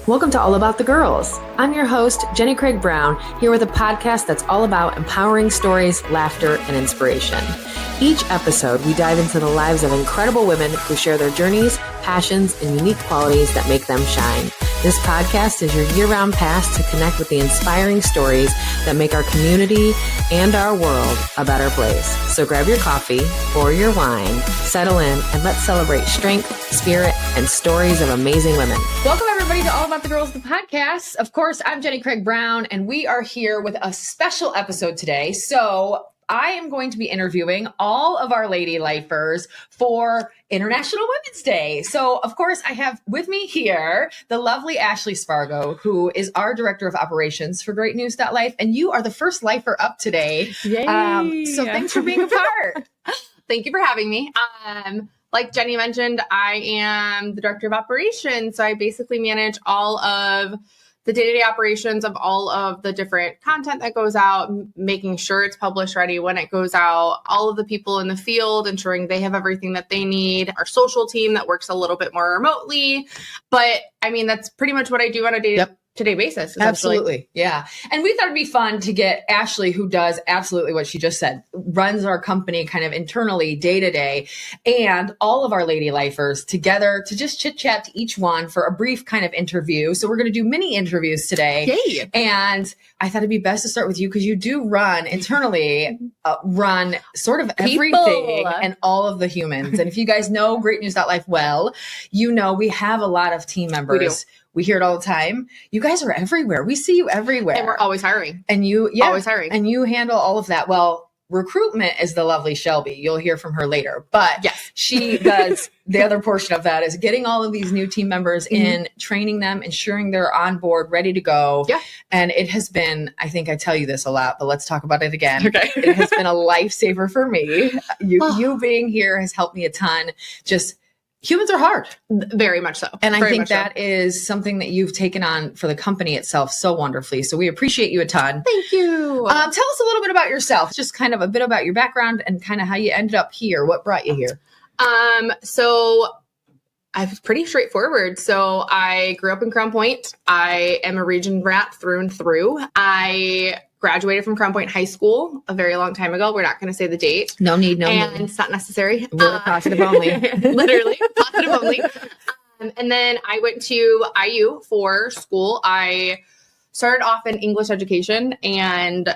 Welcome to All About the Girls. I'm your host, Jenny Craig Brown, here with a podcast that's all about empowering stories, laughter, and inspiration. Each episode, we dive into the lives of incredible women who share their journeys, passions, and unique qualities that make them shine. This podcast is your year-round pass to connect with the inspiring stories that make our community and our world a better place. So grab your coffee or your wine, settle in, and let's celebrate strength, spirit, and stories of amazing women. Welcome, everybody, to All About the Girls, the podcast. Of course, I'm Jenny Craig Brown, and we are here with a special episode today. So I am going to be interviewing all of our lady lifers for International Women's Day. So, of course, I have with me here the lovely Ashley Spargo, who is our Director of Operations for GreatNewsLife. And you are the first lifer up today. Yay! So thanks for being a part. Thank you for having me. Like Jenny mentioned, I am the Director of Operations. So I basically manage all of the day-to-day operations of all of the different content that goes out, making sure it's published ready when it goes out, all of the people in the field, ensuring they have everything that they need, our social team that works a little bit more remotely. But I mean, that's pretty much what I do on a day-to-day basis. Absolutely. Yeah. And we thought it'd be fun to get Ashley, who does absolutely what she just said, runs our company kind of internally day to day, and all of our lady lifers together to just chit chat to each one for a brief kind of interview. So we're going to do mini interviews today. Yay. And I thought it'd be best to start with you because you do run internally, run sort of everything and all of the humans. And if you guys know GreatNews.life well, you know we have a lot of team members. We do. We hear it all the time. You guys are everywhere. We see you everywhere. And we're always hiring. And you, always hiring. And you handle all of that. Well, recruitment is the lovely Shelby. You'll hear from her later. But yes, she does the other portion of that is getting all of these new team members in, training them, ensuring they're on board, ready to go. Yeah. And it has been, I think I tell you this a lot, but let's talk about it again. Okay. It has been a lifesaver for me. You being here has helped me a ton. Just humans are hard. Very much so. And I Very think that so. is something that you've taken on for the company itself so wonderfully. So we appreciate you a ton. Thank you. Tell us a little bit about yourself, just kind of a bit about your background and kind of how you ended up here. What brought you here? So I was pretty straightforward. So I grew up in Crown Point. I am a region rat through and through. I graduated from Crown Point High School a very long time ago. We're not going to say the date. No need. And it's not necessary. We're positive only. Literally positive only. And then I went to IU for school. I started off in English education and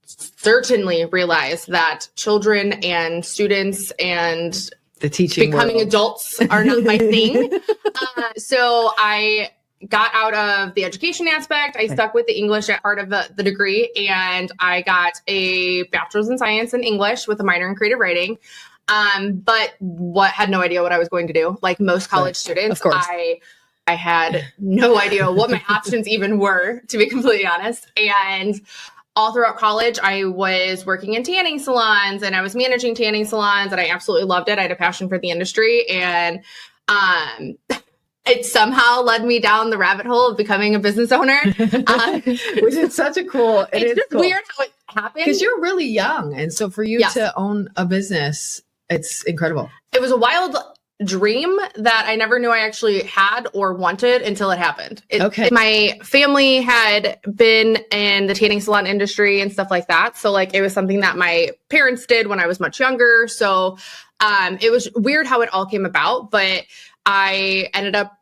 certainly realized that children and students and the teaching becoming world. Adults are not my thing. So I got out of the education aspect. I stuck with the English part of the degree, and I got a bachelor's in science in English with a minor in creative writing. But had no idea what I was going to do. Like most college students, of course. I had no idea what my options even were, to be completely honest. And all throughout college, I was working in tanning salons and I was managing tanning salons, and I absolutely loved it. I had a passion for the industry, and it somehow led me down the rabbit hole of becoming a business owner. Which is such a cool. It's just cool. weird how it happened. Because you're really young. And so for you to own a business, it's incredible. It was a wild dream that I never knew I actually had or wanted until it happened. My family had been in the tanning salon industry and stuff like that. So like it was something that my parents did when I was much younger. So it was weird how it all came about, but I ended up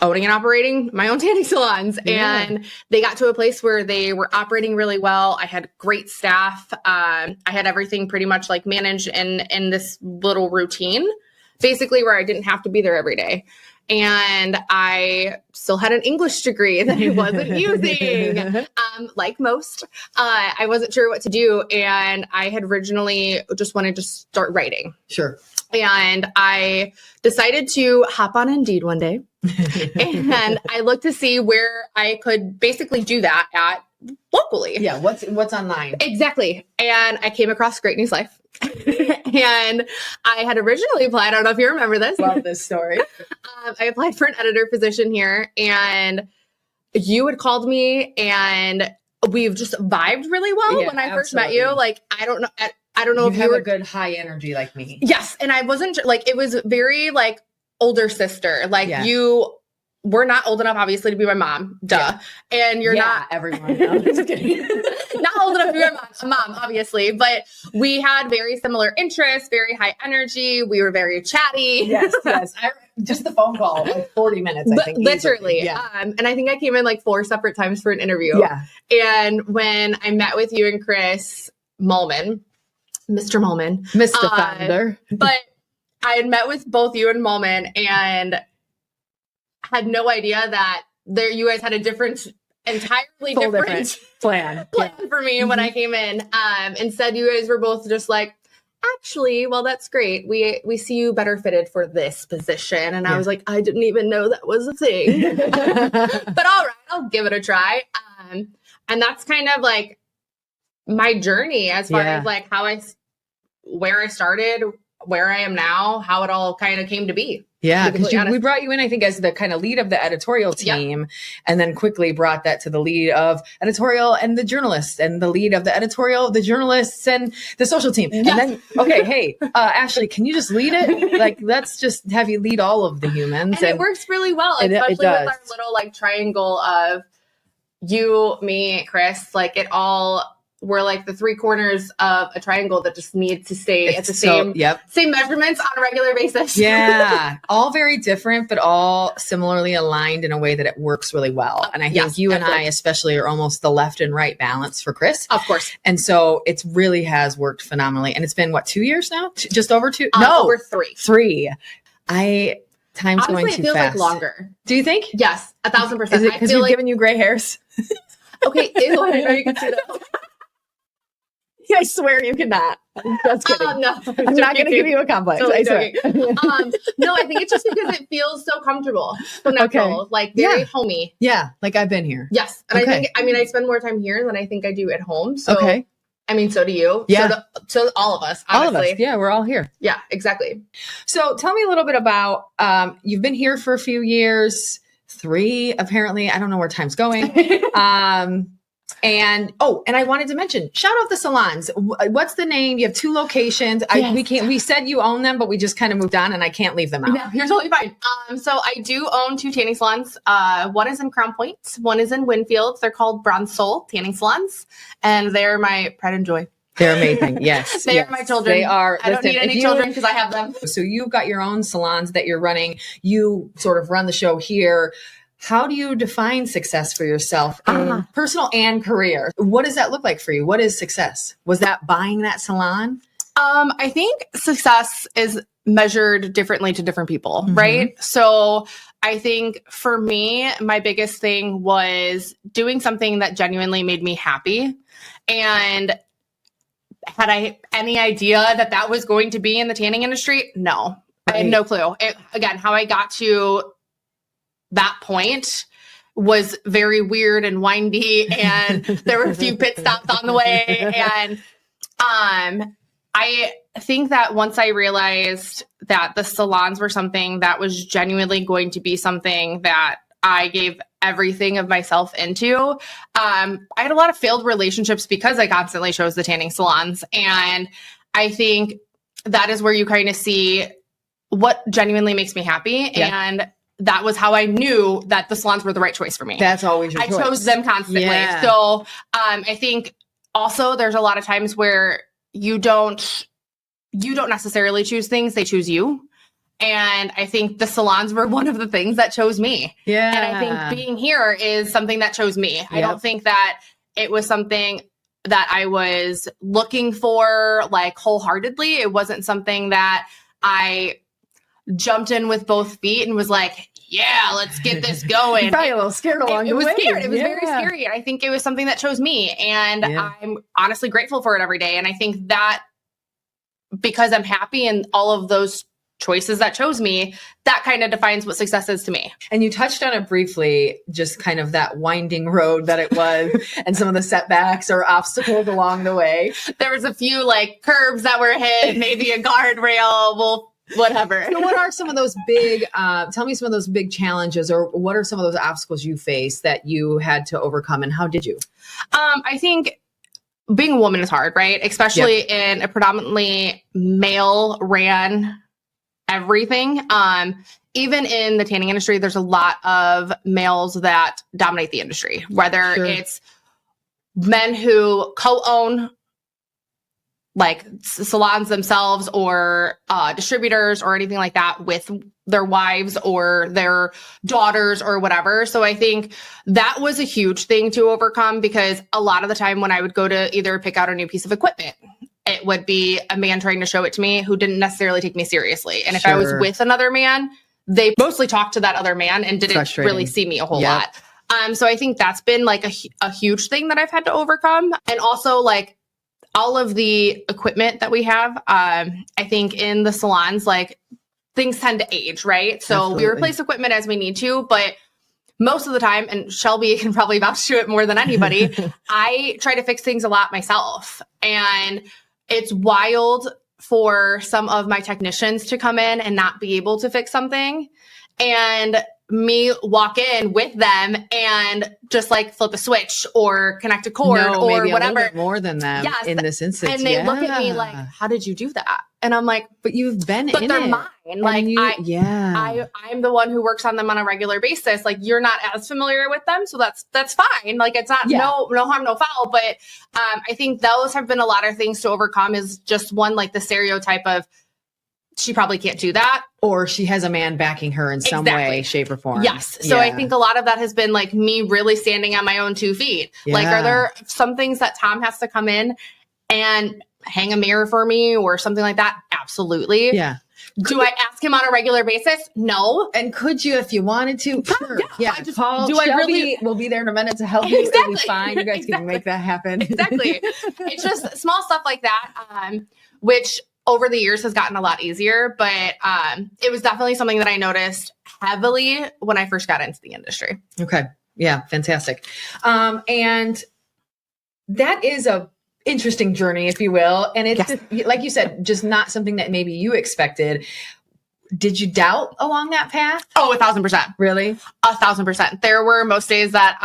owning and operating my own tanning salons. Yeah. And they got to a place where they were operating really well. I had great staff. I had everything pretty much like managed in this little routine, basically where I didn't have to be there every day. And I still had an English degree that I wasn't using, like most. I wasn't sure what to do. And I had originally just wanted to start writing. Sure. And I decided to hop on Indeed one day. And I looked to see where I could basically do that at locally. Yeah. What's online? Exactly. And I came across GreatNewsLife. And I had originally applied. I don't know if you remember this. Love this story. I applied for an editor position here, and you had called me, and we've just vibed really well when I first met you. Like, I don't know if you have were a good high energy like me. Yes. And I wasn't like, it was very like older sister. Like you we're not old enough, obviously, to be my mom. Duh. Yeah. And you're not everyone. No, just kidding. Not old enough to be my mom, obviously, but we had very similar interests, very high energy. We were very chatty. Yes. Just the phone call, like 40 minutes, I think. Literally. Yeah. And I think I came in like 4 separate times for an interview. Yeah. And when I met with you and Chris Mulman, Mr. Mulman. Mr. Founder. But I had met with both you and Mulman and had no idea that you guys had a entirely different plan for me when I came in. Instead, you guys were both just like, actually, well, that's great. We see you better fitted for this position. And I was like, I didn't even know that was a thing. But all right, I'll give it a try. And that's kind of like my journey as far as like where I started, where I am now, how it all kind of came to be. Yeah, because we brought you in, I think, as the kind of lead of the editorial team, and then quickly brought that to the lead of editorial and the journalists, and the lead of the editorial, the journalists, and the social team. Yes. And then, okay, hey, Ashley, can you just lead it? Like, let's just have you lead all of the humans. And it works really well, especially with our little like triangle of you, me, Chris. Like we're like the 3 corners of a triangle that just need to stay at the same measurements on a regular basis. Yeah. All very different, but all similarly aligned in a way that it works really well. And I think you and I especially are almost the left and right balance for Chris. Of course. And so it really has worked phenomenally. And it's been 2 years now? Just over 2? No. Over 3. 3. Time's honestly, going too it feels fast. like longer. Do you think? Yes. 1,000%. Is it because we've given you gray hairs? Okay. Ew, I know you can see that. I swear you cannot. Just kidding. No, I'm not going to give you a complex. Totally I swear. No, I think it's just because it feels so comfortable, so natural, like very homey. Yeah, like I've been here. Yes, and I spend more time here than I think I do at home. So, I mean, so do you. Yeah. So all of us, honestly. All of us. Yeah, we're all here. Yeah, exactly. So tell me a little bit about, you've been here for a few years, 3 apparently. I don't know where time's going. And I wanted to mention, shout out the salons. What's the name? You have 2 locations. Yes. We said you own them, but we just kind of moved on and I can't leave them out. No, you're totally fine. So I do own 2 tanning salons. One is in Crown Point. One is in Winfield. They're called Bronze Soul Tanning Salons. And they're my pride and joy. They're amazing. Yes. They are my children. They are. I don't need any children because I have them. So you've got your own salons that you're running. You sort of run the show here. How do you define success for yourself in personal and career? What does that look like for you? What is success? Was that buying that salon? I think success is measured differently to different people, right? So I think for me, my biggest thing was doing something that genuinely made me happy. And had I any idea that that was going to be in the tanning industry? No, I had no clue. Again, how I got to that point was very weird and windy, and there were a few pit stops on the way. And I think that once I realized that the salons were something that was genuinely going to be something that I gave everything of myself into, I had a lot of failed relationships because I constantly chose the tanning salons. And I think that is where you kind of see what genuinely makes me happy. Yeah. And that was how I knew that the salons were the right choice for me. That's always your choice. I chose them constantly. Yeah. So I think also there's a lot of times where you don't necessarily choose things, they choose you. And I think the salons were one of the things that chose me. Yeah. And I think being here is something that chose me. Yep. I don't think that it was something that I was looking for like wholeheartedly. It wasn't something that I jumped in with both feet and was like, yeah, let's get this going. You're probably a little scared along the way. It was scared. It was very scary. And I think it was something that chose me. And I'm honestly grateful for it every day. And I think that because I'm happy in all of those choices that chose me, that kind of defines what success is to me. And you touched on it briefly, just kind of that winding road that it was and some of the setbacks or obstacles along the way. There was a few like curbs that were hit, maybe a guardrail, well, whatever. So what are some of those big, tell me some of those big challenges, or what are some of those obstacles you faced that you had to overcome, and how did you? I think being a woman is hard, right? Especially in a predominantly male ran everything. Even in the tanning industry, there's a lot of males that dominate the industry, whether it's men who co-own like salons themselves or distributors or anything like that with their wives or their daughters or whatever. So I think that was a huge thing to overcome, because a lot of the time when I would go to either pick out a new piece of equipment, it would be a man trying to show it to me who didn't necessarily take me seriously. And if I was with another man, they mostly talked to that other man and didn't really see me a whole lot. So I think that's been like a huge thing that I've had to overcome. And also like all of the equipment that we have, I think in the salons, like things tend to age, right? So we replace equipment as we need to, but most of the time, and Shelby can probably vouch to it more than anybody, I try to fix things a lot myself. And it's wild for some of my technicians to come in and not be able to fix something, and me walk in with them and just like flip a switch or connect a cord or maybe whatever. A little bit more than that in this instance. And they look at me like, how did you do that? And I'm like, but you've been in it. But they're mine. Like I'm the one who works on them on a regular basis. Like you're not as familiar with them. So that's fine. Like it's not no harm, no foul. But I think those have been a lot of things to overcome, is just one, like the stereotype of she probably can't do that. Or she has a man backing her in some way, shape, or form. Yes. So I think a lot of that has been like me really standing on my own 2 feet. Like, are there some things that Tom has to come in and hang a mirror for me or something like that? Absolutely. Yeah. Do I ask him on a regular basis? No. And could you, if you wanted to? Sure. Yeah. Paul, Shelby will be there in a minute to help you. It'll be fine. You guys can make that happen. Exactly. It's just small stuff like that, which over the years has gotten a lot easier, but it was definitely something that I noticed heavily when I first got into the industry. Okay. Yeah. Fantastic. And that is a interesting journey, if you will. And it's just, like you said, just not something that maybe you expected. Did you doubt along that path? Oh, 1,000%. Really? 1,000%. There were most days that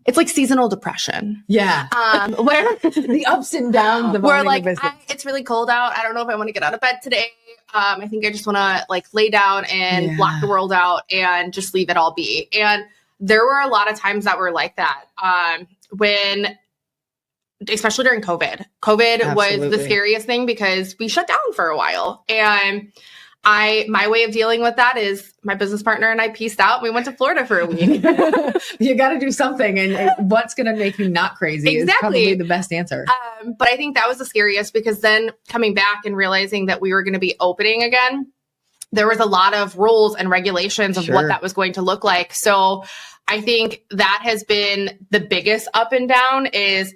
it's like seasonal depression. Yeah. Where the ups and downs of where like it's really cold out. I don't know if I want to get out of bed today. I think I just want to like lay down and block the world out and just leave it all be. And there were a lot of times that were like that. When, especially during COVID. COVID was the scariest thing because we shut down for a while. And my way of dealing with that is my business partner and I pieced out. We went to Florida for a week. You got to do something. And what's going to make you not crazy is probably the best answer. But I think that was the scariest, because then coming back and realizing that we were going to be opening again, there was a lot of rules and regulations of what that was going to look like. So I think that has been the biggest up and down, is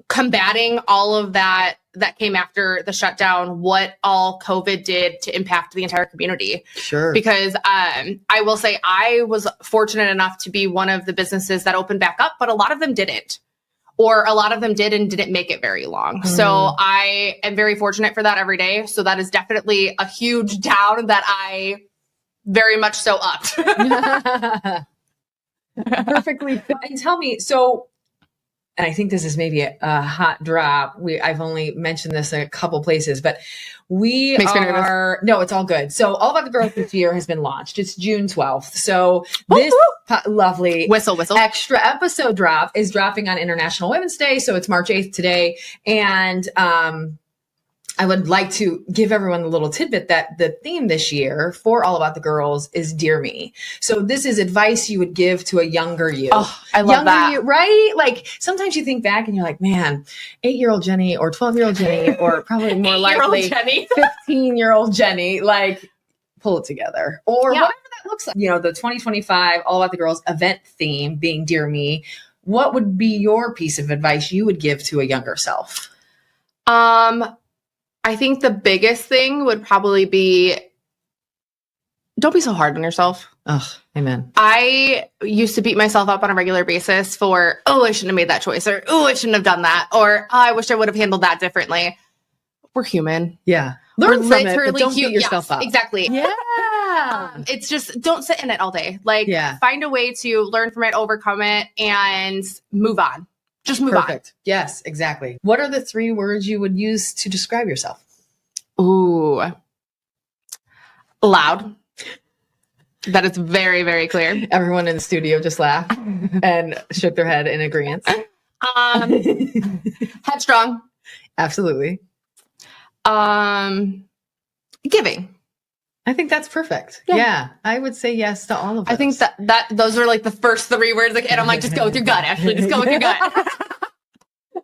combating all of that came after the shutdown, what all COVID did to impact the entire community. Sure. Because I will say I was fortunate enough to be one of the businesses that opened back up, but a lot of them didn't. Or a lot of them did and didn't make it very long. So I am very fortunate for that every day. So that is definitely a huge down that I very much so upped. Perfectly. And tell me, and I think this is maybe a hot drop. I've only mentioned this in a couple places, but no, it's all good. So All About the Girls this year has been launched. It's June 12th. So this lovely whistle extra episode drop is dropping on International Women's Day. So it's March 8th today. And, I would like to give everyone a little tidbit that the theme this year for All About the Girls is Dear Me. So this is advice you would give to a younger you. Oh, I love that. You, right? Like sometimes you think back and you're like, man, 8-year-old Jenny or 12-year-old Jenny, or probably more likely 15-year-old Jenny, like pull it together, or whatever that looks like. You know, the 2025 All About the Girls event theme being Dear Me. What would be your piece of advice you would give to a younger self? I think the biggest thing would probably be, don't be so hard on yourself. Oh, amen. I used to beat myself up on a regular basis for, I shouldn't have made that choice, or, I shouldn't have done that, or I wish I would have handled that differently. We're human. Yeah. We're Learn from it, but don't beat yourself up. Exactly. Yeah. It's just, don't sit in it all day. Like, find a way to learn from it, overcome it, and move on. Just move on. Yes, exactly. What are the 3 words you would use to describe yourself? Ooh. Loud. That is very, very clear. Everyone in the studio just laughed and shook their head in agreement. Headstrong. Absolutely. Giving. I think that's perfect. Yeah. I would say yes to all of those. I think that those are like the first 3 words. Like, and I'm like, just go with your gut, Ashley. Just go with your gut.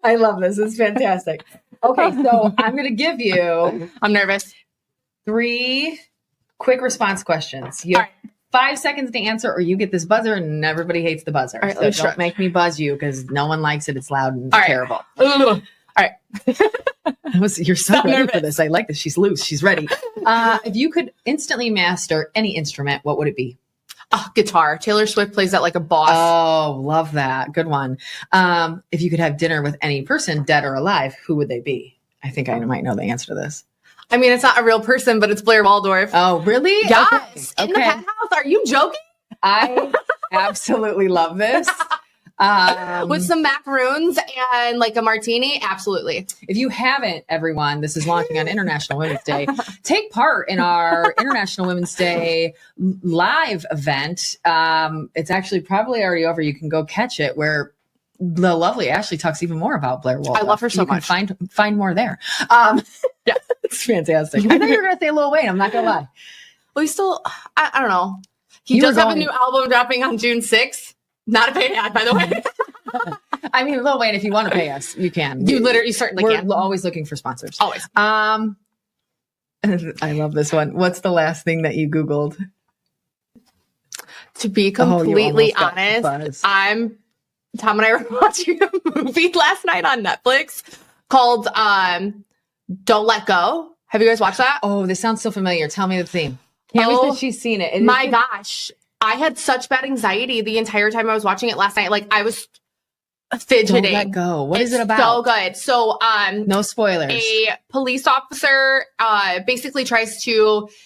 I love this. It's fantastic. Okay, so I'm going to give you... I'm nervous. 3 quick response questions. You have 5 seconds to answer, or you get this buzzer, and everybody hates the buzzer. So don't make me buzz you, because no one likes it. It's loud and terrible. All right. You're so ready for this. I like this. She's loose. She's ready. If you could instantly master any instrument, what would it be? Oh, guitar. Taylor Swift plays that like a boss. Oh, love that. Good one. If you could have dinner with any person, dead or alive, who would they be? I think I might know the answer to this. I mean, it's not a real person, but it's Blair Waldorf. Oh, really? Yes. Okay. In the penthouse. Are you joking? I absolutely love this. With some macaroons and like a martini. Absolutely. If you haven't, everyone, this is launching on International Women's Day. Take part in our International Women's Day live event. It's actually probably already over. You can go catch it, where the lovely Ashley talks even more about Blair Waldorf. I love her so much. Find more there. Yeah, it's fantastic. I thought you were going to say Lil Wayne. I'm not going to lie. Well, he's still, I don't know. He does have a new album dropping on June 6th. Not a paid ad, by the way. I mean, Lil Wayne, if you want to pay us, you can. You certainly can. We're always looking for sponsors. Always. I love this one. What's the last thing that you Googled? To be completely honest, Tom and I were watching a movie last night on Netflix called Don't Let Go. Have you guys watched that? Oh, this sounds so familiar. Tell me the theme. Cammy said she's seen it. My gosh. I had such bad anxiety the entire time I was watching it last night. Like, I was fidgeting. Don't Let Go. What is it about? So good. So, no spoilers. A police officer basically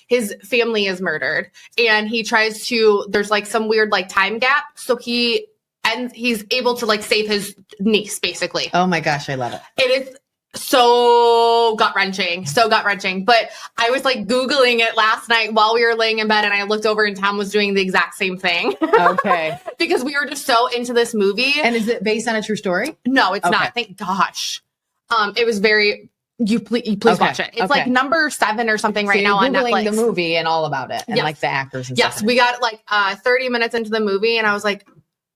his family is murdered, and he tries to, there's like some weird like time gap. So he's able to like save his niece, basically. Oh my gosh, I love it. It is so gut-wrenching. But I was like Googling it last night while we were laying in bed, and I looked over and Tom was doing the exact same thing. Okay. Because we were just so into this movie. And is it based on a true story? No, it's not. Thank gosh. It was very, please watch it. It's like number 7 or something right now on Netflix. The movie and all about it, and like the actors and stuff. Yes, we got like 30 minutes into the movie, and I was like,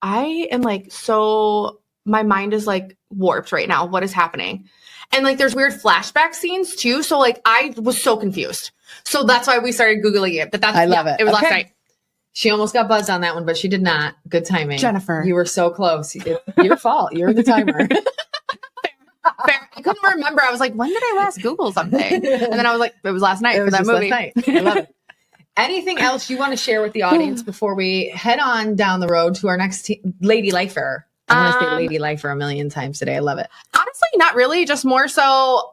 I am like, my mind is like warped right now. What is happening? And like, there's weird flashback scenes too. So like, I was so confused. So that's why we started Googling it. But I love it. It was last night. She almost got buzzed on that one, but she did not. Good timing. Jennifer. You were so close. Your fault. You're the timer. Fair. I couldn't remember. I was like, when did I last Google something? And then I was like, it was last night for that movie. Last night. I love it. Anything else you want to share with the audience before we head on down the road to our next Lady Lifer? I want to say Lady Lifer a million times today. I love it. Honestly, not really. Just more so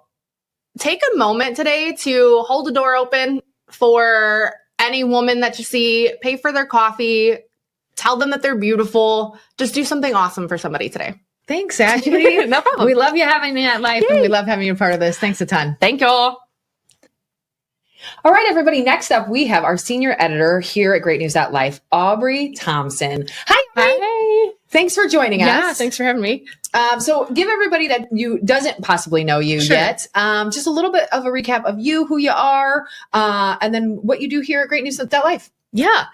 take a moment today to hold the door open for any woman that you see, pay for their coffee, tell them that they're beautiful. Just do something awesome for somebody today. Thanks, Ashley. No problem. We love you having me at Life, and we love having you a part of this. Thanks a ton. Thank y'all. All right, everybody. Next up, we have our senior editor here at GreatNews.Life, Aubrey Thomson. Hi, Aubrey. Hi. Thanks for joining us. Yeah, thanks for having me. So give everybody that doesn't possibly know you yet, just a little bit of a recap of you, who you are, and then what you do here at GreatNews.Life. Yeah.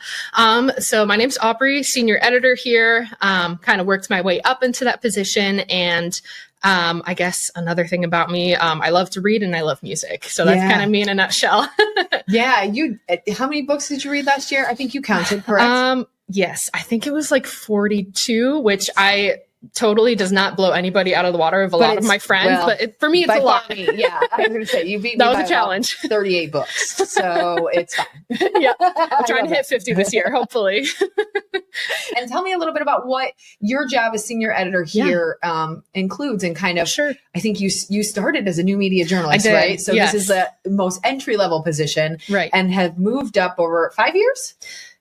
So my name's Aubrey, senior editor here, kind of worked my way up into that position. And I guess another thing about me, I love to read and I love music. So that's kind of me in a nutshell. Yeah. How many books did you read last year? I think you counted, correct? Yes. I think it was like 42, which totally does not blow anybody out of the water of a lot of my friends, but for me, it's a lot. Yeah, I was going to say, you beat me that was a challenge. 38 books, so it's fine. Yeah, I'm trying to hit 50 this year, hopefully. And tell me a little bit about what your job as senior editor here includes, and kind of, I think you started as a new media journalist, right? So this is the most entry-level position, right? And have moved up over 5 years?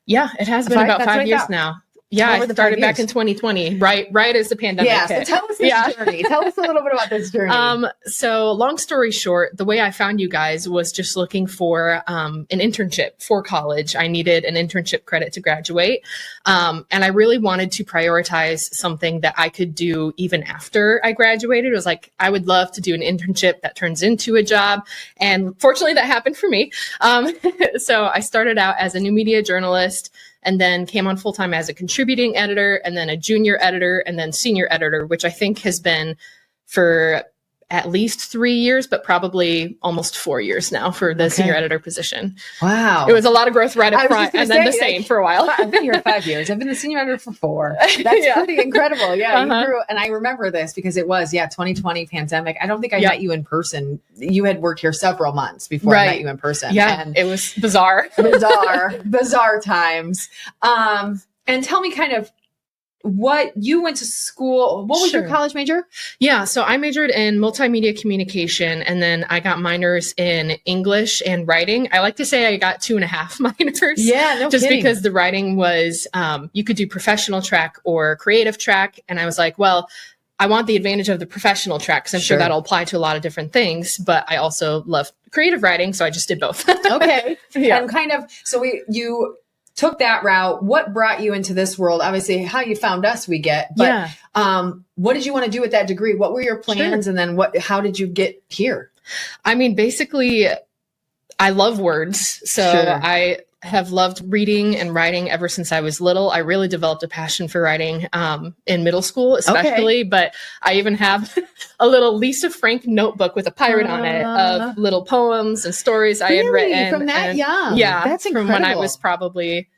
Yeah, it has been about 5 years now. Yeah, I started back in 2020, right as the pandemic hit. So tell us this journey. Tell us a little bit about this journey. So long story short, the way I found you guys was just looking for an internship for college. I needed an internship credit to graduate. And I really wanted to prioritize something that I could do even after I graduated. It was like, I would love to do an internship that turns into a job. And fortunately, that happened for me. So I started out as a new media journalist, and then came on full-time as a contributing editor, and then a junior editor, and then senior editor, which I think has been for at least 3 years, but probably almost 4 years now for the senior editor position. Wow. It was a lot of growth right up front, and then the same for a while. I've been here 5 years. I've been the senior editor for 4. That's pretty incredible. Yeah. You grew, and I remember this because it was, 2020 pandemic. I don't think I met you in person. You had worked here several months before I met you in person. Yeah. And it was bizarre. bizarre times. And tell me kind of, what you went to school, what was your college major? Yeah. So I majored in multimedia communication, and then I got minors in English and writing. I like to say I got 2.5 minors. Yeah, no just kidding. Because the writing was, you could do professional track or creative track. And I was like, well, I want the advantage of the professional track because I'm sure that'll apply to a lot of different things, but I also love creative writing. So I just did both. Okay. And kind of, so you took that route. What brought you into this world? Obviously, how you found us, we get. But what did you want to do with that degree? What were your plans? And then how did you get here? I mean, basically, I love words. So I have loved reading and writing ever since I was little. I really developed a passion for writing in middle school, especially. But I even have a little Lisa Frank notebook with a pirate on it of little poems and stories I had written. From that young? Yeah. That's incredible. From when I was probably,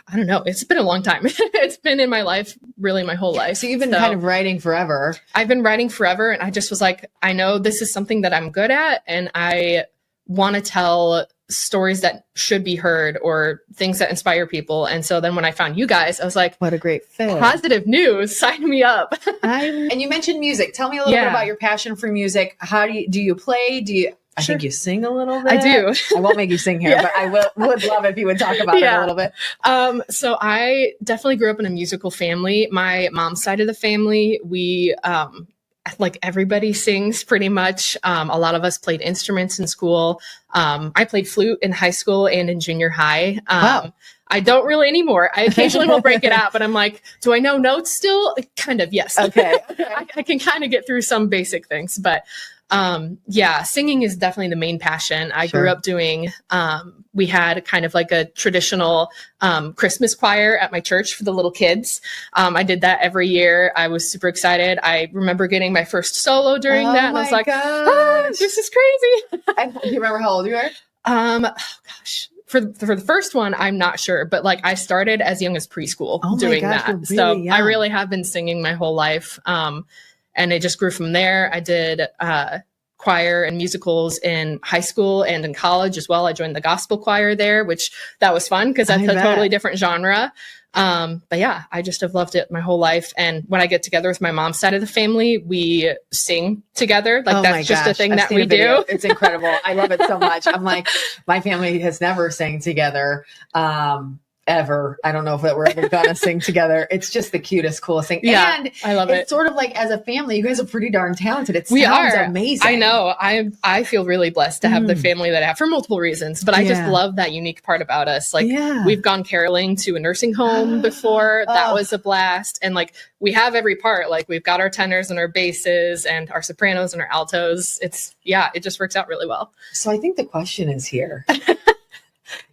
I don't know. It's been a long time. It's been in my life, really my whole life. So you've been kind of writing forever. I've been writing forever. And I just was like, I know this is something that I'm good at. And I want to tell stories that should be heard or things that inspire people. And so then when I found you guys, I was like, what a great fit. Positive news. Sign me up. And you mentioned music. Tell me a little bit about your passion for music. How do you play? I think you sing a little bit. I do. I won't make you sing here, but I would love if you would talk about it a little bit. So I definitely grew up in a musical family. My mom's side of the family, we, like everybody sings pretty much. A lot of us played instruments in school. I played flute in high school and in junior high. Wow. I don't really anymore. I occasionally will break it out, but I'm like, do I know notes still? Kind of, yes. Okay. I can kind of get through some basic things, but singing is definitely the main passion. I grew up doing, we had kind of like a traditional Christmas choir at my church for the little kids. I did that every year. I was super excited. I remember getting my first solo during that. And I was like, this is crazy. Do you remember how old you were? For the first one, I'm not sure, but like I started as young as preschool doing that. Really so young. I really have been singing my whole life. And it just grew from there. I did choir and musicals in high school and in college as well. I joined the gospel choir there, which that was fun because that's a totally different genre. But yeah, I just have loved it my whole life. And when I get together with my mom's side of the family, we sing together. Like that's just a thing that we do. It's incredible. I love it so much. I'm like, my family has never sang together. Ever. I don't know if we're ever gonna sing together. It's just the cutest, coolest thing. Yeah, and I love it. It's sort of like as a family, you guys are pretty darn talented. It sounds amazing. I know. I feel really blessed to have the family that I have for multiple reasons, but I just love that unique part about us. Like we've gone caroling to a nursing home before. That was a blast. And like we have every part. Like we've got our tenors and our basses and our sopranos and our altos. It just works out really well. So I think the question is here.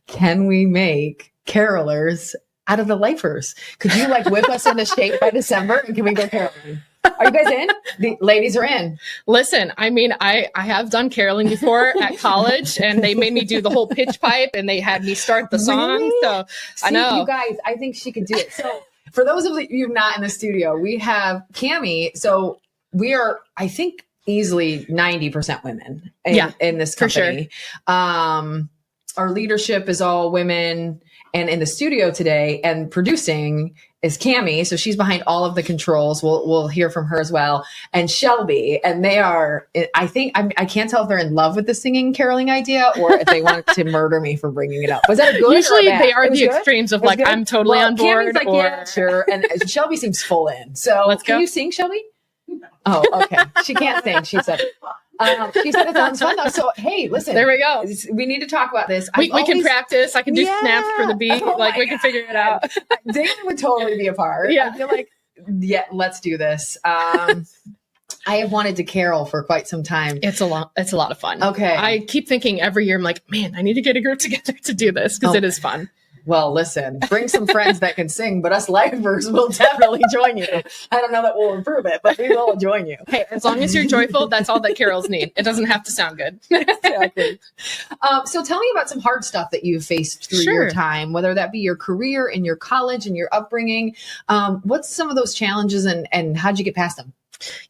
Can we make carolers out of the lifers? Could you like whip us into shape by December and can we go caroling? Are you guys in? The ladies are in. Listen, I mean, I have done caroling before at college and they made me do the whole pitch pipe and they had me start the song. Really? So I know. You guys, I think she could do it. So for those of you not in the studio, we have Cammie. So we are, I think, easily 90% women in this company. For sure. Our leadership is all women. And in the studio today and producing is Cammie. So she's behind all of the controls. We'll hear from her as well. And Shelby. And they are, I think, I can't tell if they're in love with the singing caroling idea or if they want to murder me for bringing it up. Was that a good Usually or a bad? they are the extremes of like, good? I'm totally on board. Cammie's like, or... yeah, sure. And Shelby seems full in. So let's go. Can you sing, Shelby? Oh, okay. She can't sing. She said it sounds fun though. So hey, listen. There we go. We need to talk about this. We can practice. I can do snaps for the beat. Oh like we can figure it out. David would totally be a part. Yeah. I feel like, let's do this. I have wanted to carol for quite some time. It's a lot of fun. Okay. I keep thinking every year, I'm like, man, I need to get a group together to do this because it is fun. Well, listen, bring some friends that can sing, but us lifers will definitely join you. I don't know that we'll improve it, but we will join you. Hey, as long as you're joyful, that's all that carols need. It doesn't have to sound good. Exactly. So tell me about some hard stuff that you've faced through your time, whether that be your career, in your college, and your upbringing. What's some of those challenges and how'd you get past them?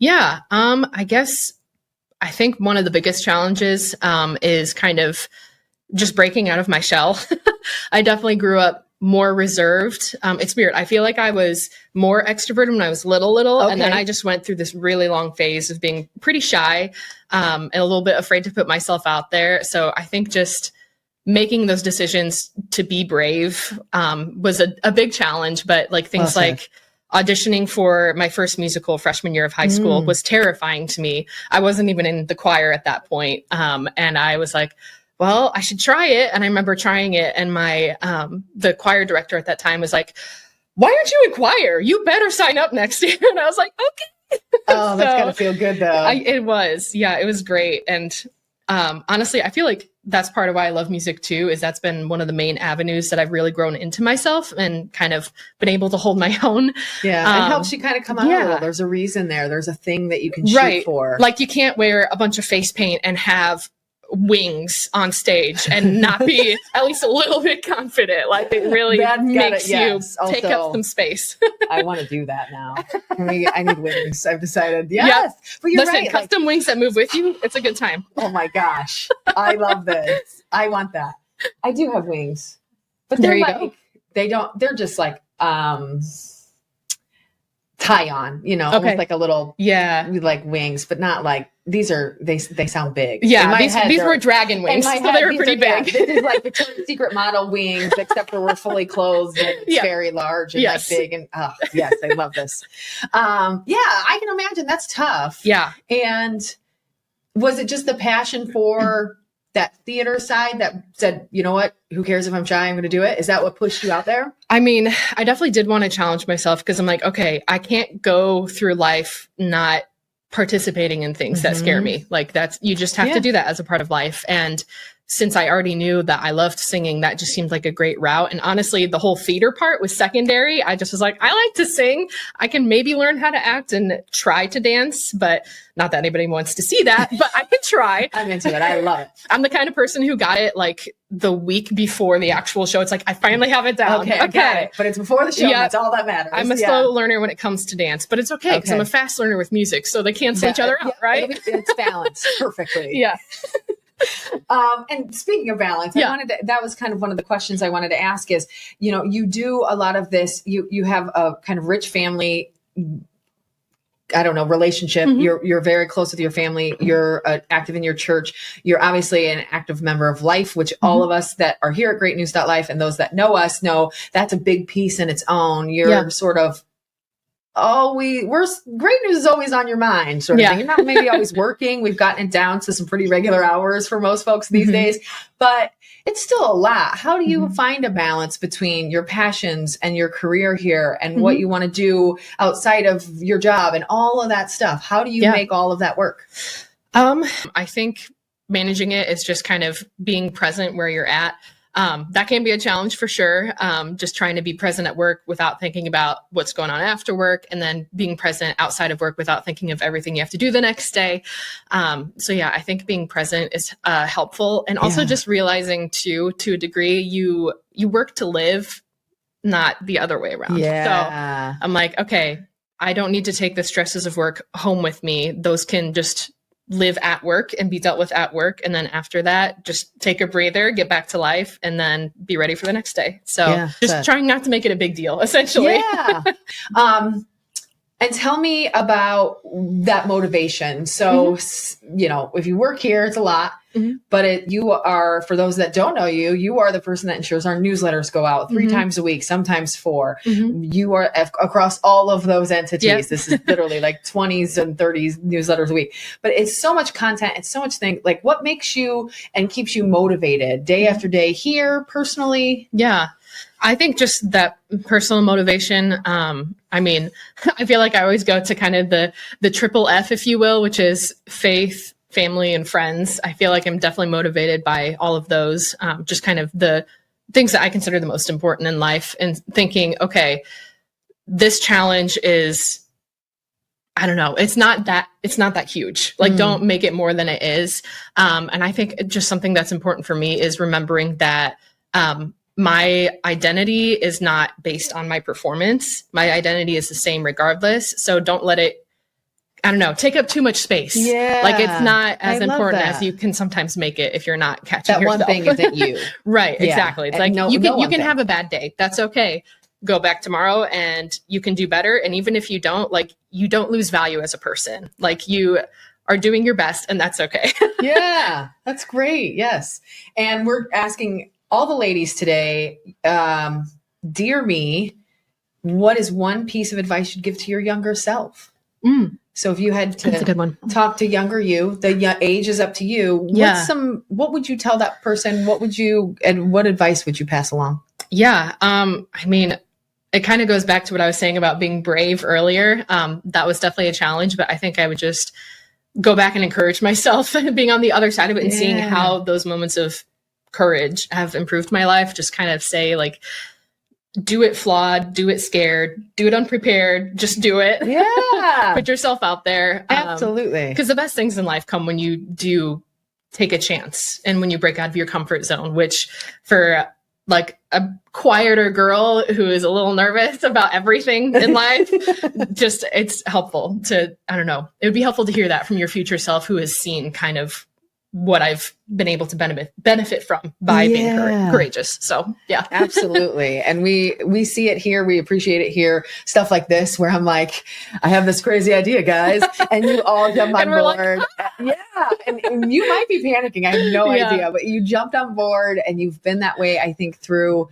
Yeah, I think one of the biggest challenges is kind of just breaking out of my shell. I definitely grew up more reserved. It's weird. I feel like I was more extroverted when I was little. Okay. And then I just went through this really long phase of being pretty shy and a little bit afraid to put myself out there. So I think just making those decisions to be brave was a big challenge. But like things like auditioning for my first musical freshman year of high school was terrifying to me. I wasn't even in the choir at that point. And I was like, well, I should try it. And I remember trying it. And my, the choir director at that time was like, why aren't you in choir? You better sign up next year. And I was like, okay. Oh, that's gotta feel good though. It was. Yeah, it was great. And honestly, I feel like that's part of why I love music too, is that's been one of the main avenues that I've really grown into myself and kind of been able to hold my own. Yeah. It helps you kind of come out a little. There's a reason there. There's a thing that you can shoot for. Like you can't wear a bunch of face paint and have wings on stage and not be at least a little bit confident. Like it really makes you take up some space. I want to do that now. I need wings. I've decided. Yes. But you're right. Custom wings that move with you. It's a good time. Oh my gosh. I love this. I want that. I do have wings, but they're they're just like, tie on, almost like a little, like wings, but not like they sound big. Yeah, these were dragon wings, so they were pretty big. This is like Victoria's Secret model wings, except for we're fully clothed and it's very large and like big. And yes, I love this. I can imagine that's tough. Yeah. And was it just the passion for that theater side that said, you know what, who cares if I'm shy, I'm going to do it? Is that what pushed you out there? I mean, I definitely did want to challenge myself because I'm like, okay, I can't go through life not participating in things that scare me. Like you just have to do that as a part of life. And since I already knew that I loved singing, that just seemed like a great route. And honestly, the whole theater part was secondary. I just was like, I like to sing. I can maybe learn how to act and try to dance, but not that anybody wants to see that, but I can try. I'm into it. I love it. I'm the kind of person who got it like the week before the actual show. It's like, I finally have it down. Okay. Got it. But it's before the show. That's all that matters. I'm a slow learner when it comes to dance, but it's okay because I'm a fast learner with music. So they cancel each other out, right? It's balanced perfectly. Yeah. And speaking of balance, that was kind of one of the questions I wanted to ask is, you do a lot of this, you have a kind of rich family, I don't know, relationship. You're very close with your family. You're active in your church. You're obviously an active member of Life, which all of us that are here at GreatNews.Life and those that know us know that's a big piece in its own. You're sort of, Great News is always on your mind sort of thing. You're not maybe always working. We've gotten it down to some pretty regular hours for most folks these days, but it's still a lot. How do you find a balance between your passions and your career here and what you want to do outside of your job and all of that stuff? How do you make all of that work? I think managing it is just kind of being present where you're at. That can be a challenge for sure. Just trying to be present at work without thinking about what's going on after work, and then being present outside of work without thinking of everything you have to do the next day. I think being present is helpful, and also just realizing to a degree, you work to live, not the other way around. Yeah. So I'm like, okay, I don't need to take the stresses of work home with me. Those can just live at work and be dealt with at work. And then after that, just take a breather, get back to life, and then be ready for the next day. So just trying not to make it a big deal, essentially. Yeah. And tell me about that motivation. So, you know, if you work here, it's a lot, but you are, for those that don't know you, you are the person that ensures our newsletters go out 3 times a week, sometimes 4. You are across all of those entities. Yep. This is literally like 20s and 30s newsletters a week, but it's so much content. It's so much thing. Like, what makes you and keeps you motivated day after day here personally? Yeah. I think just that personal motivation. I mean, I feel like I always go to kind of the triple F, if you will, which is faith, family, and friends. I feel like I'm definitely motivated by all of those, just kind of the things that I consider the most important in life, and thinking, okay, this challenge is, I don't know, it's not that huge. Like, don't make it more than it is. And I think just something that's important for me is remembering that, my identity is not based on my performance. My identity is the same regardless. So don't let it, I don't know, take up too much space. Yeah. Like, it's not as important as you can sometimes make it if you're not catching that yourself. One thing isn't you. Right. Yeah. Exactly. It's like, you can have a bad day. That's okay. Go back tomorrow and you can do better. And even if you don't, like, you don't lose value as a person. Like, you are doing your best, and that's okay. Yeah, that's great. Yes. And we're asking all the ladies today, dear me, what is one piece of advice you'd give to your younger self? So if you had to That's a good one. Talk to younger you, the age is up to you. Yeah. What would you tell that person? What advice would you pass along? Yeah. I mean, it kind of goes back to what I was saying about being brave earlier. That was definitely a challenge, but I think I would just go back and encourage myself being on the other side of it and seeing how those moments of courage have improved my life. Just kind of say, like, do it flawed, do it scared, do it unprepared, just do it. Yeah. Put yourself out there. Absolutely. Because the best things in life come when you do take a chance and when you break out of your comfort zone, which for like a quieter girl who is a little nervous about everything in life, just, it's helpful to, I don't know, it would be helpful to hear that from your future self, who has seen kind of what I've been able to benefit from by being courageous. So yeah, absolutely. And we see it here. We appreciate it here. Stuff like this, where I'm like, I have this crazy idea, guys. And you all jump on board. Like, And you might be panicking. I have no idea, but you jumped on board, and you've been that way, I think, through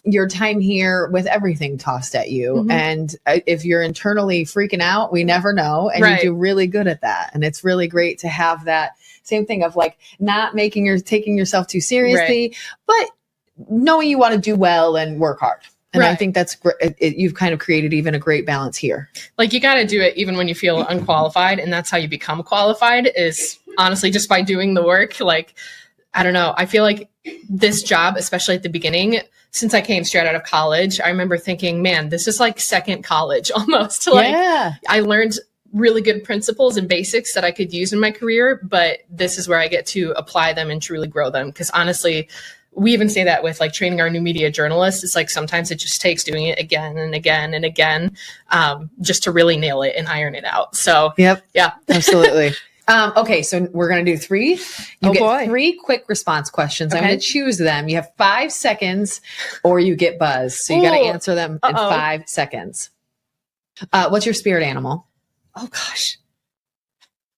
your time here with everything tossed at you. And if you're internally freaking out, we never know. And you do really good at that. And it's really great to have that same thing of, like, not taking yourself too seriously, but knowing you want to do well and work hard. And I think that's great. You've kind of created even a great balance here. Like, you got to do it even when you feel unqualified. And that's how you become qualified, is honestly just by doing the work. Like, I don't know. I feel like this job, especially at the beginning, since I came straight out of college, I remember thinking, man, this is like second college almost. Like, I learned really good principles and basics that I could use in my career, but this is where I get to apply them and truly grow them. Because honestly, we even say that with, like, training our new media journalists. It's like, sometimes it just takes doing it again and again and again, just to really nail it and iron it out. So yeah, absolutely. Okay, so we're going to do 3. You get 3 quick response questions. I'm going to choose them. You have 5 seconds, or you get buzzed. So you got to answer them in 5 seconds. What's your spirit animal? Oh gosh.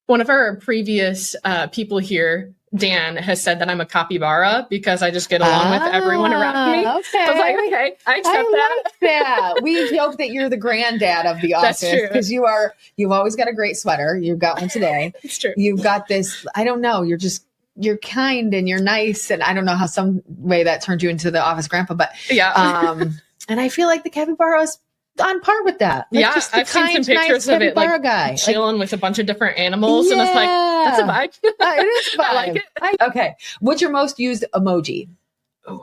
One of our previous people here, Dan, has said that I'm a capybara because I just get along with everyone around me. Okay. I was like, okay, I accept that. Like that. We joke that you're the granddad of the office, because you've always got a great sweater. You've got one today. It's true. You've got this, I don't know, you're kind and you're nice. And I don't know how some way that turned you into the office grandpa, but and I feel like the capybara is on par with that. Like, just I've seen some pictures of it, like, guy chilling with a bunch of different animals, and it's like, that's a vibe. It is a vibe. I like it. Okay, what's your most used emoji? Oh,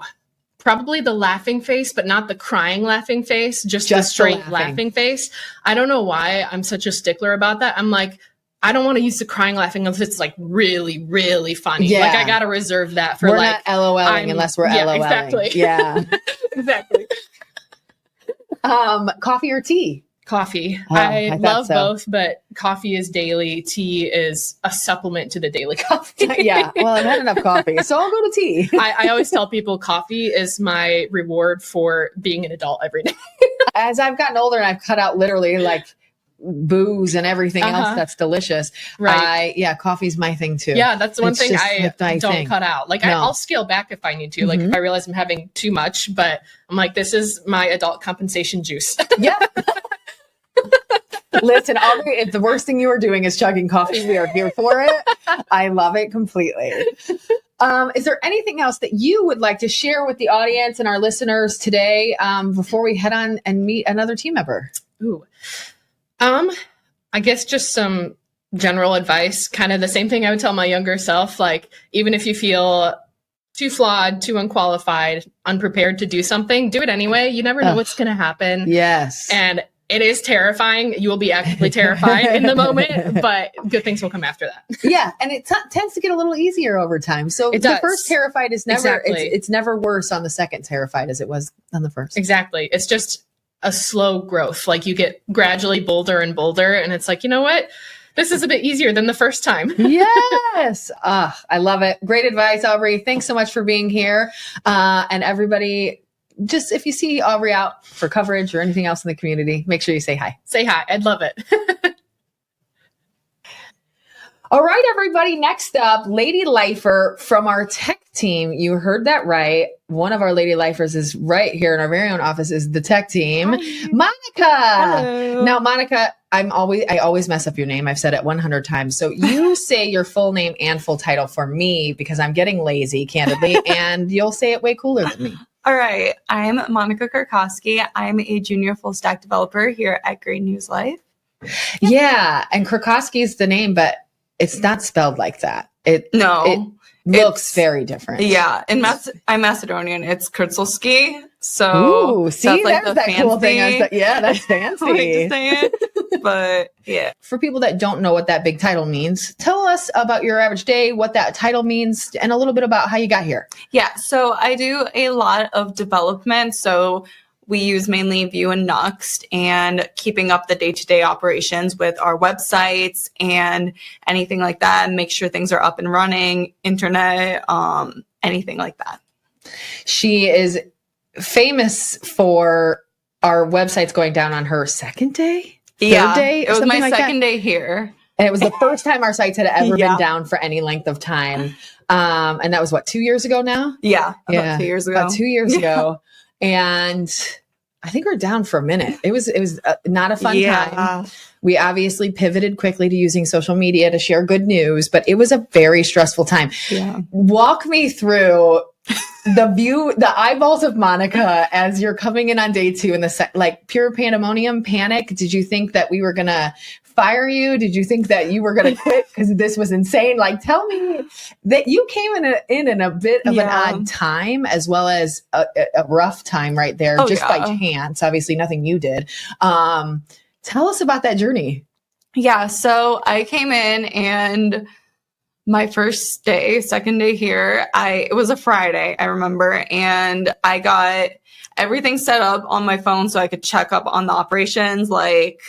probably the laughing face, but not the crying laughing face. Just the straight laughing face. I don't know why I'm such a stickler about that. I'm like, I don't want to use the crying laughing unless it's like really, really funny. Yeah. Like, I got to reserve that for, we're not LOLing unless we're LOLing. Exactly. Yeah, exactly. Coffee or tea? Coffee. Oh, I love so. both, but coffee is daily. Tea is a supplement to the daily coffee. Yeah. Well, I've had enough coffee, so I'll go to tea. I always tell people coffee is my reward for being an adult every day. As I've gotten older and I've cut out literally like booze and everything else that's delicious. Right. Coffee's my thing too. Yeah, that's one thing I like don't cut out. Like I'll scale back if I need to. Like if I realize I'm having too much, but I'm like, this is my adult compensation juice. Yeah. Listen, Aubrey, if the worst thing you are doing is chugging coffee, we are here for it. I love it completely. Is there anything else that you would like to share with the audience and our listeners today before we head on and meet another team member? Ooh. I guess just some general advice, kind of the same thing I would tell my younger self. Like, even if you feel too flawed, too unqualified, unprepared to do something, do it anyway. You never know what's going to happen. Yes. And it is terrifying. You will be actively terrified in the moment, but good things will come after that. Yeah. And it tends to get a little easier over time. So the first terrified is never, it's never worse on the second terrified as it was on the first. Exactly. It's just a slow growth. Like you get gradually bolder and bolder. And it's like, you know what? This is a bit easier than the first time. Yes. I love it. Great advice, Aubrey. Thanks so much for being here. And everybody, just if you see Aubrey out for coverage or anything else in the community, make sure you say hi. Say hi. I'd love it. All right, everybody. Next up, Lady Lifer from our tech team. You heard that right. One of our Lady Lifers is right here in our very own office is the tech team. Hi. Monika. Hello. Now, Monika, I always mess up your name. I've said it 100 times. So you say your full name and full title for me because I'm getting lazy, candidly, and you'll say it way cooler than me. All right. I'm Monika Krcoski. I'm a junior full stack developer here at GreatNewsLife. Yeah. And Krcoski is the name, but it's not spelled like that. It looks very different. Yeah. I'm Macedonian. It's Krcoski. So see, that's like that fancy, cool thing. That's fancy. Like to say it. But yeah. For people that don't know what that big title means, tell us about your average day, what that title means, and a little bit about how you got here. Yeah. So I do a lot of development. So we use mainly Vue and Nuxt and keeping up the day-to-day operations with our websites and anything like that, and make sure things are up and running, internet, anything like that. She is famous for our websites going down on her second day? Third day? It was my second day here. And it was the first time our sites had ever been down for any length of time. And that was 2 years ago now? Yeah, about 2 years ago. About 2 years ago. And I think we're down for a minute. It was not a fun time. We obviously pivoted quickly to using social media to share good news, but it was a very stressful time. Yeah. Walk me through the eyeballs of Monika as you're coming in on day two and pure pandemonium, panic. Did you think that we were going to fire you? Did you think that you were going to quit because this was insane? Like, tell me that you came in a bit of an odd time as well as a rough time right there, by chance. Obviously nothing you did. Tell us about that journey. Yeah. So I came in and my second day here, it was a Friday, I remember, and I got everything set up on my phone so I could check up on the operations, like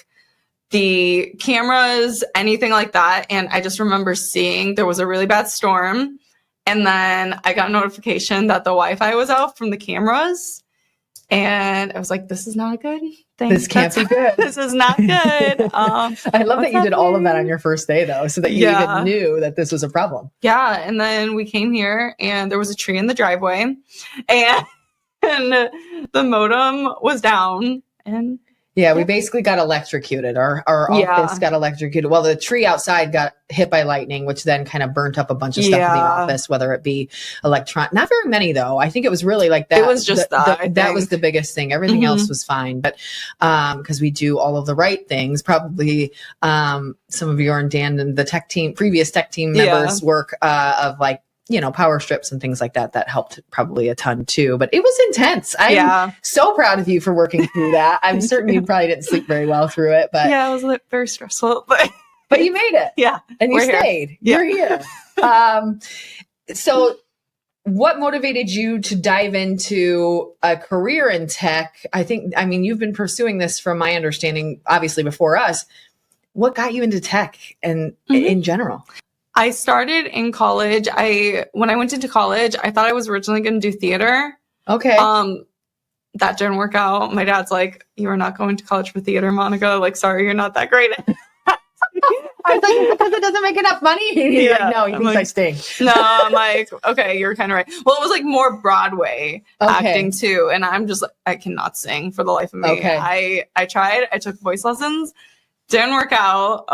the cameras, anything like that. And I just remember seeing there was a really bad storm. And then I got a notification that the Wi-Fi was out from the cameras. And I was like, this is not a good thing. This can't be good. This is not good. I love that you did all of that on your first day, though, so that you even knew that this was a problem. Yeah. And then we came here and there was a tree in the driveway and the modem was down. And yeah, we basically got electrocuted. Our office got electrocuted. Well, the tree outside got hit by lightning, which then kind of burnt up a bunch of stuff in the office, whether it be electronic. Not very many, though. I think it was really like that. It was just that was the biggest thing. Everything else was fine. But because we do all of the right things, probably some of your and Dan and the previous tech team members work of power strips and things like that helped probably a ton too, but it was intense. I'm so proud of you for working through that. I'm certain you probably didn't sleep very well through it, but it was very stressful, but you made it. Yeah. And you stayed. You're here. So what motivated you to dive into a career in tech? I mean, you've been pursuing this from my understanding, obviously before us. What got you into tech and in general? I started in college. When I went into college, I thought I was originally going to do theater. Okay. That didn't work out. My dad's like, you are not going to college for theater, Monika. Like, sorry, you're not that great at it. I was like, because it doesn't make enough money. He's like, no, he thinks I stink. No, I'm like, okay, you're kind of right. Well, it was like more Broadway acting too. And I'm just like, I cannot sing for the life of me. Okay. I tried. I took voice lessons. Didn't work out.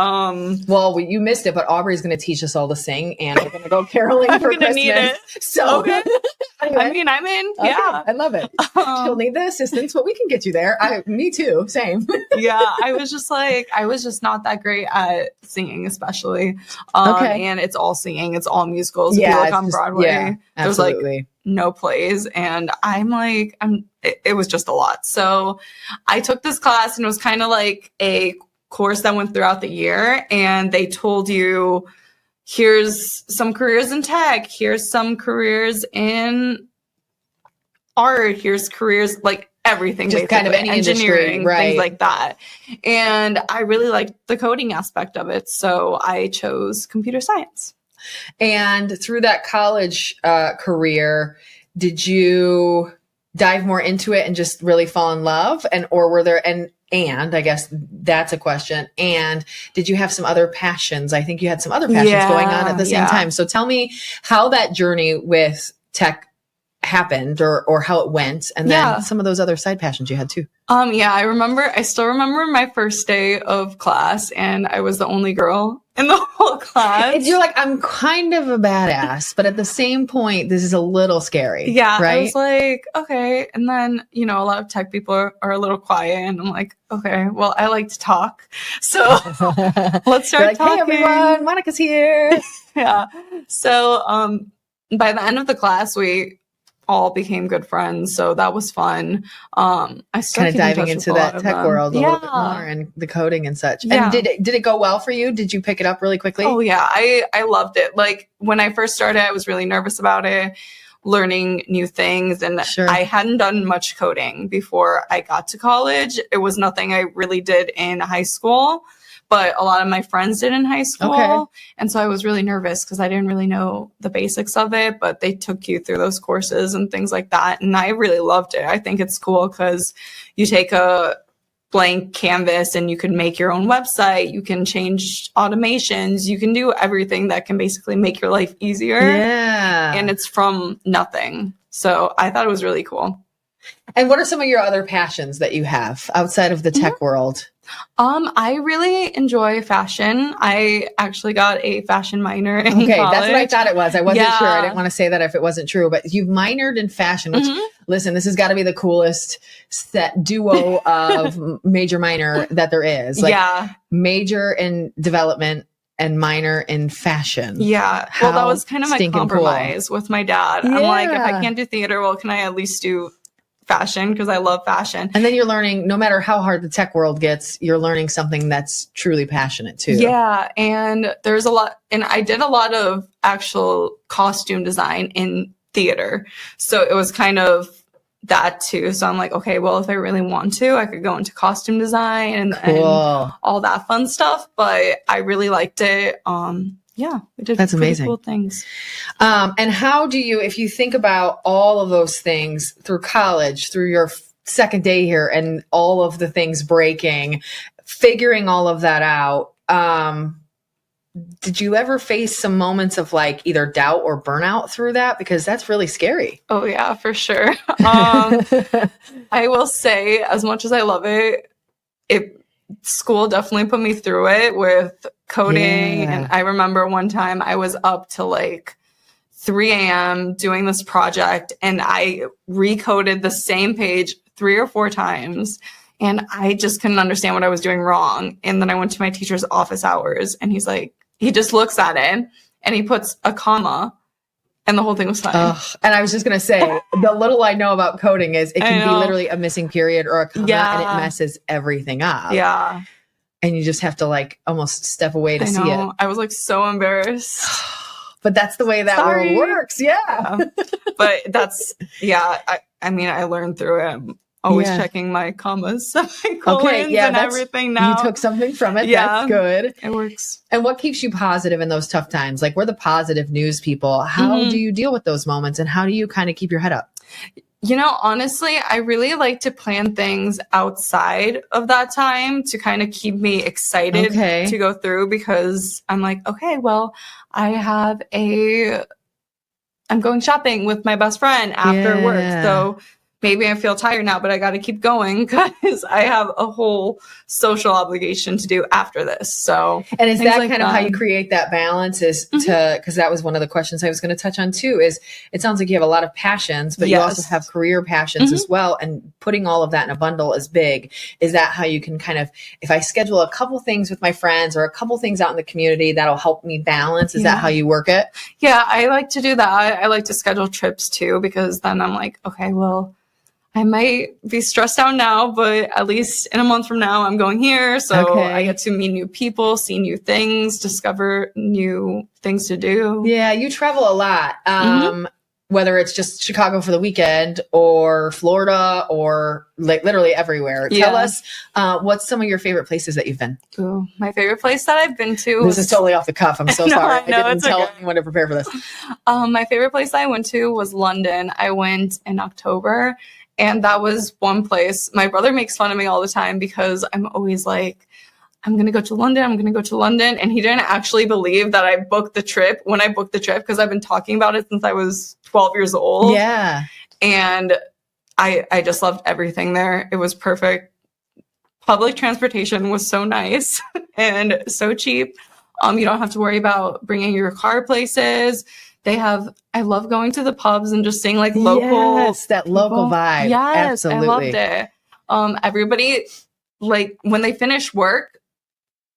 Well, you missed it, but Aubrey's going to teach us all to sing, and we're going to go caroling for Christmas. I'm going to need it. So, anyway. I mean, I'm in. Okay. Yeah, I love it. She'll need the assistance, but we can get you there. Me too. Same. Yeah, I was just not that great at singing, especially. And it's all singing. It's all musicals. Yeah, if you look on Broadway, there's like no plays, and it was just a lot. So I took this class, and it was kind of like a course that went throughout the year, and they told you, here's some careers in tech, here's some careers in art, here's careers like everything, just kind of any engineering, industry, right? Things like that. And I really liked the coding aspect of it, so I chose computer science. And through that college career, did you dive more into it and just really fall in love, or were there and I guess that's a question. And did you have some other passions? I think you had some other passions going on at the same time. So tell me how that journey with tech happened or how it went. And then some of those other side passions you had too. I still remember my first day of class, and I was the only girl in the whole class. You're like, I'm kind of a badass, but at the same point, this is a little scary. Yeah. Right. I was like, okay. And then, a lot of tech people are a little quiet, and I'm like, okay, well, I like to talk. So let's start talking. Hey everyone, Monika's here. Yeah. So, by the end of the class, we all became good friends, so that was fun. I still kind of diving into that tech world a little bit more and the coding and such. Yeah. And did it go well for you? Did you pick it up really quickly? Oh yeah, I loved it. Like when I first started, I was really nervous about it, learning new things, and I hadn't done much coding before I got to college. It was nothing I really did in high school, but a lot of my friends did in high school. Okay. And so I was really nervous because I didn't really know the basics of it, but they took you through those courses and things like that. And I really loved it. I think it's cool because you take a blank canvas and you can make your own website. You can change automations. You can do everything that can basically make your life easier. Yeah. And it's from nothing. So I thought it was really cool. And what are some of your other passions that you have outside of the tech world? I really enjoy fashion. I actually got a fashion minor in college. That's what I thought it was. I wasn't sure. I didn't want to say that if it wasn't true, but you've minored in fashion, which listen, this has got to be the coolest set duo of major minor that there is. Like major in development and minor in fashion. Yeah. Well, that was kind of my compromise with my dad. I'm like, if I can't do theater, well, can I at least do fashion, because I love fashion. And then you're learning, no matter how hard the tech world gets, you're learning something that's truly passionate too. Yeah. And there's a lot, and I did a lot of actual costume design in theater. So it was kind of that too. So I'm like, okay, well, if I really want to, I could go into costume design and all that fun stuff. But I really liked it. Yeah, we did That's amazing. Cool things. And how do you, if you think about all of those things through college, through your second day here and all of the things breaking, figuring all of that out, did you ever face some moments of like either doubt or burnout through that? Because that's really scary. Oh yeah, for sure. I will say, as much as I love it, school definitely put me through it with coding. And I remember one time I was up till like 3 a.m. doing this project, and I recoded the same page 3 or 4 times, and I just couldn't understand what I was doing wrong. And then I went to my teacher's office hours, and he's like, he just looks at it and he puts a comma, and the whole thing was fine. And I was just going to say, the little I know about coding is it can be literally a missing period or a comma, and it messes everything up. Yeah. And you just have to like almost step away to see it. I was like so embarrassed. but that's the way that world works. Yeah. But that's, I mean, I learned through it. I'm always checking my commas, semicolons, and everything now. You took something from it. Yeah, that's good. It works. And what keeps you positive in those tough times? Like, we're the positive news people. How do you deal with those moments, and how do you kind of keep your head up? You know, honestly, I really like to plan things outside of that time to kind of keep me excited to go through, because I'm like, okay, well, I'm going shopping with my best friend after work. So maybe I feel tired now, but I got to keep going because I have a whole social obligation to do after this. So, and is that kind of how you create that balance? Is to, because that was one of the questions I was going to touch on too, is it sounds like you have a lot of passions, but you also have career passions as well. And putting all of that in a bundle is big. Is that how you can kind of, if I schedule a couple things with my friends or a couple things out in the community, that'll help me balance? Is that how you work it? Yeah, I like to do that. I like to schedule trips too, because then I'm like, okay, well, I might be stressed out now, but at least in a month from now, I'm going here. So I get to meet new people, see new things, discover new things to do. Yeah, you travel a lot, whether it's just Chicago for the weekend or Florida or like literally everywhere. Tell us, what's some of your favorite places that you've been? Ooh, my favorite place that I've been to. This is totally off the cuff. I'm so sorry. I didn't tell anyone to prepare for this. My favorite place I went to was London. I went in October. And that was one place. My brother makes fun of me all the time because I'm always like, I'm going to go to London. I'm going to go to London. And he didn't actually believe that I booked the trip when I booked the trip, because I've been talking about it since I was 12 years old. Yeah. And I just loved everything there. It was perfect. Public transportation was so nice and so cheap. You don't have to worry about bringing your car places. I love going to the pubs and just seeing like local. Yes, that local vibe. Yes, absolutely. I loved it. Everybody, like when they finished work,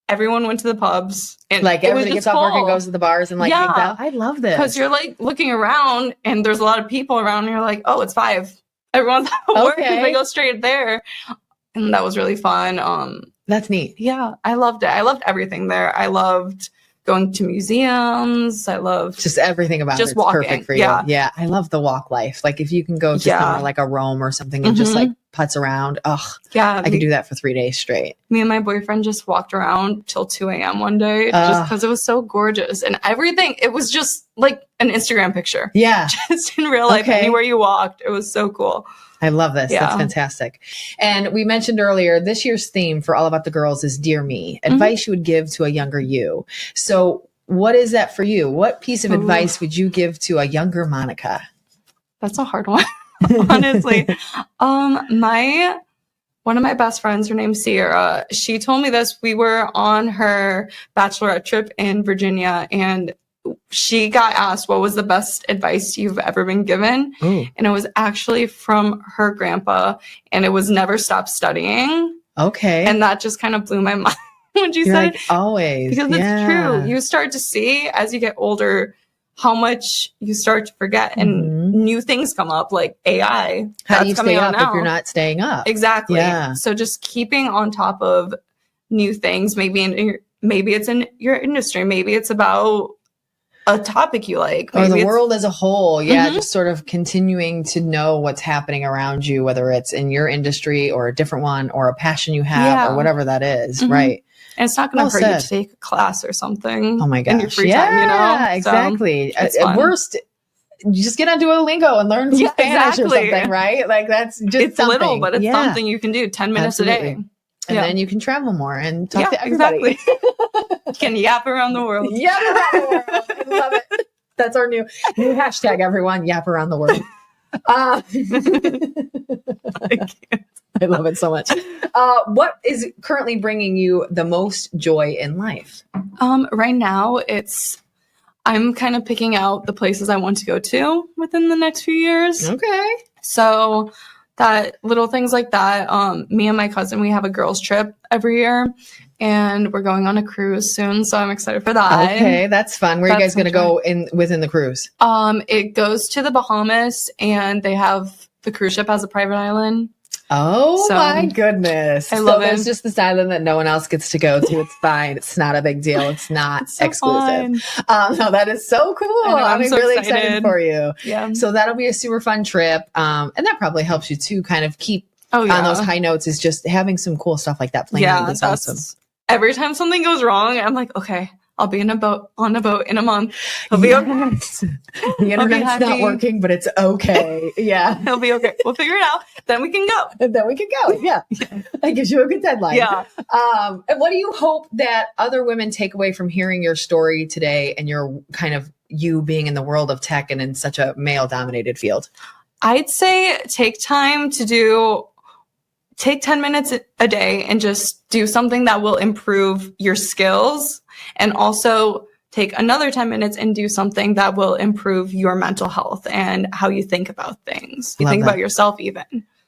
everyone went to the pubs. And like everybody gets off work and goes to the bars and like hangs out. I love this. Because you're like looking around and there's a lot of people around and you're like, oh, it's 5. Everyone's at work and they go straight there. And that was really fun. That's neat. Yeah, I loved it. I loved everything there. I loved going to museums. I love just everything about just it's walking. Perfect for you. Yeah. I love the walk life. Like if you can go to somewhere like a Rome or something and just like putz around. I could do that for 3 days straight. Me and my boyfriend just walked around till 2 a.m. one day just because it was so gorgeous and everything. It was just like an Instagram picture. Yeah. Just in real life, anywhere you walked. It was so cool. I love this. That's fantastic. And we mentioned earlier, this year's theme for All About the Girls is Dear Me, advice you would give to a younger you. So what is that for you? What piece of advice would you give to a younger Monika? That's a hard one, honestly. One of my best friends, her name's Sierra, she told me this. We were on her bachelorette trip in Virginia, and she got asked what was the best advice you've ever been given. Ooh. And it was actually from her grandpa, and it was never stop studying. Okay. And that just kind of blew my mind when she said like, always. Because it's true. You start to see as you get older how much you start to forget, and new things come up like AI. How do you stay up if you're not staying up? Exactly. Yeah. So just keeping on top of new things, maybe it's in your industry, maybe it's about a topic you like. Maybe or the world as a whole. Yeah. Just sort of continuing to know what's happening around you, whether it's in your industry or a different one or a passion you have or whatever that is. Right. And it's not going to hurt you to take a class or something. Oh my gosh. In your free time, you know? Yeah, exactly. So, at worst, you just get on Duolingo and learn some Spanish or something, right? Like that's just it's something. Little, but it's something you can do 10 minutes a day. And then you can travel more and talk to everybody. Exactly. You can yap around the world. Yap around the world. I love it. That's our new hashtag, everyone. Yap around the world. I love it so much. What is currently bringing you the most joy in life? Right now, I'm kind of picking out the places I want to go to within the next few years. Okay. So that little things like that. Me and my cousin, we have a girls trip every year, and we're going on a cruise soon. So I'm excited for that. Okay, that's fun. Where are you guys going to go within the cruise? It goes to the Bahamas, and they have the cruise ship has a private island. Oh my goodness. I love it. There's just this island that no one else gets to go to. It's fine. It's not a big deal. It's not exclusive. No, that is so cool. I'm so really excited for you. Yeah. So that'll be a super fun trip. And that probably helps you to kind of keep on those high notes, is just having some cool stuff like that playing. Yeah, that's awesome. Every time something goes wrong, I'm like, okay, I'll be on a boat in a month. He'll be okay. The internet's not working, but it's okay. Yeah. He'll be okay. We'll figure it out. Then we can go. Yeah. That gives you a good deadline. Yeah. And what do you hope that other women take away from hearing your story today and your kind of you being in the world of tech and in such a male dominated field? I'd say take 10 minutes a day and just do something that will improve your skills, and also take another 10 minutes and do something that will improve your mental health and how you think about things. You think about yourself even.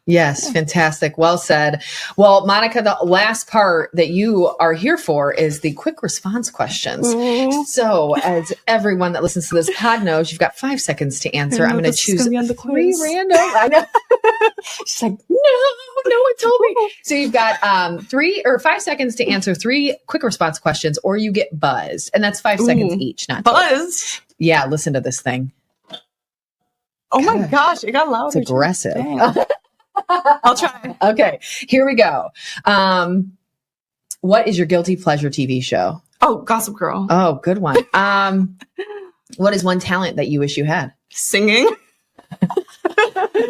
Yes. Fantastic. Well said. Well, Monika, the last part that you are here for is the quick response questions. Mm-hmm. So as everyone that listens to this pod knows, you've got 5 seconds to answer. I'm going to choose 3 random. I know. She's like, no one told me. So you've got 3 or 5 seconds to answer 3 quick response questions, or you get buzzed. And that's 5 seconds each. Not buzzed. Yeah. Listen to this thing. Oh my gosh. It got loud. It's aggressive. I'll try. Okay, here we go. What is your guilty pleasure TV show? Oh, Gossip Girl. Oh, good one. What is one talent that you wish you had? Singing.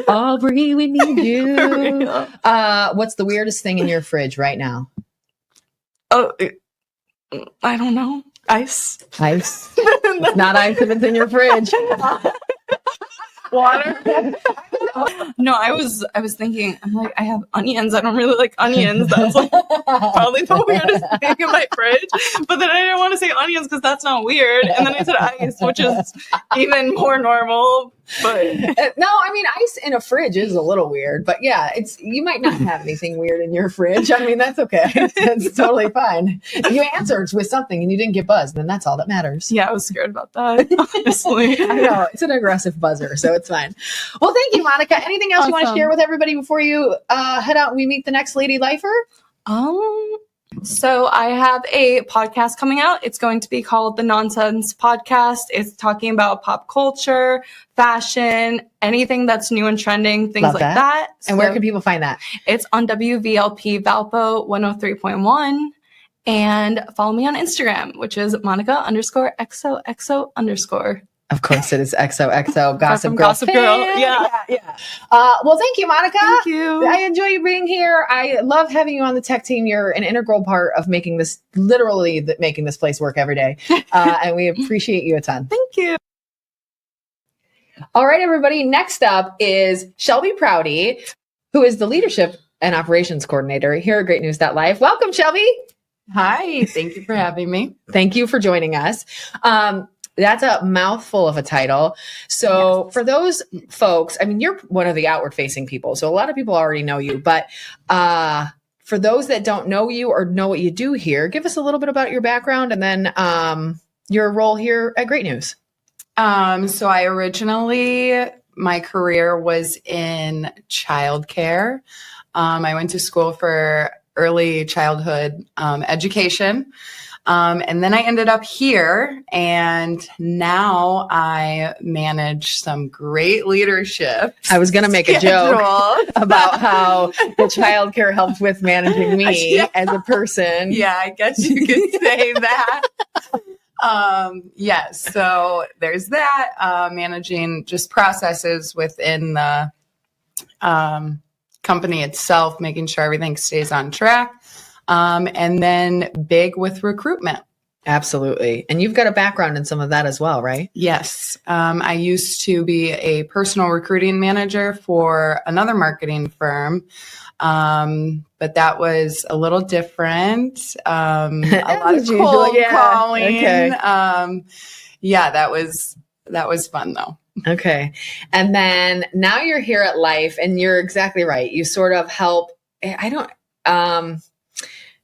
Aubrey, we need you. What's the weirdest thing in your fridge right now? Oh, I don't know. Ice. Ice. It's not ice if it's in your fridge. Water. No, I was thinking, I'm like, I have onions. I don't really like onions. That's like probably the weirdest thing in my fridge. But then I didn't want to say onions because that's not weird. And then I said ice, which is even more normal. But no, I mean, ice in a fridge is a little weird, but yeah, you might not have anything weird in your fridge. I mean, that's okay. That's totally fine. You answered with something and you didn't get buzzed, then that's all that matters. Yeah, I was scared about that, honestly. I know, it's an aggressive buzzer, so it's fine. Well, thank you, Monika. Anything else you want to share with everybody before you head out and we meet the next lady lifer? So I have a podcast coming out. It's going to be called The Nonsense Podcast. It's talking about pop culture, fashion, anything that's new and trending, things like that. And where can people find that? It's on WVLP Valpo 103.1. And follow me on Instagram, which is Monika_XOXO_. Of course, it is XOXO Gossip Girl. Yeah. Well, thank you, Monika. Thank you. I enjoy you being here. I love having you on the tech team. You're an integral part of making this place work every day. And we appreciate you a ton. Thank you. All right, everybody. Next up is Shelby Prouty, who is the leadership and operations coordinator here at GreatNews.Life. Welcome, Shelby. Hi. Thank you for having me. Thank you for joining us. That's a mouthful of a title. So for those folks, I mean, you're one of the outward facing people. So a lot of people already know you, but for those that don't know you or know what you do here, give us a little bit about your background and then your role here at Great News. So I originally, my career was in childcare. I went to school for early childhood education. And then I ended up here, and now I manage some great leadership. I was going to make a joke about how the childcare helped with managing me as a person. Yeah, I guess you could say that. Yes, so there's that, managing just processes within the company itself, making sure everything stays on track. And then big with recruitment. Absolutely. And you've got a background in some of that as well, right? Yes. I used to be a personal recruiting manager for another marketing firm. But that was a little different. A lot of cold calling. Okay. That was fun though. Okay. And then now you're here at Life, and you're exactly right. You sort of help.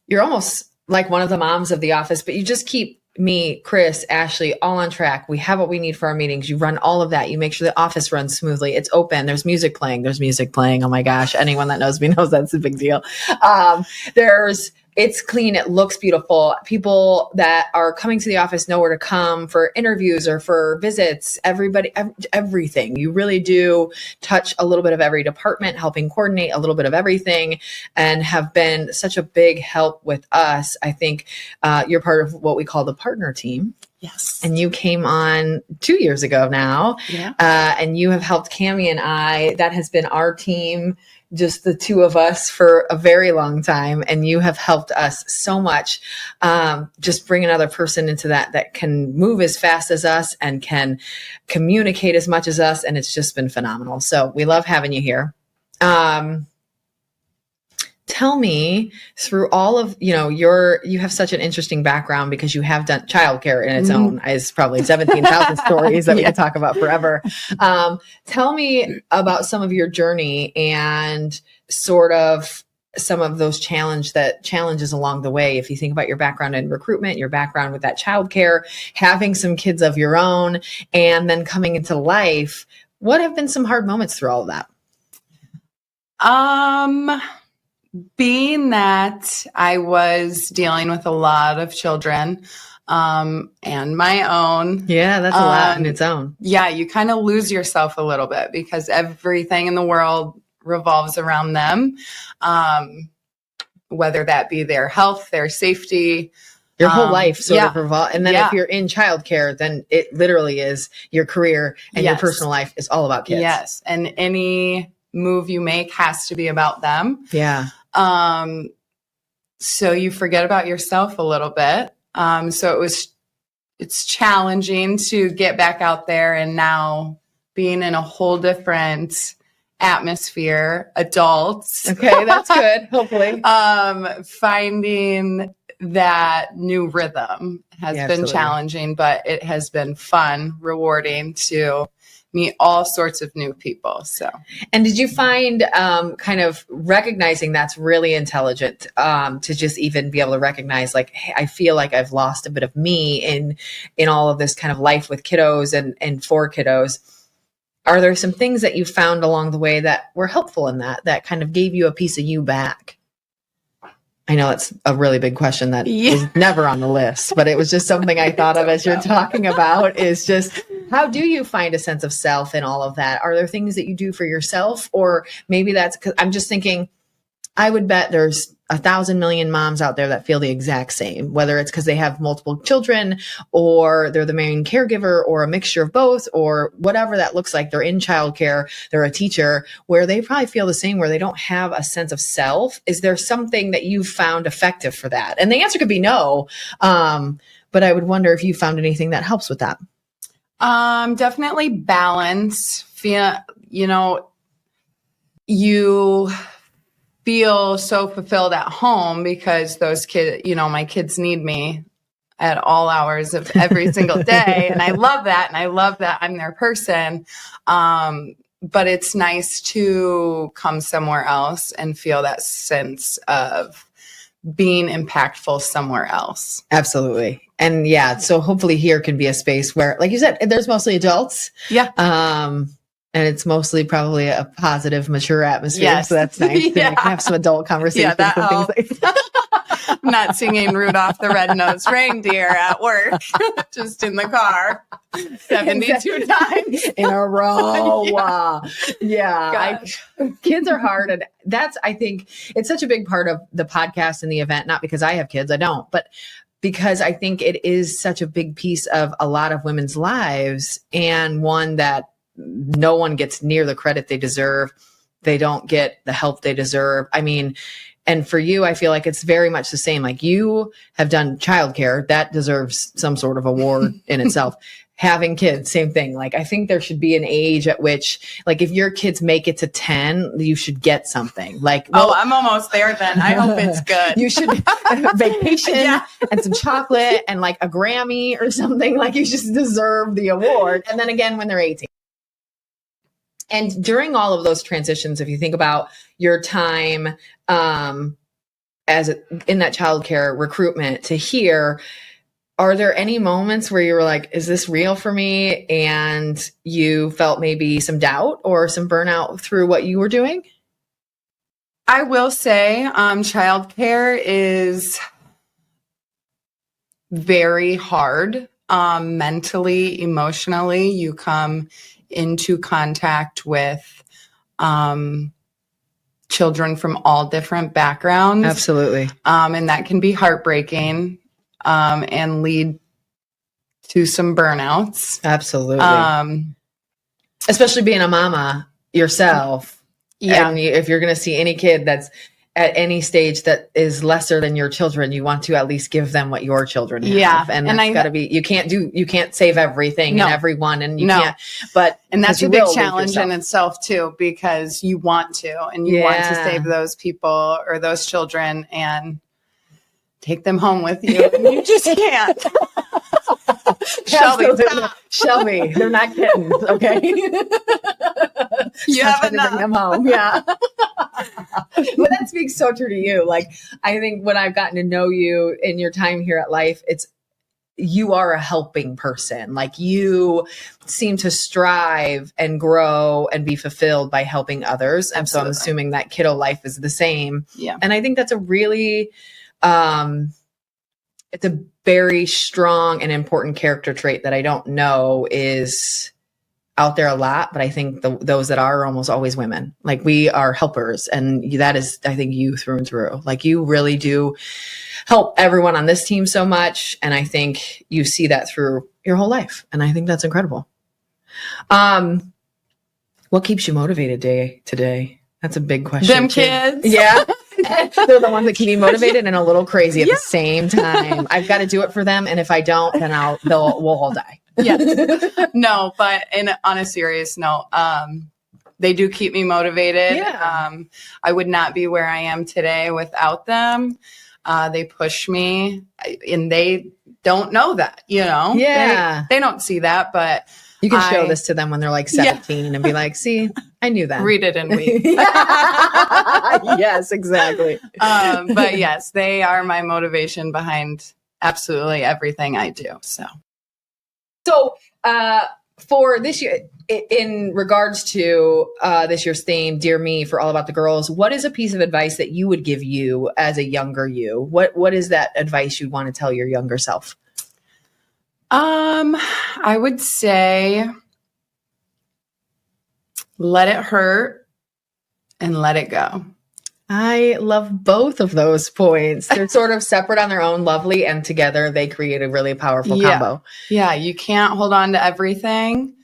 You're almost like one of the moms of the office, but you just keep me, Chris, Ashley, all on track. We have what we need for our meetings. You run all of that. You make sure the office runs smoothly. It's open. There's music playing. Oh my gosh. Anyone that knows me knows that's a big deal. It's clean. It looks beautiful. People that are coming to the office know where to come for interviews or for visits. Everything. You really do touch a little bit of every department, helping coordinate a little bit of everything, and have been such a big help with us. I think you're part of what we call the partner team. Yes. And you came on 2 years ago now. Yeah. And you have helped Cammie and I. That has been our team, just the two of us, for a very long time. And you have helped us so much. Just bring another person into that can move as fast as us and can communicate as much as us. And it's just been phenomenal. So we love having you here. Tell me, through all of, you have such an interesting background because you have done childcare in its own. It's probably 17,000 stories that we could talk about forever. Tell me about some of your journey and sort of some of those challenges along the way. If you think about your background in recruitment, your background with that childcare, having some kids of your own, and then coming into life, what have been some hard moments through all of that? Being that I was dealing with a lot of children and my own. Yeah, that's a lot in its own. Yeah, you kind of lose yourself a little bit because everything in the world revolves around them, whether that be their health, their safety. Your whole life sort of revolves. And then if you're in childcare, then it literally is your career and your personal life is all about kids. Yes, and any move you make has to be about them. Yeah. So you forget about yourself a little bit. So it's challenging to get back out there, and now being in a whole different atmosphere, adults. Okay, that's good. Hopefully. Finding that new rhythm has been challenging, but it has been fun, rewarding to meet all sorts of new people. So, and did you find kind of recognizing that's really intelligent to just even be able to recognize, like, hey, I feel like I've lost a bit of me in all of this kind of life with kiddos and for kiddos. Are there some things that you found along the way that were helpful in that kind of gave you a piece of you back? I know it's a really big question that is never on the list, but it was just something I thought of as you're talking about, is just how do you find a sense of self in all of that? Are there things that you do for yourself? Or maybe that's because I'm just thinking, I would bet there's 1,000 million moms out there that feel the exact same, whether it's because they have multiple children or they're the main caregiver or a mixture of both or whatever that looks like. They're in childcare, they're a teacher, where they probably feel the same, where they don't have a sense of self. Is there something that you found effective for that? And the answer could be no. But I would wonder if you found anything that helps with that. Definitely balance. You feel so fulfilled at home because those kids, my kids need me at all hours of every single day. And I love that. And I love that I'm their person. But it's nice to come somewhere else and feel that sense of being impactful somewhere else. Absolutely. And so hopefully here can be a space where, like you said, there's mostly adults. Yeah. And it's mostly probably a positive, mature atmosphere. Yes. So that's nice to have some adult conversations. Yeah, and things like that. I'm not singing Rudolph the Red-Nosed Reindeer at work, just in the car 72 times in a row. Kids are hard. And I think it's such a big part of the podcast and the event, not because I have kids, I don't, but because I think it is such a big piece of a lot of women's lives, and one that no one gets near the credit they deserve. They don't get the help they deserve. I mean, and for you, I feel like it's very much the same. Like, you have done childcare, that deserves some sort of award in itself. Having kids, same thing. Like, I think there should be an age at which, like, if your kids make it to 10, you should get something. Like, I'm almost there then. I hope it's good. You should vacation and some chocolate and like a Grammy or something. Like, you just deserve the award. And then again, when they're 18. And during all of those transitions, if you think about your time in that childcare recruitment to here, are there any moments where you were like, is this real for me? And you felt maybe some doubt or some burnout through what you were doing? I will say childcare is very hard mentally, emotionally. You come into contact with children from all different backgrounds. Absolutely. And that can be heartbreaking and lead to some burnouts. Absolutely. Especially being a mama yourself. Yeah. And if you're going to see any kid that's at any stage that is lesser than your children, you want to at least give them what your children have. Yeah. And that's got to be, you can't save everything and everyone, and you can't, and that's a big challenge in itself too, because you want to, and you want to save those people or those children and take them home with you. And you just can't. Shelby, stop. Shelby, they're not kittens, okay? You have enough. Bring them home. Yeah. But that speaks so true to you. Like, I think when I've gotten to know you in your time here at Life, you are a helping person. Like, you seem to strive and grow and be fulfilled by helping others. And so I'm assuming that kiddo life is the same. Yeah. And I think that's a really, it's a very strong and important character trait that I don't know is out there a lot, but I think those that are almost always women. Like, we are helpers, and that is, I think, you through and through. Like, you really do help everyone on this team so much, and I think you see that through your whole life, and I think that's incredible. What keeps you motivated day to day? That's a big question. Them kids. Yeah. They're the ones that keep me motivated and a little crazy at the same time. I've got to do it for them, and if I don't, then we'll all die. Yes. No, but on a serious note, they do keep me motivated. Yeah. I would not be where I am today without them. They push me, and they don't know that, Yeah. They don't see that, but you can show this to them when they're like 17 and be like, see, I knew that. Read it and weep. Yes, exactly. But yes, they are my motivation behind absolutely everything I do. So for this year, in regards to this year's theme, Dear Me, for All About the Girls, what is a piece of advice that you would give you as a younger you? What is that advice you'd want to tell your younger self? I would say let it hurt and let it go. I love both of those points. They're sort of separate on their own, lovely, and together they create a really powerful combo. Yeah, you can't hold on to everything.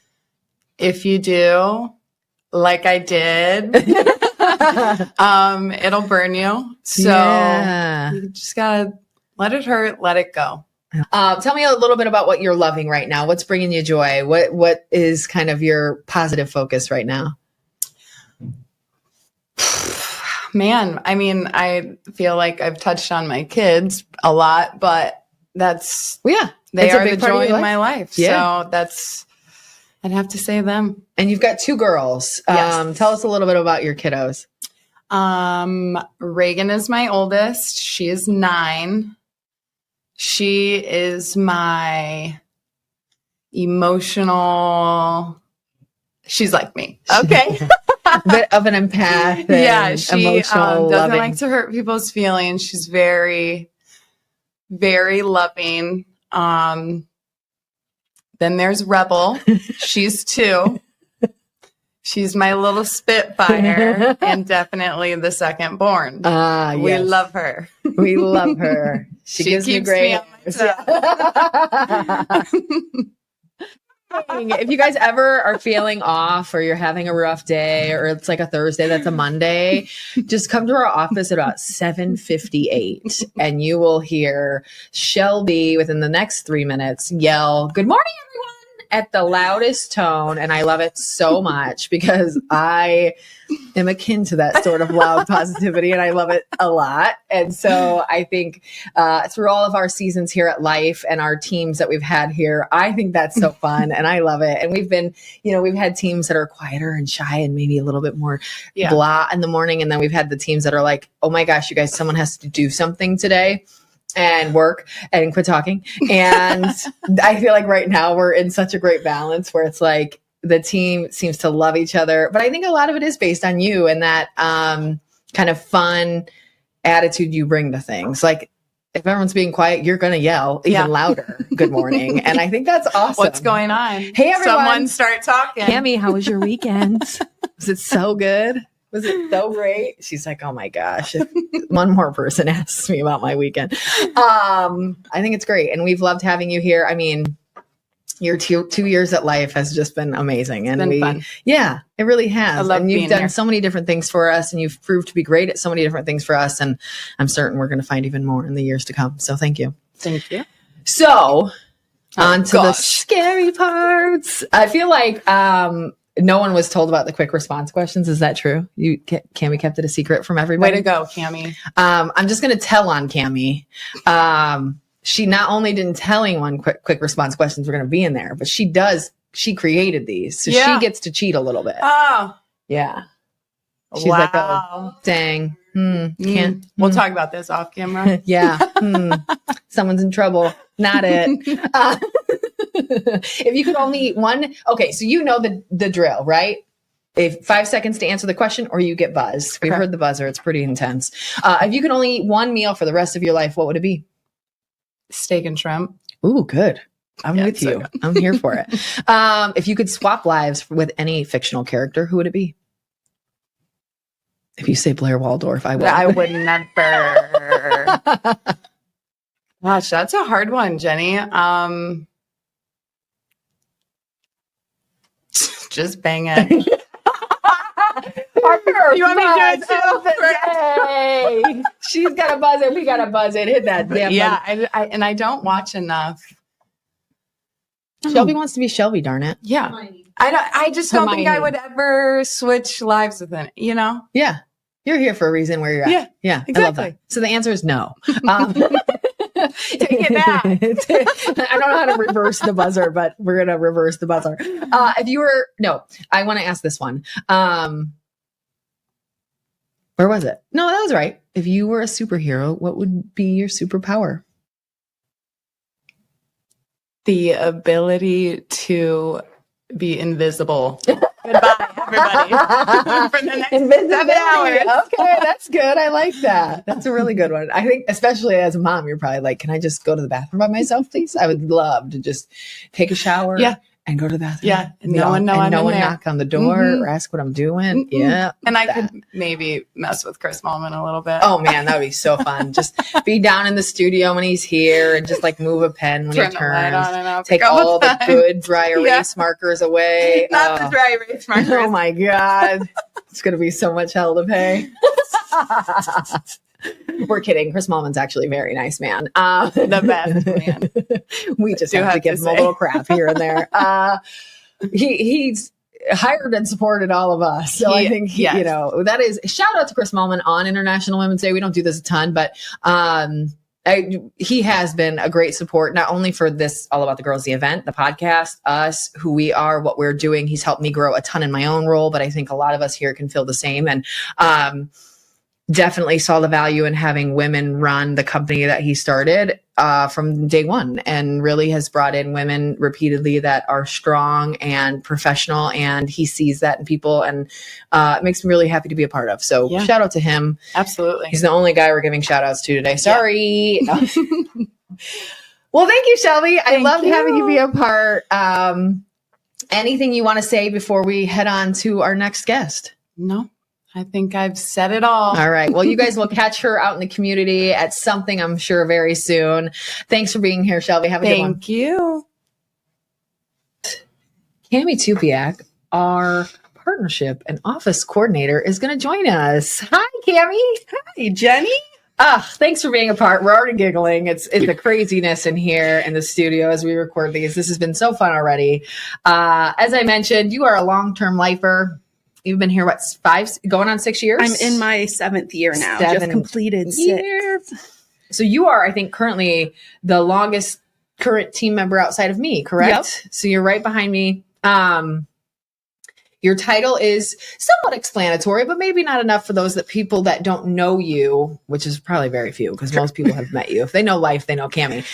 If you do, like I did, it'll burn you. So you just gotta let it hurt, let it go. Tell me a little bit about what you're loving right now. What's bringing you joy? What is kind of your positive focus right now? Man, I mean, I feel like I've touched on my kids a lot, but they are the joy in my life. Yeah. So I'd have to say them. And you've got two girls. Yes. Tell us a little bit about your kiddos. Reagan is my oldest. She is 9. She is my emotional. She's like me. Okay. Bit of an empath. Yeah, she emotional, doesn't loving. like to hurt people's feelings. She's very, very loving. Then there's Rebel. She's 2. She's my little spitfire and definitely the second born. We love her. We love her. She gives keeps me great. Me on my If you guys ever are feeling off, or you're having a rough day, or it's like a Thursday that's a Monday, just come to our office at about 7:58 and you will hear Shelby within the next 3 minutes yell, "Good morning, everyone," at the loudest tone. And I love it so much because I am akin to that sort of loud positivity, and I love it a lot. And so I think through all of our seasons here at Life and our teams that we've had here, I think that's so fun and I love it. And we've been, we've had teams that are quieter and shy and maybe a little bit more blah in the morning. And then we've had the teams that are like, oh my gosh, you guys, someone has to do something today. and work and quit talking. And I feel like right now we're in such a great balance where it's like the team seems to love each other. But I think a lot of it is based on you and that kind of fun attitude you bring to things. Like if everyone's being quiet, you're going to yell even louder. Good morning. And I think that's awesome. What's going on? Hey, everyone. Someone start talking. Cami, how was your weekend? Was it so good? Was it so great? She's like, oh my gosh, if one more person asks me about my weekend. I think it's great. And we've loved having you here. I mean, your 2 years at Life has just been amazing. And fun. Yeah, it really has. I love and you've being done here. so many different things for us and you've proved to be great at so many different things for us. And I'm certain we're going to find even more in the years to come. So thank you. Thank you. So on to the gosh. scary parts. I feel like, no one was told about the quick response questions. Is that true? Cami kept it a secret from everybody. Way to go, Cami. I'm just going to tell on Cami. She not only didn't tell anyone quick response questions were going to be in there, but she created these. So she gets to cheat a little bit. Oh, Yeah. She's wow. like, oh, dang. Can't. We'll talk about this off camera. Yeah. Someone's in trouble. Not it. If you could only eat one. Okay. So you know the drill, right? If 5 seconds to answer the question or you get buzzed. We've heard the buzzer. It's pretty intense. If you could only eat one meal for the rest of your life, what would it be? Steak and shrimp. Ooh, good. I'm with so you. good. I'm here for it. If you could swap lives with any fictional character, who would it be? If you say Blair Waldorf, I would. I would never. Gosh, that's a hard one, Jenny. Just bang it. You want me to do it too? She's got a buzz it. We got a buzz it. Hit that damn Yeah, I don't watch enough. buzzer. Shelby wants to be Shelby, darn it. Yeah. I just don't think I Hermione. would ever switch lives with it, you know? Yeah. You're here for a reason where you're at. Yeah. I love that. exactly. So the answer is no. Take it back. I don't know how to reverse the buzzer, but we're going to reverse the buzzer. I want to ask this one. Where was it? No, that was right. If you were a superhero, what would be your superpower? The ability to be invisible. Goodbye, everybody. For the next 7 hours. Okay, that's good. I like that. That's a really good one. I think, especially as a mom, you're probably like, can I just go to the bathroom by myself, please? I would love to just take a shower and go to the bathroom. Yeah. And no one know I'm no in one there. knock on the door or ask what I'm doing. Yeah. And I could maybe mess with Chris Malman a little bit. Oh man, that would be so fun. Just be down in the studio when he's here and just like move a pen when Turn he the light on turns. and off Take all all the the time. good dry erase markers away. Not the dry erase markers. Oh my God. It's going to be so much hell to pay. We're kidding. Chris Malman's actually a very nice man. The best man. We just Do have to have give to him a say. little crap here and there. He's hired and supported all of us. So I think, yes. that is shout out to Chris Malman on International Women's Day. We don't do this a ton, but he has been a great support, not only for this All About the Girls, the event, the podcast, us, who we are, what we're doing. He's helped me grow a ton in my own role, but I think a lot of us here can feel the same. And definitely saw the value in having women run the company that he started from day one, and really has brought in women repeatedly that are strong and professional. And he sees that in people, and it makes me really happy to be a part of. So shout out to him. Absolutely. He's the only guy we're giving shout outs to today. Sorry. No. Well, thank you, Shelby. I loved having you be a part. Anything you want to say before we head on to our next guest? No, I think I've said it all. All right. Well, you guys will catch her out in the community at something, I'm sure, very soon. Thanks for being here, Shelby. Have a good one. Thank you. Cami Tubiak, our partnership and office coordinator, is going to join us. Hi, Cami. Hey, Jenny. Thanks for being a part. We're already giggling. It's the craziness in here in the studio as we record these. This has been so fun already. As I mentioned, you are a long-term lifer. You've been here, going on 6 years? I'm in my 7th year now. 7 Just completed 6. years. So you are, I think, currently the longest current team member outside of me, correct? Yep. So you're right behind me. Your title is somewhat explanatory, but maybe not enough for those people that don't know you, which is probably very few because most people have met you. If they know Life, they know Cammie.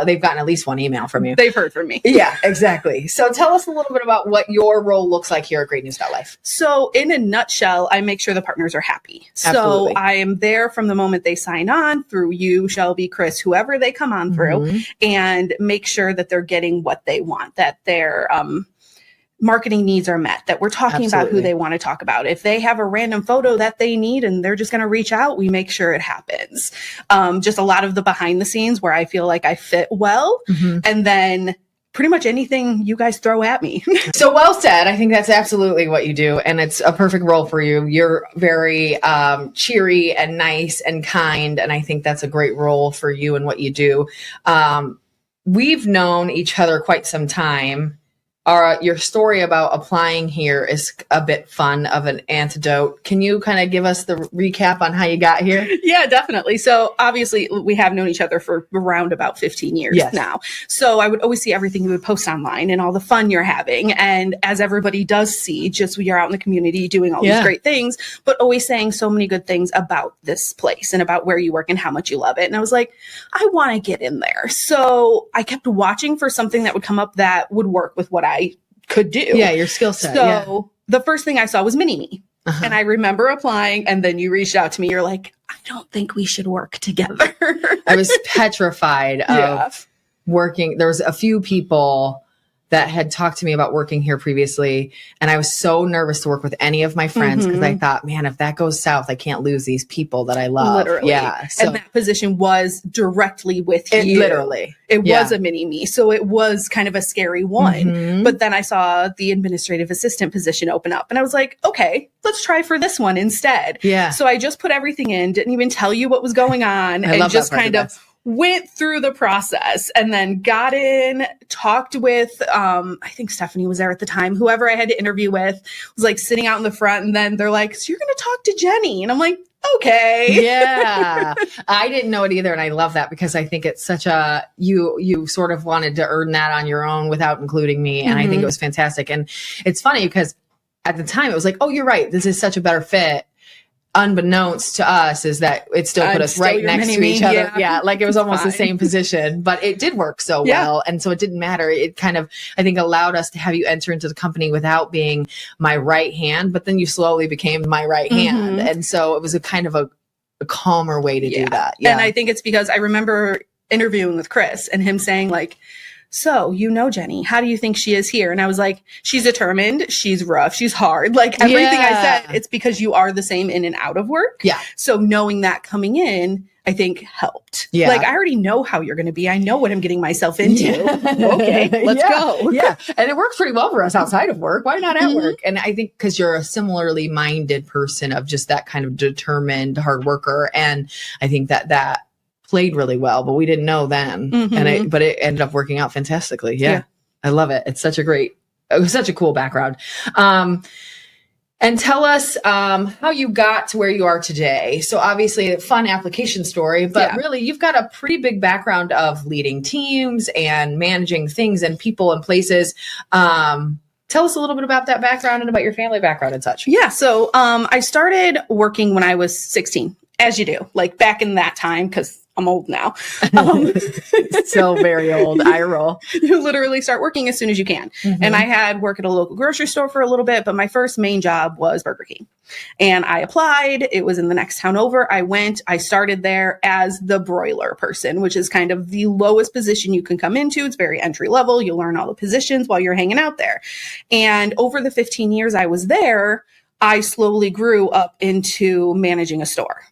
They've gotten at least one email from you. They've heard from me. Yeah, exactly. So tell us a little bit about what your role looks like here at GreatNews.Life. So in a nutshell, I make sure the partners are happy. Absolutely. So I am there from the moment they sign on through you, Shelby, Chris, whoever they come on through, and make sure that they're getting what they want, that their marketing needs are met, that we're talking about who they want to talk about. If they have a random photo that they need and they're just going to reach out, we make sure it happens. Just a lot of the behind the scenes where I feel like I fit well. And then pretty much anything you guys throw at me. So well said. I think that's absolutely what you do. And it's a perfect role for you. You're very cheery and nice and kind. And I think that's a great role for you and what you do. We've known each other quite some time. Your story about applying here is a bit fun of an antidote. Can you kind of give us the recap on how you got here? Yeah, definitely. So obviously we have known each other for around about 15 years now. So I would always see everything you would post online and all the fun you're having. And as everybody does see, just when you're out in the community doing all these great things, but always saying so many good things about this place and about where you work and how much you love it. And I was like, I want to get in there. So I kept watching for something that would come up that would work with what I could do. Yeah, your skill set. So the first thing I saw was Mini-Me. And I remember applying, and then you reached out to me. You're like, I don't think we should work together. I was petrified of working. There was a few people that had talked to me about working here previously. And I was so nervous to work with any of my friends because I thought, man, if that goes south, I can't lose these people that I love. Literally. Yeah. So, and that position was directly with you. Literally. It was a Mini-Me. So it was kind of a scary one. But then I saw the administrative assistant position open up and I was like, okay, let's try for this one instead. Yeah. So I just put everything in, didn't even tell you what was going on, and just kind of went through the process and then got in, talked with, I think Stephanie was there at the time, whoever I had to interview with was like sitting out in the front. And then they're like, so you're going to talk to Jenny. And I'm like, okay. Yeah. I didn't know it either. And I love that because I think it's such you sort of wanted to earn that on your own without including me. And I think it was fantastic. And it's funny because at the time it was like, oh, you're right. This is such a better fit. Unbeknownst to us is that it still put us right next to each other. Yeah. Like it was almost the same position, but it did work so well. And so it didn't matter. It kind of, I think, allowed us to have you enter into the company without being my right hand, but then you slowly became my right hand. And so it was a kind of a calmer way to do that. Yeah. And I think it's because I remember interviewing with Chris and him saying like, so, you know, Jenny, how do you think she is here? And I was like, she's determined. She's rough. She's hard. Like everything I said, it's because you are the same in and out of work. Yeah. So knowing that coming in, I think helped. Yeah. Like I already know how you're going to be. I know what I'm getting myself into. Okay, let's go. Yeah. And it works pretty well for us outside of work. Why not at work? And I think because you're a similarly minded person of just that kind of determined hard worker. And I think that played really well, but we didn't know then. But it ended up working out fantastically. Yeah. I love it. It's such a cool background. And tell us how you got to where you are today. So obviously a fun application story, but really you've got a pretty big background of leading teams and managing things and people and places. Tell us a little bit about that background and about your family background and such. Yeah. So I started working when I was 16, as you do, like back in that time, because I'm old now. Still very old. I roll. You literally start working as soon as you can. And I had work at a local grocery store for a little bit, but my first main job was Burger King. And I applied. It was in the next town over. I started there as the broiler person, which is kind of the lowest position you can come into. It's very entry level. You learn all the positions while you're hanging out there. And over the 15 years I was there, I slowly grew up into managing a store.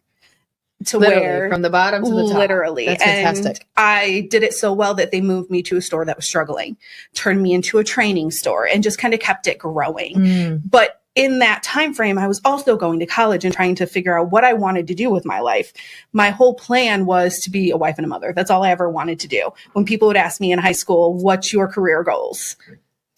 To literally, where from the bottom to the top. Literally. That's fantastic. And I did it so well that they moved me to a store that was struggling, turned me into a training store, and just kind of kept it growing. But in that time frame, I was also going to college and trying to figure out what I wanted to do with my life. My whole plan was to be a wife and a mother. That's all I ever wanted to do. When people would ask me in high school, what's your career goals?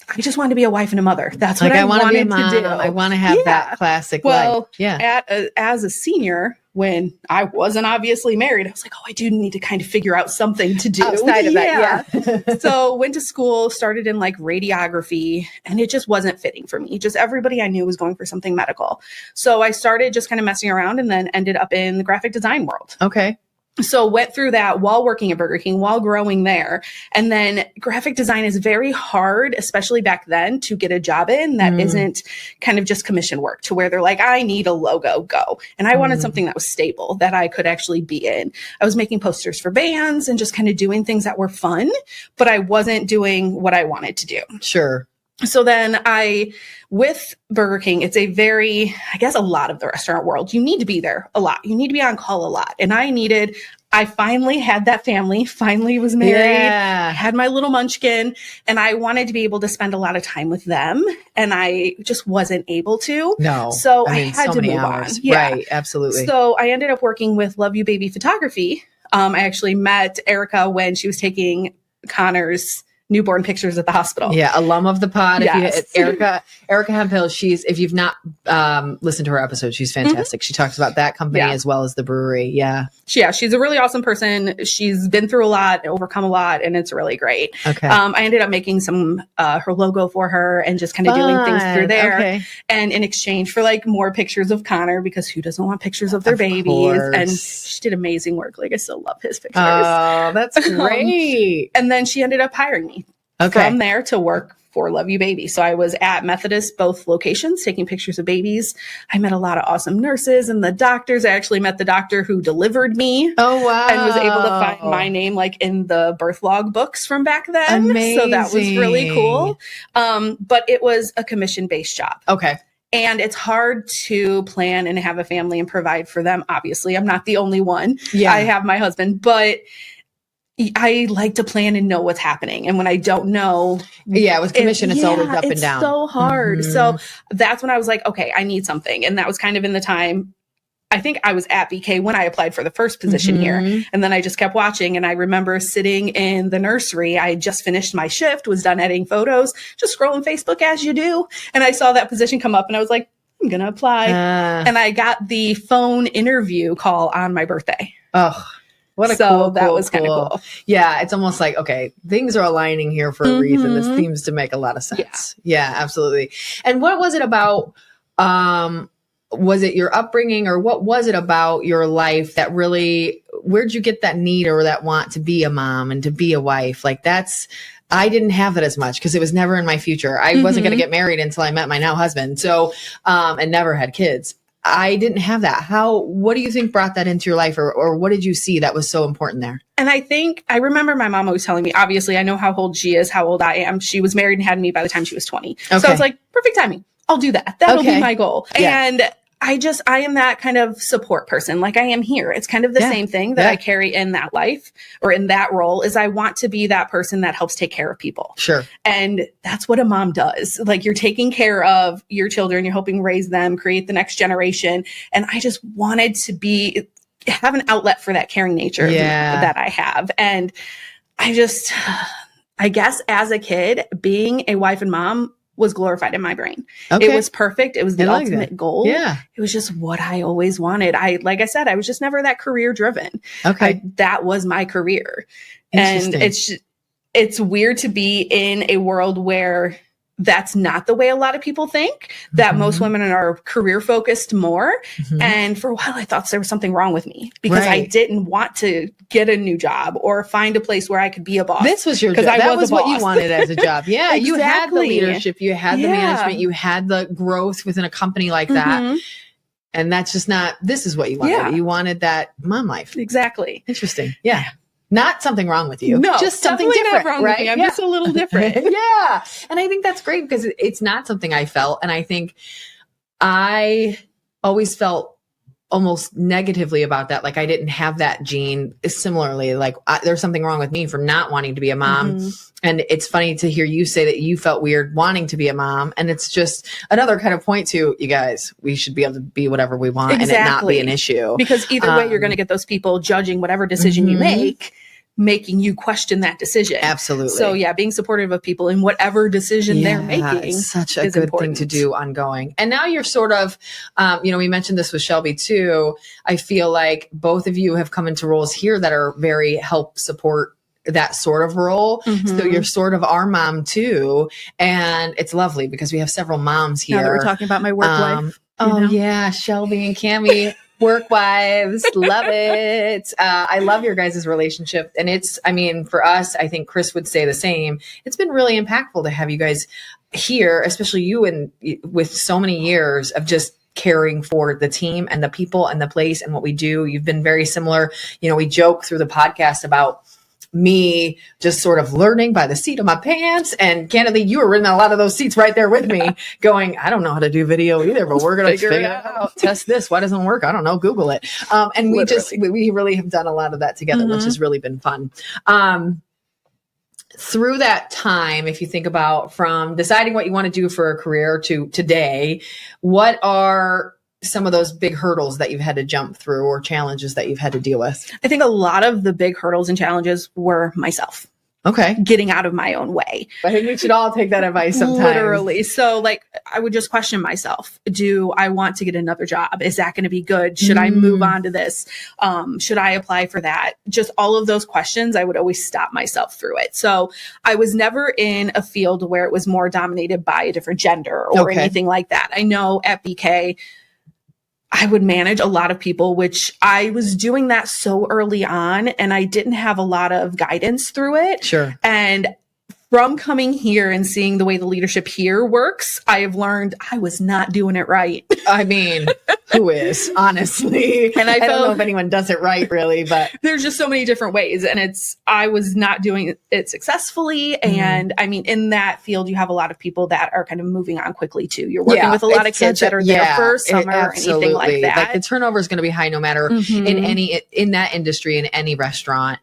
I just wanted to be a wife and a mother. That's what I wanted to do. I want to have that classic life. Yeah. As a senior, when I wasn't obviously married. I was like, oh, I do need to kind of figure out something to do outside of that. So went to school, started in like radiography, and it just wasn't fitting for me. Just everybody I knew was going for something medical. So I started just kind of messing around and then ended up in the graphic design world. Okay. So went through that while working at Burger King, while growing there. And then graphic design is very hard, especially back then, to get a job in that isn't kind of just commission work, to where they're like, I need a logo, go. And I wanted something that was stable, that I could actually be in. I was making posters for bands and just kind of doing things that were fun, but I wasn't doing what I wanted to do. Sure. So then with Burger King, it's a very, I guess a lot of the restaurant world, you need to be there a lot. You need to be on call a lot. And I finally had that family, finally was married, had my little munchkin, and I wanted to be able to spend a lot of time with them. And I just wasn't able to. No. So I had to move on. Yeah. Right. Absolutely. So I ended up working with Love You Baby Photography. I actually met Erica when she was taking Connor's newborn pictures at the hospital. Yeah, alum of the pod. Yes. Erica Hemphill, if you've not listened to her episode, she's fantastic. She talks about that company as well as the brewery. Yeah, she's a really awesome person. She's been through a lot, overcome a lot, and it's really great. Okay. I ended up making some her logo for her and just kind of doing things through there. Okay. And in exchange for like more pictures of Connor, because who doesn't want pictures of their babies? Course. And she did amazing work. Like I still love his pictures. Oh, that's great. And then she ended up hiring me. From there to work for Love You Baby. So I was at Methodist, both locations, taking pictures of babies. I met a lot of awesome nurses and the doctors. I actually met the doctor who delivered me. Oh, wow. And was able to find my name like in the birth log books from back then. Amazing. So that was really cool. But it was a commission-based job. Okay. And it's hard to plan and have a family and provide for them. Obviously, I'm not the only one. Yeah. I have my husband, but I like to plan and know what's happening. And when I don't know. Yeah, with commission, it's always up and down. It's so hard. So that's when I was like, okay, I need something. And that was kind of in the time, I think I was at BK when I applied for the first position here. And then I just kept watching. And I remember sitting in the nursery. I had just finished my shift, was done editing photos, just scrolling Facebook as you do. And I saw that position come up and I was like, I'm going to apply. And I got the phone interview call on my birthday. Oh, what a that was kind of cool. Yeah, it's almost like, okay, things are aligning here for a reason. This seems to make a lot of sense. Yeah, absolutely. And what was it about, was it your upbringing or what was it about your life that really, where'd you get that need or that want to be a mom and to be a wife? Like I didn't have it as much because it was never in my future. I wasn't going to get married until I met my now husband. So, and never had kids. I didn't have that. What do you think brought that into your life or what did you see that was so important there? And I remember my mom always telling me, obviously I know how old she is, how old I am. She was married and had me by the time she was 20. Okay. So I was like, perfect timing. I'll do that. That'll be my goal. Yeah. And I am that kind of support person. Like I am here. It's kind of the same thing that I carry in that life or in that role is I want to be that person that helps take care of people. Sure. And that's what a mom does. Like you're taking care of your children, you're helping raise them, create the next generation. And I just wanted to have an outlet for that caring nature that I have. And I guess as a kid, being a wife and mom was glorified in my brain. Okay. It was perfect. It was the ultimate goal. Yeah. It was just what I always wanted. Like I said, I was just never that career driven. Okay. That was my career. And it's weird to be in a world where that's not the way a lot of people think, that most women are career focused more. And for a while I thought there was something wrong with me because I didn't want to get a new job or find a place where I could be a boss. This was your job. That was what you wanted as a job. Yeah. Exactly. You had the leadership, you had the management, you had the growth within a company like that. And that's just this is what you wanted. Yeah. You wanted that mom life. Exactly. Interesting. Yeah. Not something wrong with you. No, just something different, wrong right? With me. I'm just a little different. Yeah. And I think that's great because it's not something I felt. And I think I always felt almost negatively about that. Like I didn't have that gene. Similarly, like there's something wrong with me for not wanting to be a mom. And it's funny to hear you say that you felt weird wanting to be a mom. And it's just another kind of point to you guys, we should be able to be whatever we want and it not be an issue. Because either way, you're going to get those people judging whatever decision you make. making you question that decision. Absolutely. So yeah, being supportive of people in whatever decision they're making is such a good important thing to do ongoing. And now you're sort of, we mentioned this with Shelby too. I feel like both of you have come into roles here that are very help support that sort of role. So you're sort of our mom too. And it's lovely because we have several moms here. Now that we're talking about my work life. Yeah. Shelby and Cammie. Work wives, love it. I love your guys' relationship. And for us, I think Chris would say the same. It's been really impactful to have you guys here, especially you and with so many years of just caring for the team and the people and the place and what we do. You've been very similar. We joke through the podcast about me just sort of learning by the seat of my pants. And candidly, you were in a lot of those seats right there with me going, I don't know how to do video either, but we're going to figure it out. Test this. Why doesn't it work? I don't know. Google it. And we really have done a lot of that together, which has really been fun. Through that time, if you think about from deciding what you want to do for a career to today, what are some of those big hurdles that you've had to jump through or challenges that you've had to deal with? I think a lot of the big hurdles and challenges were myself. Okay. Getting out of my own way. I think we should all take that advice sometimes. Literally. So I would just question myself. Do I want to get another job? Is that going to be good? Should I move on to this? Should I apply for that? Just all of those questions, I would always stop myself through it. So I was never in a field where it was more dominated by a different gender or anything like that. I know at BK, I would manage a lot of people, which I was doing that so early on and I didn't have a lot of guidance through it. Sure. And from coming here and seeing the way the leadership here works, I have learned I was not doing it right. I mean, who is, honestly? And I don't know if anyone does it right, really, but there's just so many different ways. And I was not doing it successfully. And I mean, in that field, you have a lot of people that are kind of moving on quickly too. You're working with a lot of kids that are there for summer or anything like that. Like the turnover is going to be high no matter in that industry, in any restaurant.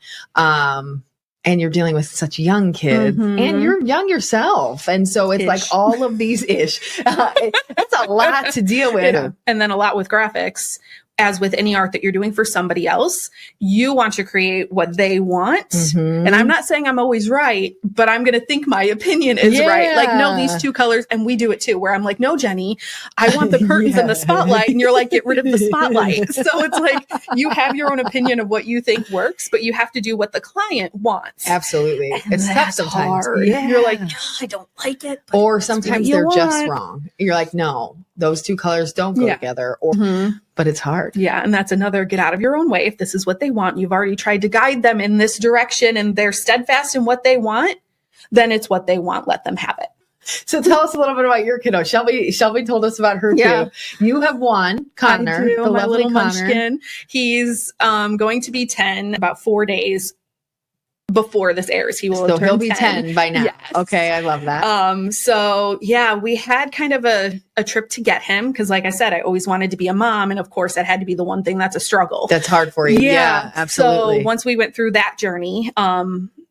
And you're dealing with such young kids and you're young yourself. And so it's like all of these that's a lot to deal with. Yeah. And then a lot with graphics. As with any art that you're doing for somebody else, you want to create what they want. And I'm not saying I'm always right, but I'm going to think my opinion is right. Like, no, these two colors, and we do it too, where I'm like, no, Jenny, I want the curtains and the spotlight. And you're like, get rid of the spotlight. So it's like, you have your own opinion of what you think works, but you have to do what the client wants. Absolutely. And it's tough sometimes. Yeah. You're like, I don't like it. Or sometimes they're just wrong. You're like, no, those two colors don't go together. Or but it's hard. Yeah. And that's another get out of your own way. If this is what they want, you've already tried to guide them in this direction and they're steadfast in what they want, then it's what they want. Let them have it. So tell us a little bit about your kiddo. Shelby told us about her too. You have one, Connor, the my little munchkin. He's going to be 10 about 4 days before this airs. He'll be 10 by now. Yes. Okay, I love that. So yeah, we had kind of a trip to get him because, like I said, I always wanted to be a mom, and of course, that had to be the one thing that's a struggle. That's hard for you. Yeah, absolutely. So once we went through that journey,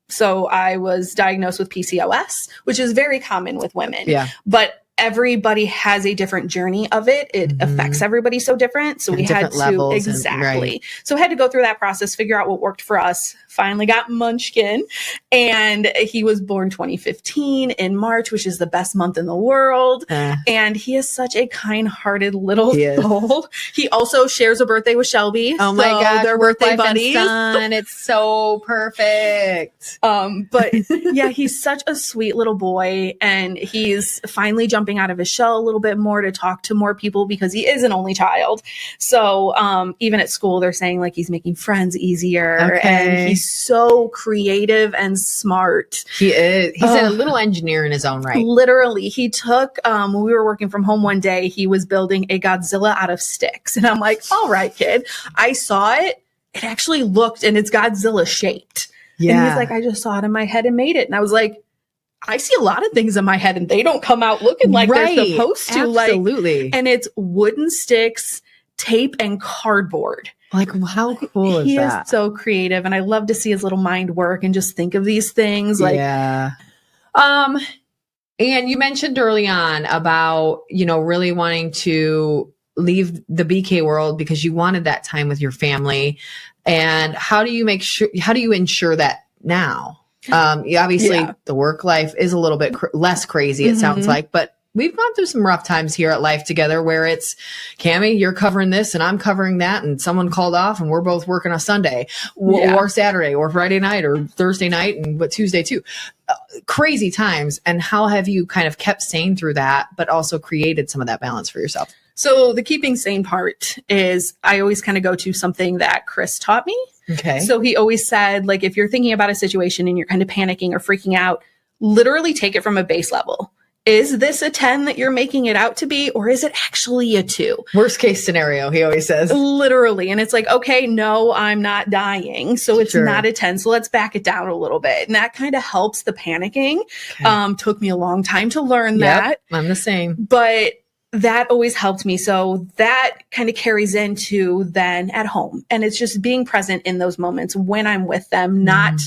so I was diagnosed with PCOS, which is very common with women. Yeah, but everybody has a different journey of it. It affects everybody so different. So we had to exactly. So I had to go through that process, figure out what worked for us. Finally got Munchkin, and he was born 2015 in March, which is the best month in the world. And he is such a kind-hearted little soul. He also shares a birthday with Shelby. Oh my God, they're birthday buddies. And it's so perfect. But yeah, he's such a sweet little boy, and he's finally jumping out of his shell a little bit more to talk to more people because he is an only child. So even at school, they're saying like he's making friends easier, and he's so creative and smart. He is. He's a little engineer in his own right. Literally, he took when we were working from home one day, he was building a Godzilla out of sticks, and I'm like, all right, kid. I saw it. It actually looked, and it's Godzilla shaped. Yeah. And he's like, I just saw it in my head and made it. And I was like, I see a lot of things in my head and they don't come out looking like they're supposed to. Absolutely. And it's wooden sticks, tape, and cardboard. Like, how cool is that? He is so creative, and I love to see his little mind work and just think of these things. Like, and you mentioned early on about, really wanting to leave the BK world because you wanted that time with your family. And how do you ensure that now? Obviously the work life is a little bit less crazy, it sounds like, but we've gone through some rough times here at Life together where it's, Cammie, you're covering this and I'm covering that, and someone called off and we're both working on Sunday or Saturday or Friday night or Thursday night but Tuesday too. Crazy times. And how have you kind of kept sane through that, but also created some of that balance for yourself? So the keeping sane part is I always kind of go to something that Chris taught me. Okay. So he always said, like, if you're thinking about a situation and you're kind of panicking or freaking out, literally take it from a base level. Is this a 10 that you're making it out to be, or is it actually a 2? Worst case scenario, he always says. Literally. And it's like, okay, no, I'm not dying. So it's not a 10. So let's back it down a little bit. And that kind of helps the panicking. Okay. Took me a long time to learn that. I'm the same. But that always helped me. So that kind of carries into then at home. And it's just being present in those moments when I'm with them, not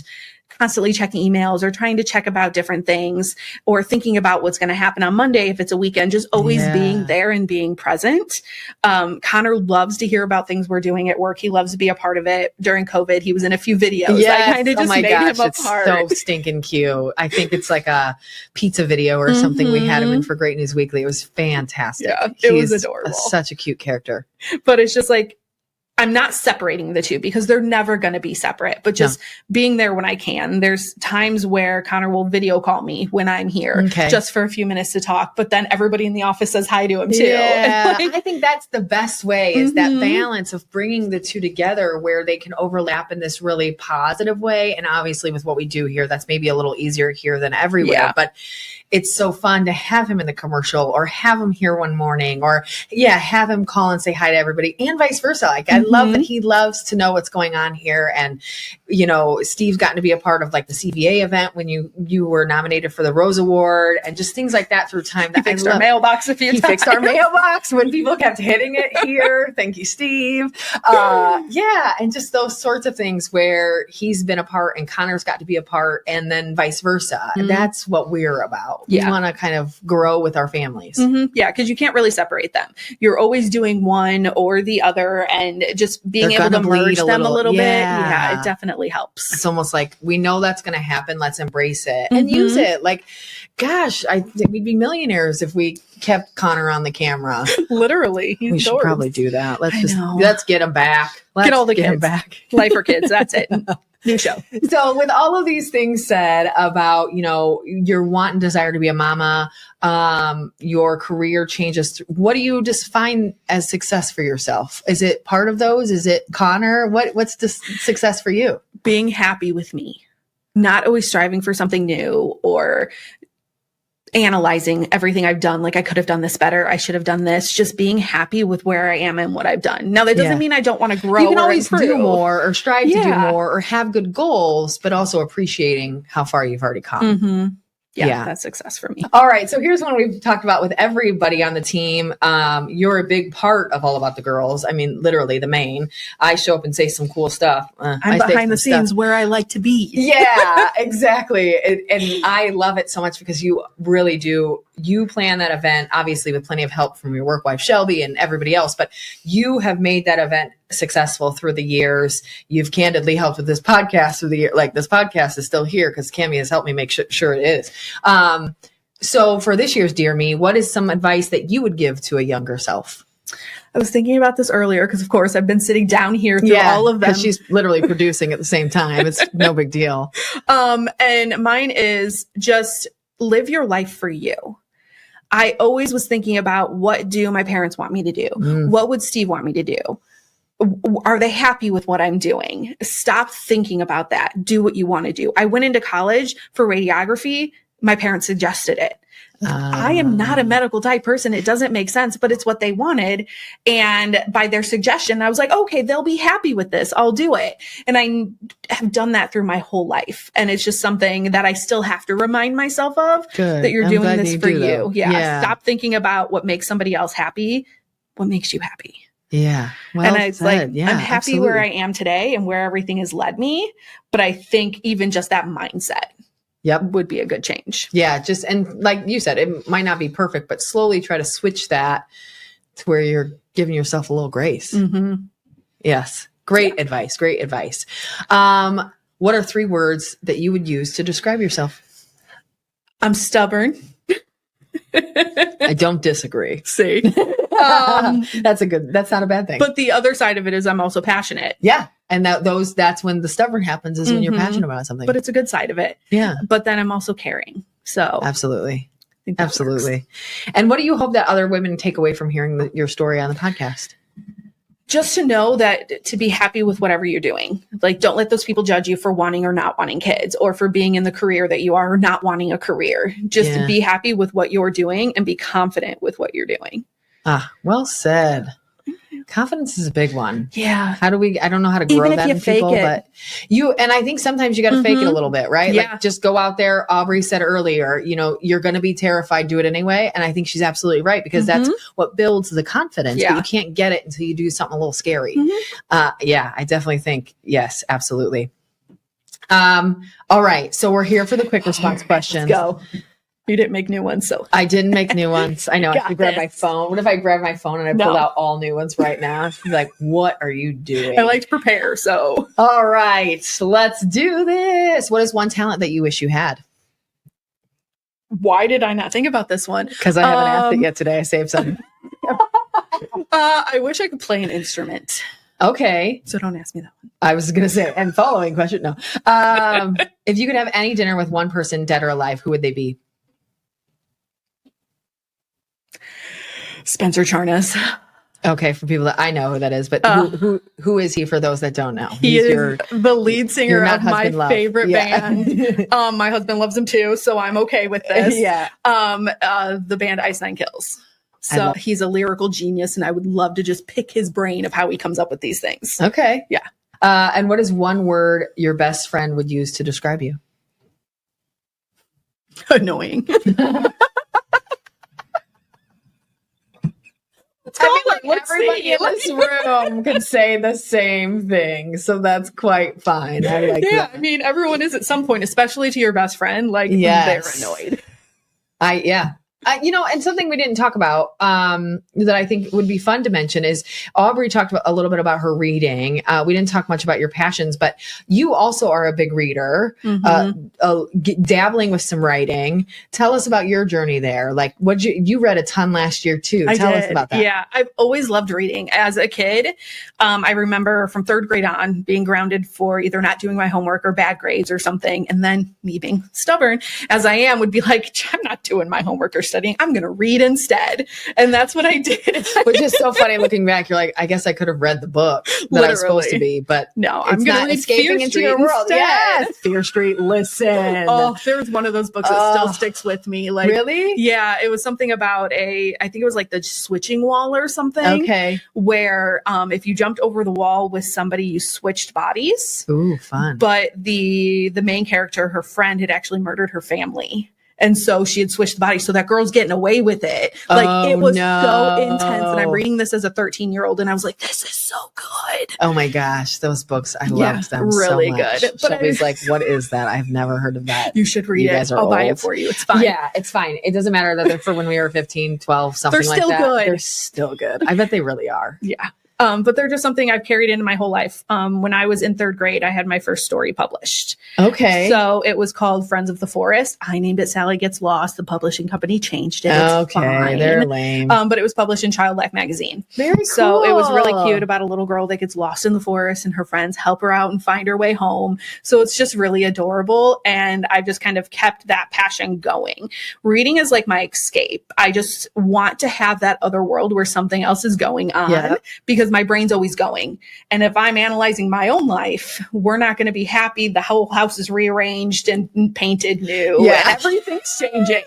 constantly checking emails or trying to check about different things or thinking about what's going to happen on Monday if it's a weekend, just always being there and being present. Connor loves to hear about things we're doing at work. He loves to be a part of it. During COVID, he was in a few videos. I kind of just made him a part. It's so stinking cute. I think it's like a pizza video or something. We had him in for Great News Weekly. It was fantastic. Yeah, it was adorable. Such a cute character. But it's just like, I'm not separating the two because they're never going to be separate, but just being there when I can. There's times where Connor will video call me when I'm here just for a few minutes to talk, but then everybody in the office says hi to him too. Yeah. I think that's the best way is that balance of bringing the two together where they can overlap in this really positive way. And obviously with what we do here, that's maybe a little easier here than everywhere, but it's so fun to have him in the commercial or have him here one morning or have him call and say hi to everybody and vice versa. Like I love that he loves to know what's going on here. And, you know, Steve's gotten to be a part of like the CVA event when you were nominated for the Rose Award and just things like that through time. That he fixed our mailbox a few times. He fixed our mailbox when people kept hitting it here. Thank you, Steve. And just those sorts of things where he's been a part and Connor's got to be a part and then vice versa. That's what we're about. We want to kind of grow with our families. Yeah, because you can't really separate them. You're always doing one or the other and just being able to merge them a little bit. Yeah, it definitely helps. It's almost like we know that's going to happen. Let's embrace it and use it. Like, gosh, we'd be millionaires if we kept Connor on the camera. Literally. We should probably do that. Let's get him back. Get all the kids back. Life for kids. That's it. New show. So with all of these things said about, you know, your want and desire to be a mama, your career changes, what do you define as success for yourself? Is it part of those? Is it Connor? What's the success for you? Being happy with me, not always striving for something new or analyzing everything I've done. Like I could have done this better. I should have done this. Just being happy with where I am and what I've done. Now that doesn't mean I don't want to grow. You can always improve. do more or strive to do more or have good goals, but also appreciating how far you've already come. Yeah, that's success for me. All right. So here's one we've talked about with everybody on the team. You're a big part of All About the Girls. I mean, literally the main. I show up and say some cool stuff. I'm behind the scenes where I like to be. Yeah, exactly. And I love it so much because you really do. You plan that event, obviously with plenty of help from your work wife, Shelby, and everybody else, but you have made that event successful through the years. You've candidly helped with this podcast through the year. Like this podcast is still here because Cammie has helped me make sure it is. So for this year's Dear Me, what is some advice that you would give to a younger self? I was thinking about this earlier because, of course, I've been sitting down here through all of them. She's literally producing at the same time. It's no big deal. And mine is just live your life for you. I always was thinking about what do my parents want me to do? What would Steve want me to do? Are they happy with what I'm doing? Stop thinking about that. Do what you want to do. I went into college for radiography. My parents suggested it. I am not a medical type person. It doesn't make sense, but it's what they wanted. And by their suggestion, I was like, okay, they'll be happy with this. I'll do it. And I have done that through my whole life. And it's just something that I still have to remind myself of that you're doing this for you. Yeah. Stop thinking about what makes somebody else happy. What makes you happy? Yeah. Well, and it's like, I'm happy where I am today and where everything has led me. But I think even just that mindset would be a good change. Yeah. And like you said, it might not be perfect, but slowly try to switch that to where you're giving yourself a little grace. Yes. Great advice. Great advice. What are 3 words that you would use to describe yourself? I'm stubborn. I don't disagree. See, that's not a bad thing. But the other side of it is I'm also passionate. Yeah. And that's when the stubborn happens, is when you're passionate about something. But it's a good side of it. Yeah. But then I'm also caring. So absolutely. I think that Absolutely. works. And what do you hope that other women take away from hearing your story on the podcast? Just to know that to be happy with whatever you're doing. Like, don't let those people judge you for wanting or not wanting kids, or for being in the career that you are or not wanting a career. Just be happy with what you're doing and be confident with what you're doing. Well said. Confidence is a big one. Yeah. I don't know how to grow that in people, but and I think sometimes you got to fake it a little bit, right? Yeah. Like, just go out there. Aubrey said earlier, you're going to be terrified, do it anyway. And I think she's absolutely right, because that's what builds the confidence, but you can't get it until you do something a little scary. I definitely think, yes, absolutely. All right. So we're here for the quick response questions. Let's go. You didn't make new ones, so. I didn't make new ones. I know. I should grab my phone. What if I grab my phone and I pulled out all new ones right now? She'd be like, what are you doing? I like to prepare, so. All right. Let's do this. What is one talent that you wish you had? Why did I not think about this one? Because I haven't asked it yet today. I saved some. I wish I could play an instrument. Okay. So don't ask me that one. I was going to say, and following question, no. If you could have any dinner with one person, dead or alive, who would they be? Spencer Charnas. Okay, for people that I know who that is, but who is he for those that don't know? He is the lead singer of my favorite band. My husband loves him too, so I'm okay with this. The band Ice Nine Kills. So he's a lyrical genius, and I would love to just pick his brain of how he comes up with these things. Okay. Yeah. And what is one word your best friend would use to describe you? Annoying. Everybody in this room could say the same thing, so that's quite fine. I like that. I mean, everyone is at some point, especially to your best friend. Like, they're annoyed. And something we didn't talk about that I think would be fun to mention is Aubrey talked a little bit about her reading. We didn't talk much about your passions, but you also are a big reader, dabbling with some writing. Tell us about your journey there. Like, you read a ton last year too. Tell us about that. Yeah, I've always loved reading. As a kid, I remember from 3rd grade on being grounded for either not doing my homework or bad grades or something. And then me being stubborn as I am would be like, I'm not doing my homework or studying. I'm going to read instead. And that's what I did. Which is so funny looking back. You're like, I guess I could have read the book that I was supposed to be, but no, I'm going to escaping into your world. Yes. Fear Street. Listen. Oh, there was one of those books that still sticks with me. Like, really? Yeah. It was something about I think it was like the switching wall or something. Okay. Where if you jumped over the wall with somebody, you switched bodies. Ooh, fun. But the main character, her friend, had actually murdered her family. And so she had switched bodies. So that girl's getting away with it. Like, it was so intense. And I'm reading this as a 13-year-old. And I was like, this is so good. Oh my gosh. Those books, I loved them really so much. Good. But Shelby's like, what is that? I've never heard of that. You should read it. I'll buy it for you. It's fine. Yeah, it's fine. It doesn't matter that they're for when we were 15, 12, something like that. They're still good. They're still good. I bet they really are. Yeah. But they're just something I've carried into my whole life. When I was in 3rd grade, I had my first story published. Okay. So it was called Friends of the Forest. I named it Sally Gets Lost. The publishing company changed it. It's fine. They're lame. But it was published in Child Life magazine. Very cool. So it was really cute about a little girl that gets lost in the forest and her friends help her out and find her way home. So it's just really adorable. And I've just kind of kept that passion going. Reading is like my escape. I just want to have that other world where something else is going on because my brain's always going. And if I'm analyzing my own life, we're not going to be happy. The whole house is rearranged and painted new. Yeah. And everything's changing.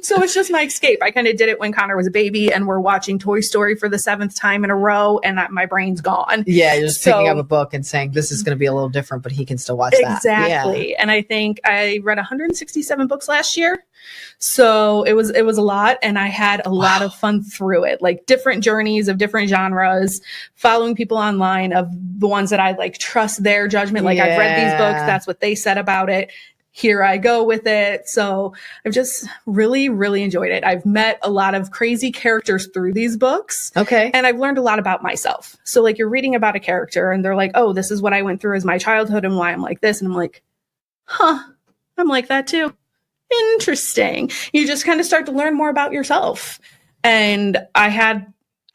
So it's just my escape. I kind of did it when Connor was a baby and we're watching Toy Story for the 7th time in a row and my brain's gone. Yeah. You're just picking up a book and saying, this is going to be a little different, but he can still watch that. Exactly. Yeah. And I think I read 167 books last year. So it was a lot. And I had a lot of fun through it, like different journeys of different genres, following people online of the ones that I like trust their judgment. Like I've read these books. That's what they said about it. here I go with it. So I've just really, really enjoyed it. I've met a lot of crazy characters through these books. Okay. And I've learned a lot about myself. So like you're reading about a character and they're like, oh, this is what I went through as my childhood and why I'm like this. And I'm like, huh, I'm like that too. Interesting. You just kind of start to learn more about yourself. And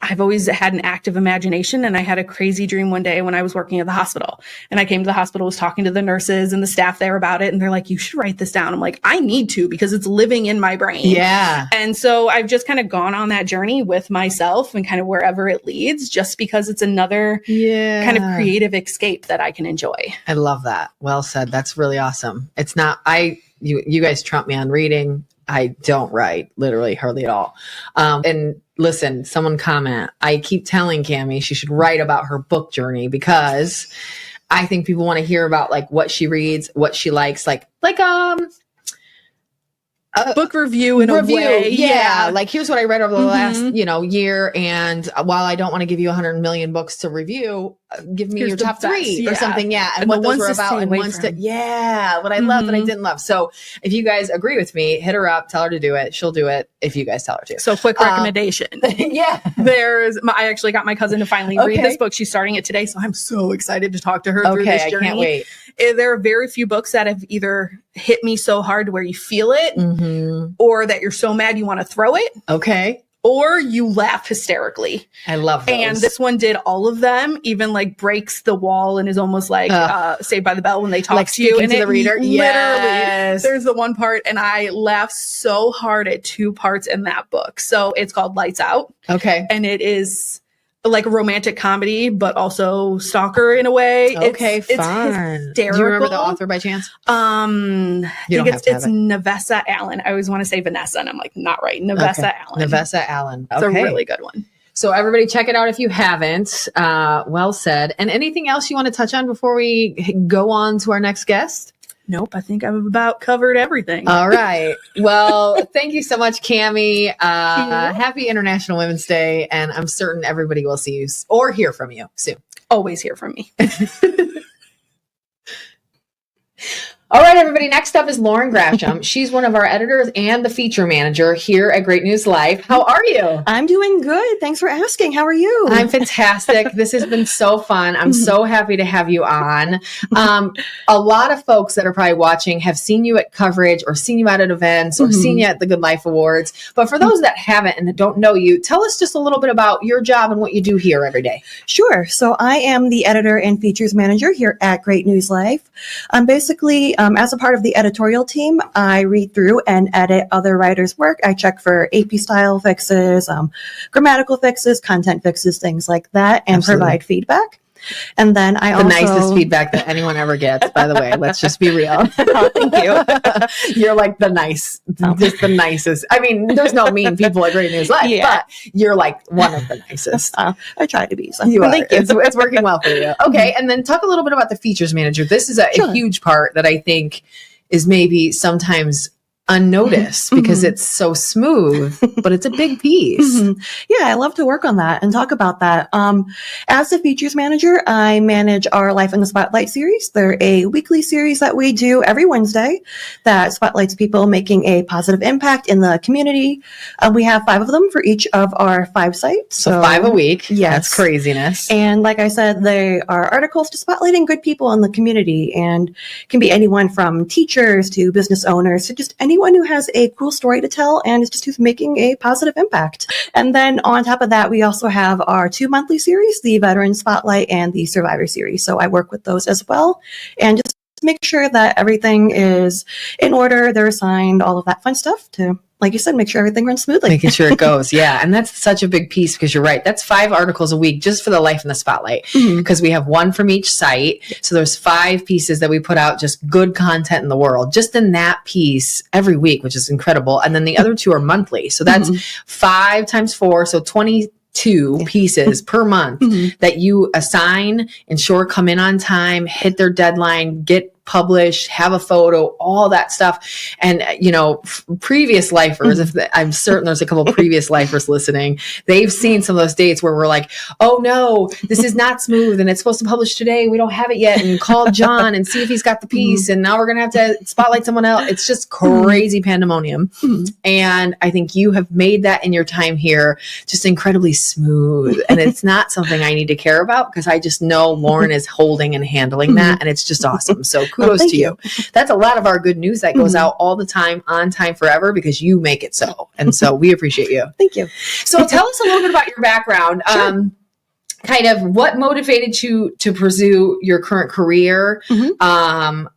I've always had an active imagination, and I had a crazy dream one day when I was working at the hospital, and I came to the hospital, was talking to the nurses and the staff there about it. And they're like, you should write this down. I'm like, I need to, because it's living in my brain. Yeah. And so I've just kind of gone on that journey with myself and kind of wherever it leads, just because it's another kind of creative escape that I can enjoy. I love that. Well said. That's really awesome. It's not, you guys trump me on reading. I don't write literally hardly at all. And listen, someone comment, I keep telling Cammie she should write about her book journey, because I think people want to hear about like what she reads, what she likes, like a book review in a way. Yeah. Like, here's what I read over the last, year. And while I don't want to give you 100 million books to review, give me your top three or something. Yeah. And what those were about, and what I love and I didn't love. So if you guys agree with me, hit her up, tell her to do it. She'll do it if you guys tell her to. So quick recommendation. Yeah. I actually got my cousin to finally read this book. She's starting it today. So I'm so excited to talk to her through this journey. I can't wait. There are very few books that have either hit me so hard where you feel it, or that you're so mad you want to throw it. Okay. Or you laugh hysterically. I love those. And this one did all of them, even like breaks the wall and is almost like Saved by the Bell when they talk to you. And to the reader. Literally, there's the one part, and I laughed so hard at two parts in that book. So it's called Lights Out. Okay. And it is like a romantic comedy, but also stalker in a way. Okay, it's fun. Hysterical. Do you remember the author by chance? I think it's Nevessa Allen. I always want to say Vanessa, and I'm like, not right. Nevessa Allen. Nevessa Allen. Okay. It's a really good one. So everybody check it out if you haven't. Well said. And anything else you want to touch on before we go on to our next guest? Nope, I think I've about covered everything. All right. Well, thank you so much, Cammie. Happy International Women's Day, and I'm certain everybody will see you or hear from you soon. Always hear from me. All right, everybody. Next up is Lauren Grasham. She's one of our editors and the feature manager here at GreatNewsLife. How are you? I'm doing good. Thanks for asking. How are you? I'm fantastic. This has been so fun. I'm so happy to have you on. A lot of folks that are probably watching have seen you at coverage or seen you out at events or seen you at the Good Life Awards. But for those that haven't and don't know you, tell us just a little bit about your job and what you do here every day. Sure. So I am the editor and features manager here at GreatNewsLife. Basically, as a part of the editorial team, I read through and edit other writers' work. I check for AP style fixes, grammatical fixes, content fixes, things like that, and provide feedback. And then the nicest feedback that anyone ever gets, by the way. Let's just be real. Thank you. You're like just the nicest. I mean, there's no mean people at GreatNewsLife, but you're like one of the nicest. I try to be. So. You are. Thank you. It's working well for you. Okay, and then talk a little bit about the features manager. This is a huge part that I think is maybe sometimes unnoticed because it's so smooth, but it's a big piece. Yeah, I love to work on that and talk about that. As the features manager, I manage our Life in the Spotlight series. They're a weekly series that we do every Wednesday that spotlights people making a positive impact in the community. We have 5 of them for each of our 5 sites. So 5 a week. Yes. That's craziness. And like I said, they are articles to spotlighting good people in the community, and can be anyone from teachers to business owners to just anyone who has a cool story to tell and is just who's making a positive impact. And then on top of that, we also have our 2 monthly series, the Veteran Spotlight and the Survivor series. So I work with those as well, and just make sure that everything is in order, they're assigned, all of that fun stuff to, like you said, make sure everything runs smoothly. Making sure it goes. Yeah. And that's such a big piece, because you're right. That's 5 articles a week just for the Life in the Spotlight, because we have 1 from each site. So there's 5 pieces that we put out, just good content in the world, just in that piece every week, which is incredible. And then the other 2 are monthly. So that's 5 times 4. So 22 pieces per month that you assign, ensure come in on time, hit their deadline, get publish, have a photo, all that stuff. And, previous lifers, I'm certain there's a couple previous lifers listening, they've seen some of those dates where we're like, oh no, this is not smooth and it's supposed to publish today. We don't have it yet. And call John and see if he's got the piece. And now we're going to have to spotlight someone else. It's just crazy pandemonium. And I think you have made that in your time here just incredibly smooth. And it's not something I need to care about because I just know Lauren is holding and handling that. And it's just awesome. So kudos to you. That's a lot of our good news that goes out all the time, on time, forever, because you make it so. And so we appreciate you. Thank you. So tell us a little bit about your background. Sure. Kind of what motivated you to pursue your current career? And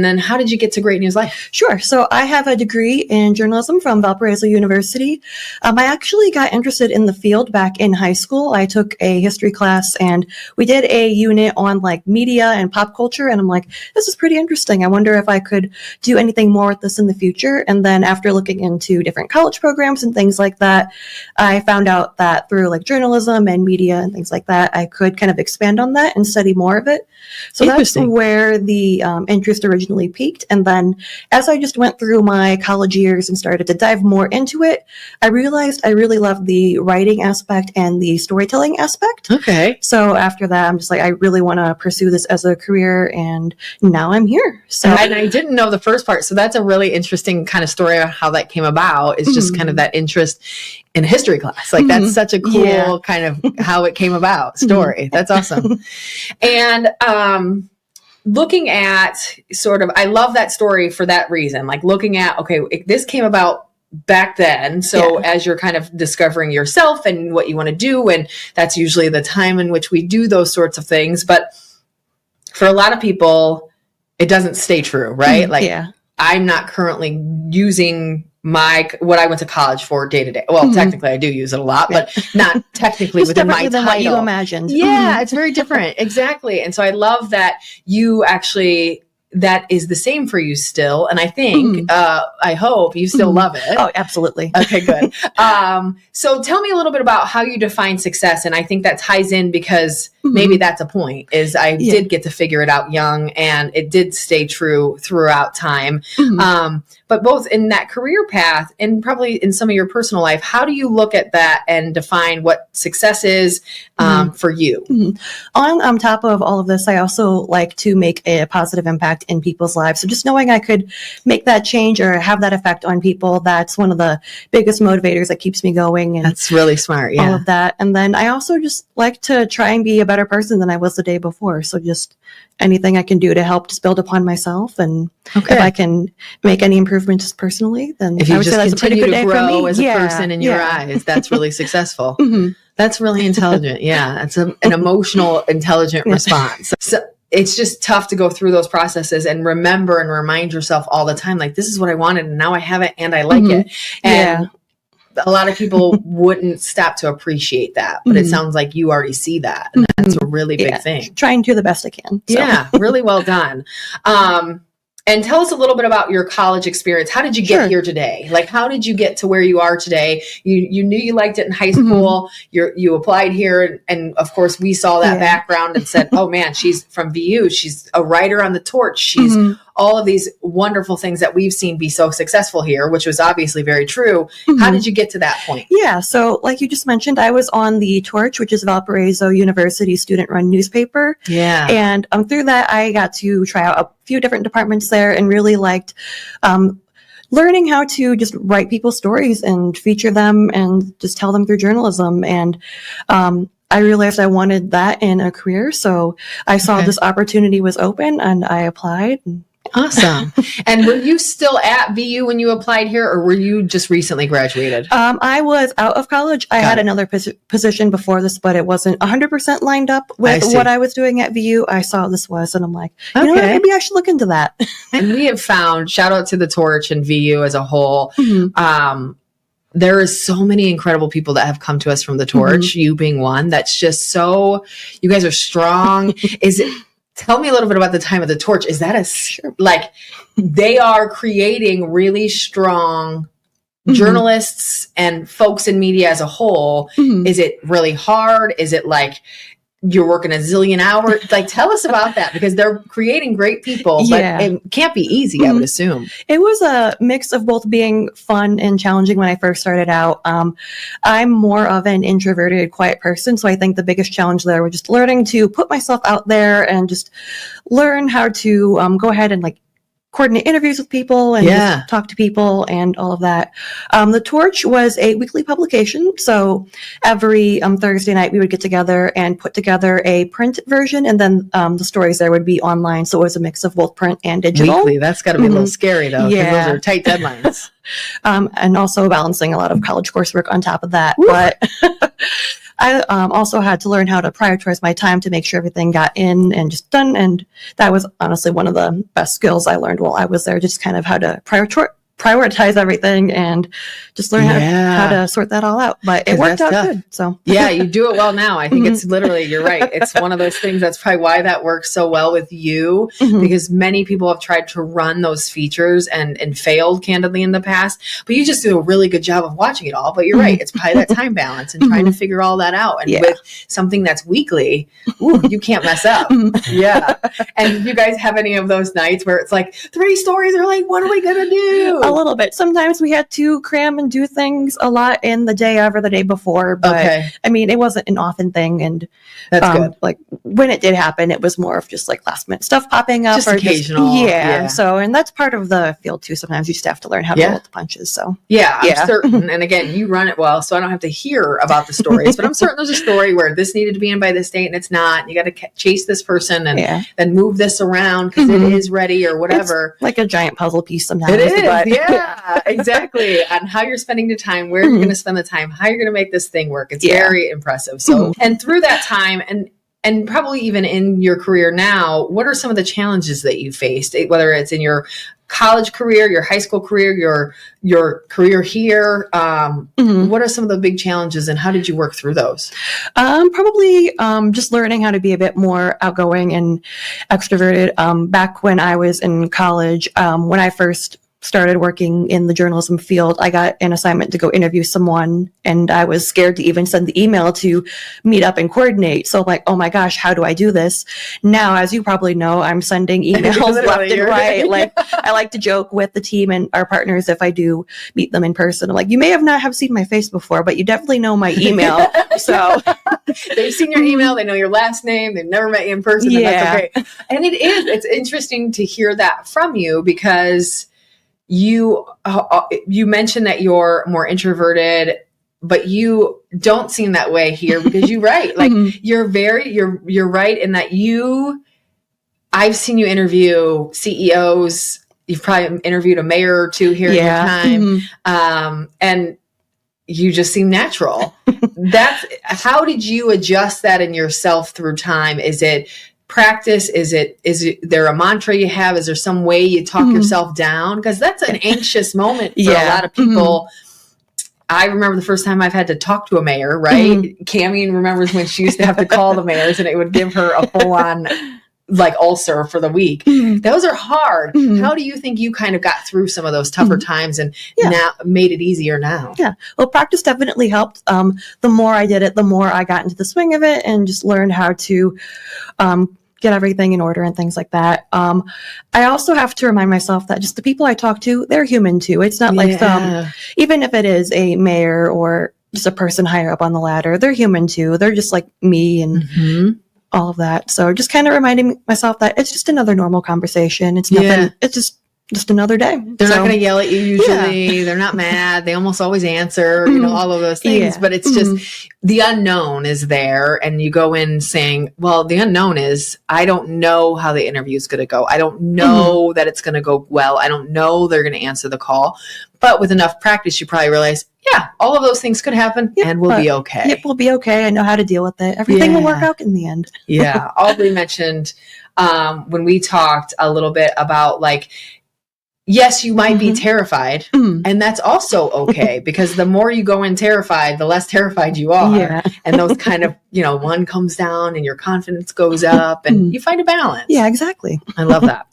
then how did you get to Great News Life? Sure. So I have a degree in journalism from Valparaiso University. I actually got interested in the field back in high school. I took a history class and we did a unit on like media and pop culture. And I'm like, this is pretty interesting. I wonder if I could do anything more with this in the future. And then after looking into different college programs and things like that, I found out that through like journalism and media and things like that, I could kind of expand on that and study more of it. So that's where the interest originally peaked. And then as I just went through my college years and started to dive more into it, I realized I really loved the writing aspect and the storytelling aspect. Okay. So after that, I'm just like, I really want to pursue this as a career. And now I'm here. So and I didn't know the first part. So that's a really interesting kind of story of how that came about. It's just kind of that interest in a history class. Like that's such a cool kind of how it came about story. That's awesome. And looking at sort of, I love that story for that reason. Like looking at, okay, this came about back then. So as you're kind of discovering yourself and what you want to do, and that's usually the time in which we do those sorts of things. But for a lot of people, it doesn't stay true, right? Like I'm not currently using what I went to college for day to day. Well, technically I do use it a lot, but not technically within my title. What you imagined. Yeah, it's very different. Exactly. And so I love that you actually, that is the same for you still. And I think, I hope you still love it. Oh, absolutely. Okay, good. So tell me a little bit about how you define success. And I think that ties in because maybe that's a point is I did get to figure it out young and it did stay true throughout time. But both in that career path and probably in some of your personal life, how do you look at that and define what success is for you? On top of all of this, I also like to make a positive impact in people's lives. So just knowing I could make that change or have that effect on people, that's one of the biggest motivators that keeps me going. And that's really smart. Yeah. All of that. And then I also just like to try and be a better person than I was the day before. So just anything I can do to help just build upon myself. And if I can make any improvements personally, then if you I would just say that's a pretty good day for grow me. As a person in your eyes, that's really successful. That's really intelligent. Yeah. That's an emotional, intelligent response. So it's just tough to go through those processes and remember and remind yourself all the time, like, this is what I wanted and now I have it and I like it. And a lot of people wouldn't stop to appreciate that, but it sounds like you already see that. And that's a really big thing. Trying to do the best I can. So. Yeah. Really well done. And tell us a little bit about your college experience. How did you get here today? Like, how did you get to where you are today? You knew you liked it in high school. You applied here. And of course, we saw that background and said, oh man, she's from VU. She's a writer on the Torch. She's all of these wonderful things that we've seen be so successful here, which was obviously very true. How did you get to that point? Yeah. So like you just mentioned, I was on the Torch, which is Valparaiso University student-run newspaper. Yeah. And through that, I got to try out a few different departments there and really liked learning how to just write people's stories and feature them and just tell them through journalism. And I realized I wanted that in a career. So I saw this opportunity was open and I applied. Awesome. And were you still at VU when you applied here, or were you just recently graduated? I was out of college. I had another position before this, but it wasn't 100% lined up with what I was doing at VU. I saw this was, and I'm like, you know what, maybe I should look into that. And we have found, shout out to the Torch and VU as a whole, there is so many incredible people that have come to us from the Torch, you being one. That's just so, you guys are strong. Tell me a little bit about the time of the Torch. Is that like, they are creating really strong journalists and folks in media as a whole. Is it really hard? Is it like, you're working a zillion hours. Like, tell us about that, because they're creating great people, but it can't be easy, I would assume. It was a mix of both being fun and challenging when I first started out. I'm more of an introverted, quiet person. So I think the biggest challenge there was just learning to put myself out there and just learn how to go ahead and like coordinate interviews with people and just talk to people and all of that. The Torch was a weekly publication. So every Thursday night we would get together and put together a print version, and then the stories there would be online. So it was a mix of both print and digital. Weekly, that's got to be a little scary though, because those are tight deadlines. And also balancing a lot of college coursework on top of that. Woo! But I also had to learn how to prioritize my time to make sure everything got in and just done. And that was honestly one of the best skills I learned while I was there, just kind of how to prioritize everything and just learn how to sort that all out. But it worked out good. So yeah, you do it well now. I think it's literally, you're right. It's one of those things that's probably why that works so well with you, because many people have tried to run those features and failed candidly in the past, but you just do a really good job of watching it all. But you're right. It's probably that time balance and trying to figure all that out. And with something that's weekly, you can't mess up. Yeah. And you guys have any of those nights where it's like 3 stories are like, what are we going to do? A little bit. Sometimes we had to cram and do things a lot in the day of or the day before, but I mean, it wasn't an often thing. And that's good. Like when it did happen, it was more of just like last minute stuff popping up, just or occasional. So, and that's part of the field too. Sometimes you just have to learn how to roll with the punches. So I'm certain. And again, you run it well, so I don't have to hear about the stories, but I'm certain there's a story where this needed to be in by this date and it's not. And you got to chase this person and then move this around because it is ready or whatever. It's like a giant puzzle piece sometimes. It is. But yeah, exactly. And how you're spending the time, where you're going to spend the time, how you're going to make this thing work. It's very impressive. So, and through that time and probably even in your career now, what are some of the challenges that you faced, whether it's in your college career, your high school career, your career here? What are some of the big challenges and how did you work through those? Probably just learning how to be a bit more outgoing and extroverted. Back when I was in college, when I first started working in the journalism field, I got an assignment to go interview someone, and I was scared to even send the email to meet up and coordinate. So I'm like, oh my gosh, how do I do this? Now, as you probably know, I'm sending emails left and right. Like, I like to joke with the team and our partners if I do meet them in person. I'm like, you may have seen my face before, but you definitely know my email. So they've seen your email, they know your last name, they've never met you in person. And that's okay. And it's interesting to hear that from you, because you mentioned that you're more introverted, but you don't seem that way here, because you're right. Like you're right in that I've seen you interview CEOs. You've probably interviewed a mayor or two here in your time. And you just seem natural. How did you adjust that in yourself through time? Is it practice? Is there a mantra you have? Is there some way you talk yourself down? Because that's an anxious moment for a lot of people. I remember the first time I've had to talk to a mayor, right? Cammie remembers when she used to have to call the mayors and it would give her a full-on like ulcer for the week. Those are hard. How do you think you kind of got through some of those tougher times and now made it easier now? Yeah. Well, practice definitely helped. The more I did it, the more I got into the swing of it and just learned how to get everything in order and things like that. I also have to remind myself that just the people I talk to, they're human too. It's not like even if it is a mayor or just a person higher up on the ladder, they're human too. They're just like me and all of that. So just kind of reminding myself that it's just another normal conversation. It's nothing. It's just another day. They're not going to yell at you usually. They're not mad. They almost always answer, all of those things. But it's just the unknown is there. And you go in saying, well, the unknown is I don't know how the interview is going to go. I don't know that it's going to go well. I don't know they're going to answer the call. But with enough practice, you probably realize, all of those things could happen and we'll be okay. Yep, we'll be okay. I know how to deal with it. Everything will work out in the end. Aubrey mentioned when we talked a little bit about like, yes, you might be terrified, and that's also okay, because the more you go in terrified, the less terrified you are. And those kind of, one comes down and your confidence goes up and you find a balance. Yeah, exactly. I love that.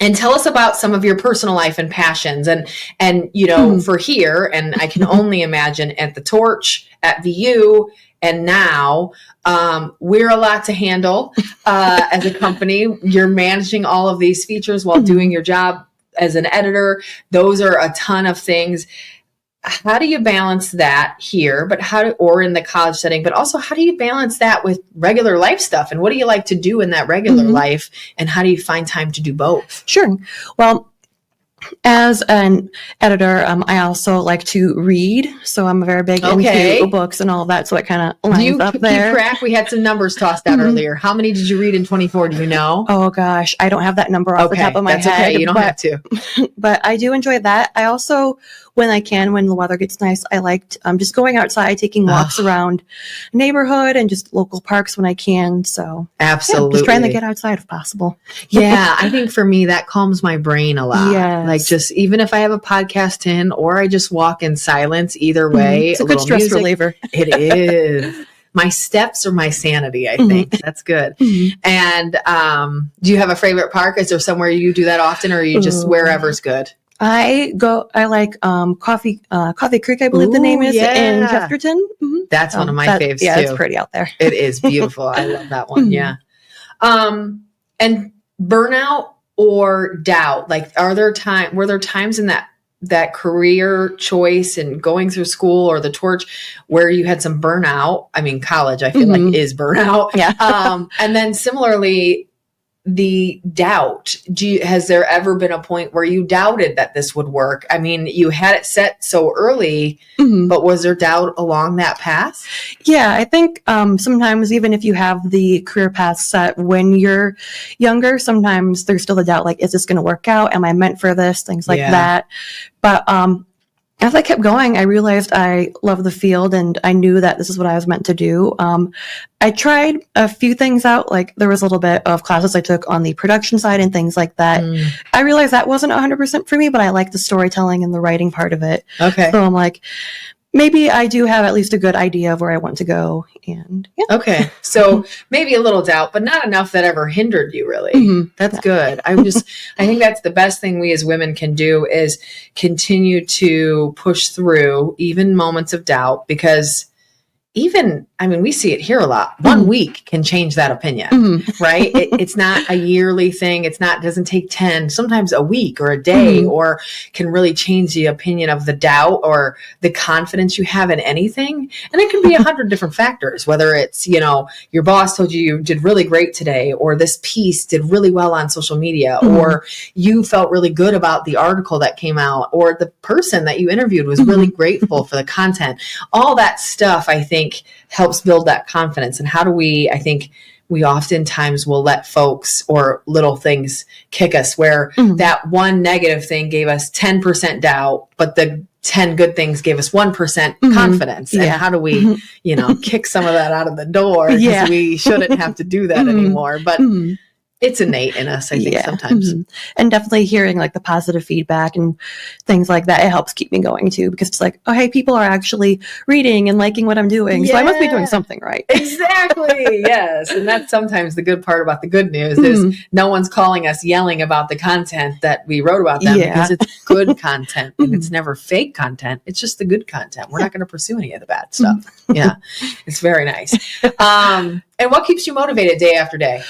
And tell us about some of your personal life and passions and for here, and I can only imagine at the Torch, at VU, and now we're a lot to handle as a company. You're managing all of these features while doing your job as an editor. Those are a ton of things. How do you balance that here, or in the college setting, but also how do you balance that with regular life stuff? And what do you like to do in that regular life? And how do you find time to do both? Sure. Well, as an editor, I also like to read. So I'm very big into books and all of that. So it kind of lines up there. Keep track? We had some numbers tossed out earlier. How many did you read in 24? Do you know? Oh gosh, I don't have that number off the top of my head. Okay, you don't have to. But I do enjoy that. I also, when I can, when the weather gets nice, I like just going outside, taking walks around neighborhood and just local parks when I can. So absolutely, just trying to get outside if possible. Yeah, I think for me that calms my brain a lot. Yes. Like just even if I have a podcast in or I just walk in silence, either way, it's a good stress reliever. It is. My steps are my sanity, I think. That's good. And do you have a favorite park? Is there somewhere you do that often, or are you just wherever's good? I like Coffee Creek, I believe the name is, in Chesterton. That's one of my faves too. Yeah, it's pretty out there. It is beautiful. I love that one. Yeah. And burnout or doubt? Like, were there times in that career choice and going through school or the torch where you had some burnout? I mean, college, I feel like is burnout. Yeah. And then similarly, the doubt. Has there ever been a point where you doubted that this would work? I mean, you had it set so early, but was there doubt along that path? Yeah, I think sometimes even if you have the career path set when you're younger, sometimes there's still the doubt, like, is this going to work out? Am I meant for this? Things like that. But as I kept going, I realized I love the field and I knew that this is what I was meant to do. I tried a few things out, like there was a little bit of classes I took on the production side and things like that. I realized that wasn't 100% for me, but I like the storytelling and the writing part of it. Okay. So I'm like, maybe I do have at least a good idea of where I want to go. And okay. So maybe a little doubt, but not enough that ever hindered you really. That's good. I think that's the best thing we as women can do is continue to push through even moments of doubt, because we see it here a lot. 1 week can change that opinion, right? It's not a yearly thing. Doesn't take 10, sometimes a week or a day, or can really change the opinion of the doubt or the confidence you have in anything. And it can be 100 different factors, whether it's, your boss told you did really great today, or this piece did really well on social media, or you felt really good about the article that came out, or the person that you interviewed was really grateful for the content. All that stuff, I think, helps build that confidence. And how do we oftentimes will let folks or little things kick us where that one negative thing gave us 10% doubt, but the 10 good things gave us 1% confidence. And how do we, kick some of that out of the door? Because we shouldn't have to do that anymore. But it's innate in us, I think, sometimes. And definitely hearing like the positive feedback and things like that, it helps keep me going too, because it's like, oh, hey, people are actually reading and liking what I'm doing. So I must be doing something right. Exactly. Yes. And that's sometimes the good part about the good news is no one's calling us yelling about the content that we wrote about them, because it's good content and it's never fake content. It's just the good content. We're not going to pursue any of the bad stuff. Yeah. It's very nice. And what keeps you motivated day after day?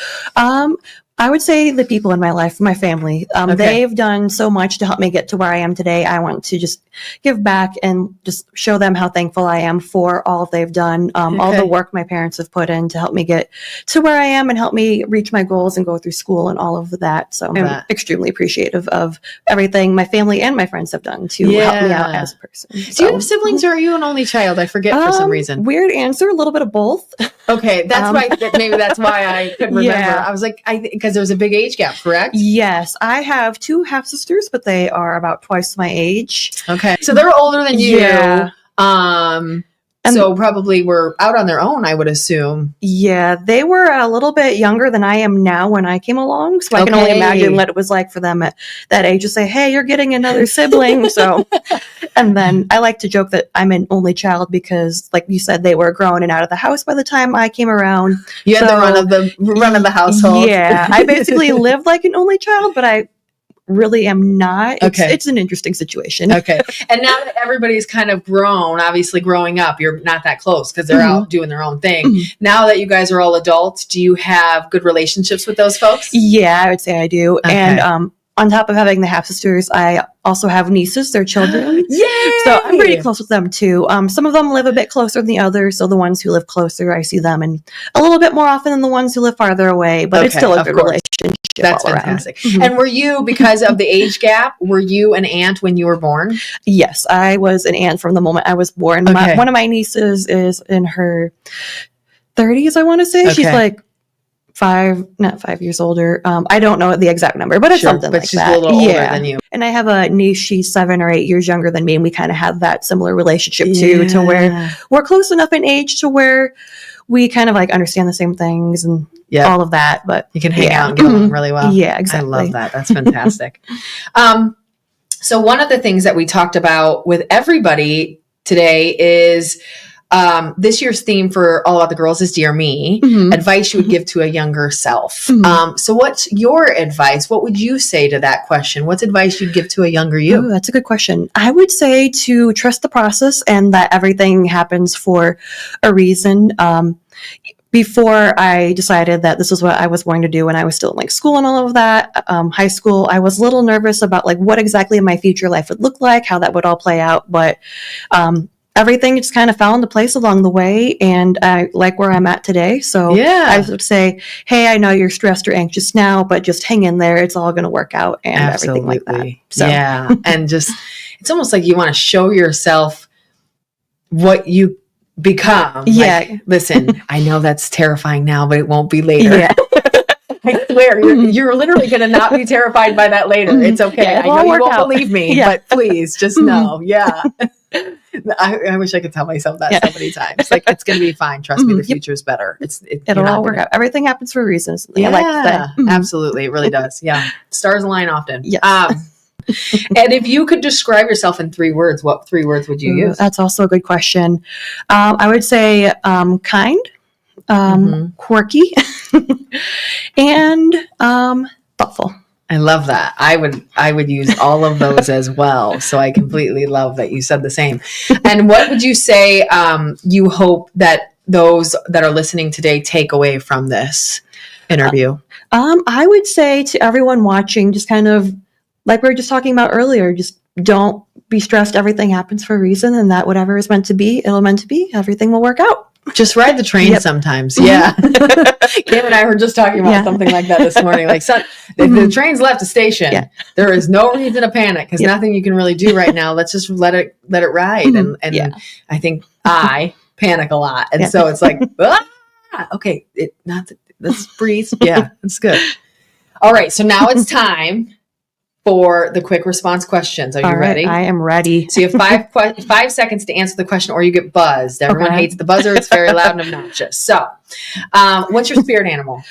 I would say the people in my life, my family. They've done so much to help me get to where I am today. I want to just give back and just show them how thankful I am for all they've done, all the work my parents have put in to help me get to where I am and help me reach my goals and go through school and all of that. So I'm extremely appreciative of everything my family and my friends have done to help me out as a person. Do you have siblings, or are you an only child? I forget for some reason. Weird answer, a little bit of both. Okay, that's maybe that's why I couldn't remember. I was like, because there's a big age gap, correct? Yes, I have 2 half sisters, but they are about twice my age. Okay, so they're older than you. Yeah. So probably were out on their own, I would assume. Yeah, they were a little bit younger than I am now when I came along. So I can only imagine what it was like for them at that age to say, hey, you're getting another sibling. And then I like to joke that I'm an only child because, like you said, they were grown and out of the house by the time I came around. You had the run of the household. Yeah, I basically lived like an only child, but I really am not. It's an interesting situation. Okay. And now that everybody's kind of grown, obviously growing up, you're not that close because they're out doing their own thing. Now that you guys are all adults, do you have good relationships with those folks? Yeah, I would say I do. Okay. And on top of having the half sisters, I also have nieces, their children. Yay! So I'm pretty close with them too. Some of them live a bit closer than the others. So the ones who live closer, I see them and a little bit more often than the ones who live farther away, but it's still a good relationship. That's fantastic. And were you, because of the age gap, were you an aunt when you were born? Yes, I was an aunt from the moment I was born. One of my nieces is in her 30s, I want to say. She's like not 5 years older. I don't know the exact number, but it's something like that. But she's a little older than you. And I have a niece, she's 7 or 8 years younger than me, and we kind of have that similar relationship too, to where we're close enough in age to where we kind of like understand the same things and all of that. But you can hang out and get along really well. Yeah, exactly. I love that. That's fantastic. So one of the things that we talked about with everybody today is this year's theme for All About the Girls is Dear Me, advice you would give to a younger self. So what's your advice? What would you say to that question? What's advice you'd give to a younger you? Oh, that's a good question. I would say to trust the process and that everything happens for a reason. Before I decided that this is what I was going to do when I was still in like school and all of that, high school, I was a little nervous about like what exactly my future life would look like, how that would all play out. But everything just kind of fell into place along the way, and I like where I'm at today. So I would say, hey, I know you're stressed or anxious now, but just hang in there. It's all going to work out and everything like that. So. Yeah. And just, it's almost like you want to show yourself what you become. Yeah. Like, listen, I know that's terrifying now, but it won't be later. Yeah. I swear, you're literally going to not be terrified by that later. It's okay. I know you won't believe me, but please just know. Yeah. I wish I could tell myself that so many times. Like, it's going to be fine. Trust me, the future's better. It'll all work out. Everything happens for a reason. I like that. Absolutely. It really does. Yeah. Stars align often. Yes. And if you could describe yourself in 3 words, what 3 words would you use? That's also a good question. I would say kind, quirky, and thoughtful. I love that. I would use all of those as well. So I completely love that you said the same. And what would you say you hope that those that are listening today take away from this interview? I would say to everyone watching, just kind of like we were just talking about earlier, just don't be stressed. Everything happens for a reason, and that whatever is meant to be, it'll meant to be. Everything will work out. Just ride the train sometimes. Yeah. Kim and I were just talking about something like that this morning. Like, if the train's left the station, there is no reason to panic because nothing you can really do right now. Let's just let it ride. And I think I panic a lot. And so it's like, okay, let's breathe. Yeah, that's good. All right. So now it's time for the quick response questions. Are you ready? I am ready. So you have 5 seconds to answer the question or you get buzzed. Everyone hates the buzzer. It's very loud and obnoxious. So what's your spirit animal?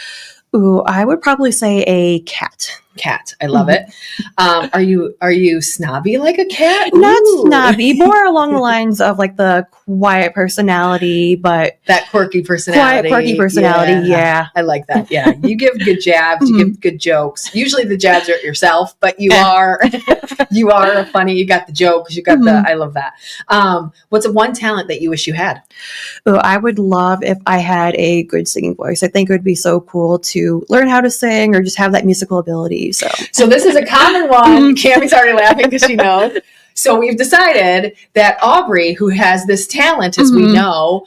Ooh, I would probably say a cat. Cat. I love it. Are you snobby like a cat? Not snobby, more along the lines of like the quiet personality, but that quirky personality. Yeah. I like that. Yeah. You give good jabs, you give good jokes. Usually the jabs are at yourself, but you are funny. You got the jokes, you got I love that. What's one talent that you wish you had? Oh, I would love if I had a good singing voice. I think it would be so cool to learn how to sing or just have that musical ability. So this is a common one. Cammie's already laughing because she knows. So we've decided that Aubrey, who has this talent, as we know,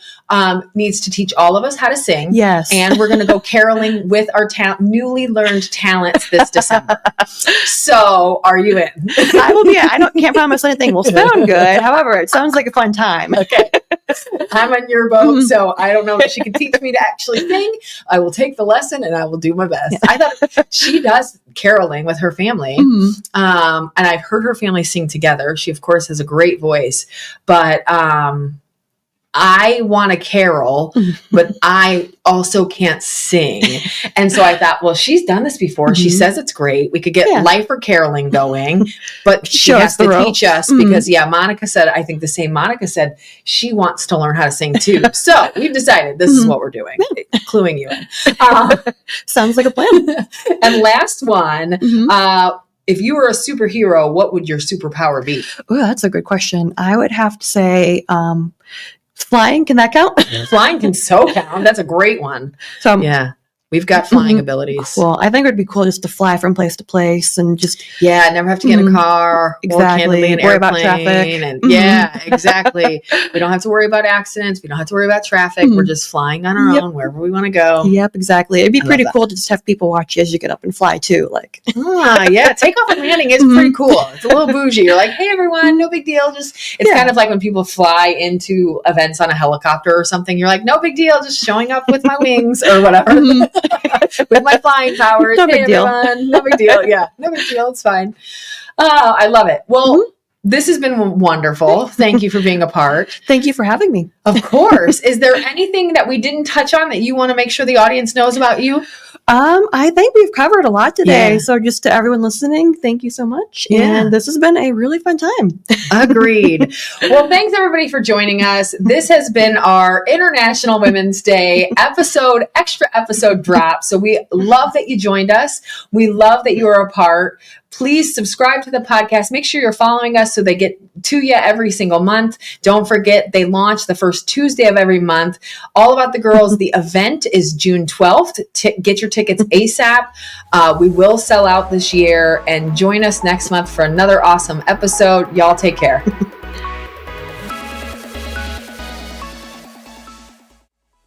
needs to teach all of us how to sing. Yes. And we're going to go caroling with our newly learned talents this December. So are you in? I will be. I can't promise anything will sound good. However, it sounds like a fun time. Okay. I'm on your boat, so I don't know if she can teach me to actually sing. I will take the lesson and I will do my best. I thought she does caroling with her family. And I've heard her family sing together. She, of course, has a great voice, but I want to carol, but I also can't sing. And so I thought, well, she's done this before. She says it's great. We could get lifer caroling going, but she has to teach us because, Monika said, I think the same Monika said, she wants to learn how to sing too. So we've decided this is what we're doing, cluing you in. Sounds like a plan. And last one, if you were a superhero, what would your superpower be? Oh, that's a good question. I would have to say flying. Can that count? Flying can so count. That's a great one. So yeah. We've got flying abilities. Well, I think it would be cool just to fly from place to place and just never have to get in a car. Exactly. Or worry about traffic. And yeah, exactly. We don't have to worry about accidents. We don't have to worry about traffic. We're just flying on our own wherever we want to go. Yep, exactly. It'd be pretty cool to just have people watch you as you get up and fly too. Like, takeoff and landing is pretty cool. It's a little bougie. You're like, hey everyone, no big deal. It's kind of like when people fly into events on a helicopter or something. You're like, no big deal. Just showing up with my wings or whatever. With my flying powers. No big deal. Everyone. No big deal. Yeah, no big deal. It's fine. I love it. Well, this has been wonderful. Thank you for being a part. Thank you for having me. Of course. Is there anything that we didn't touch on that you want to make sure the audience knows about you? I think we've covered a lot today. Yeah. So just to everyone listening, thank you so much. Yeah. And this has been a really fun time. Agreed. Well, thanks everybody for joining us. This has been our International Women's Day extra episode drop. So we love that you joined us. We love that you are a part. Please subscribe to the podcast. Make sure you're following us so they get to you every single month. Don't forget, they launch the first Tuesday of every month. All About the Girls. The event is June 12th. Get your tickets ASAP. We will sell out this year, and join us next month for another awesome episode. Y'all take care.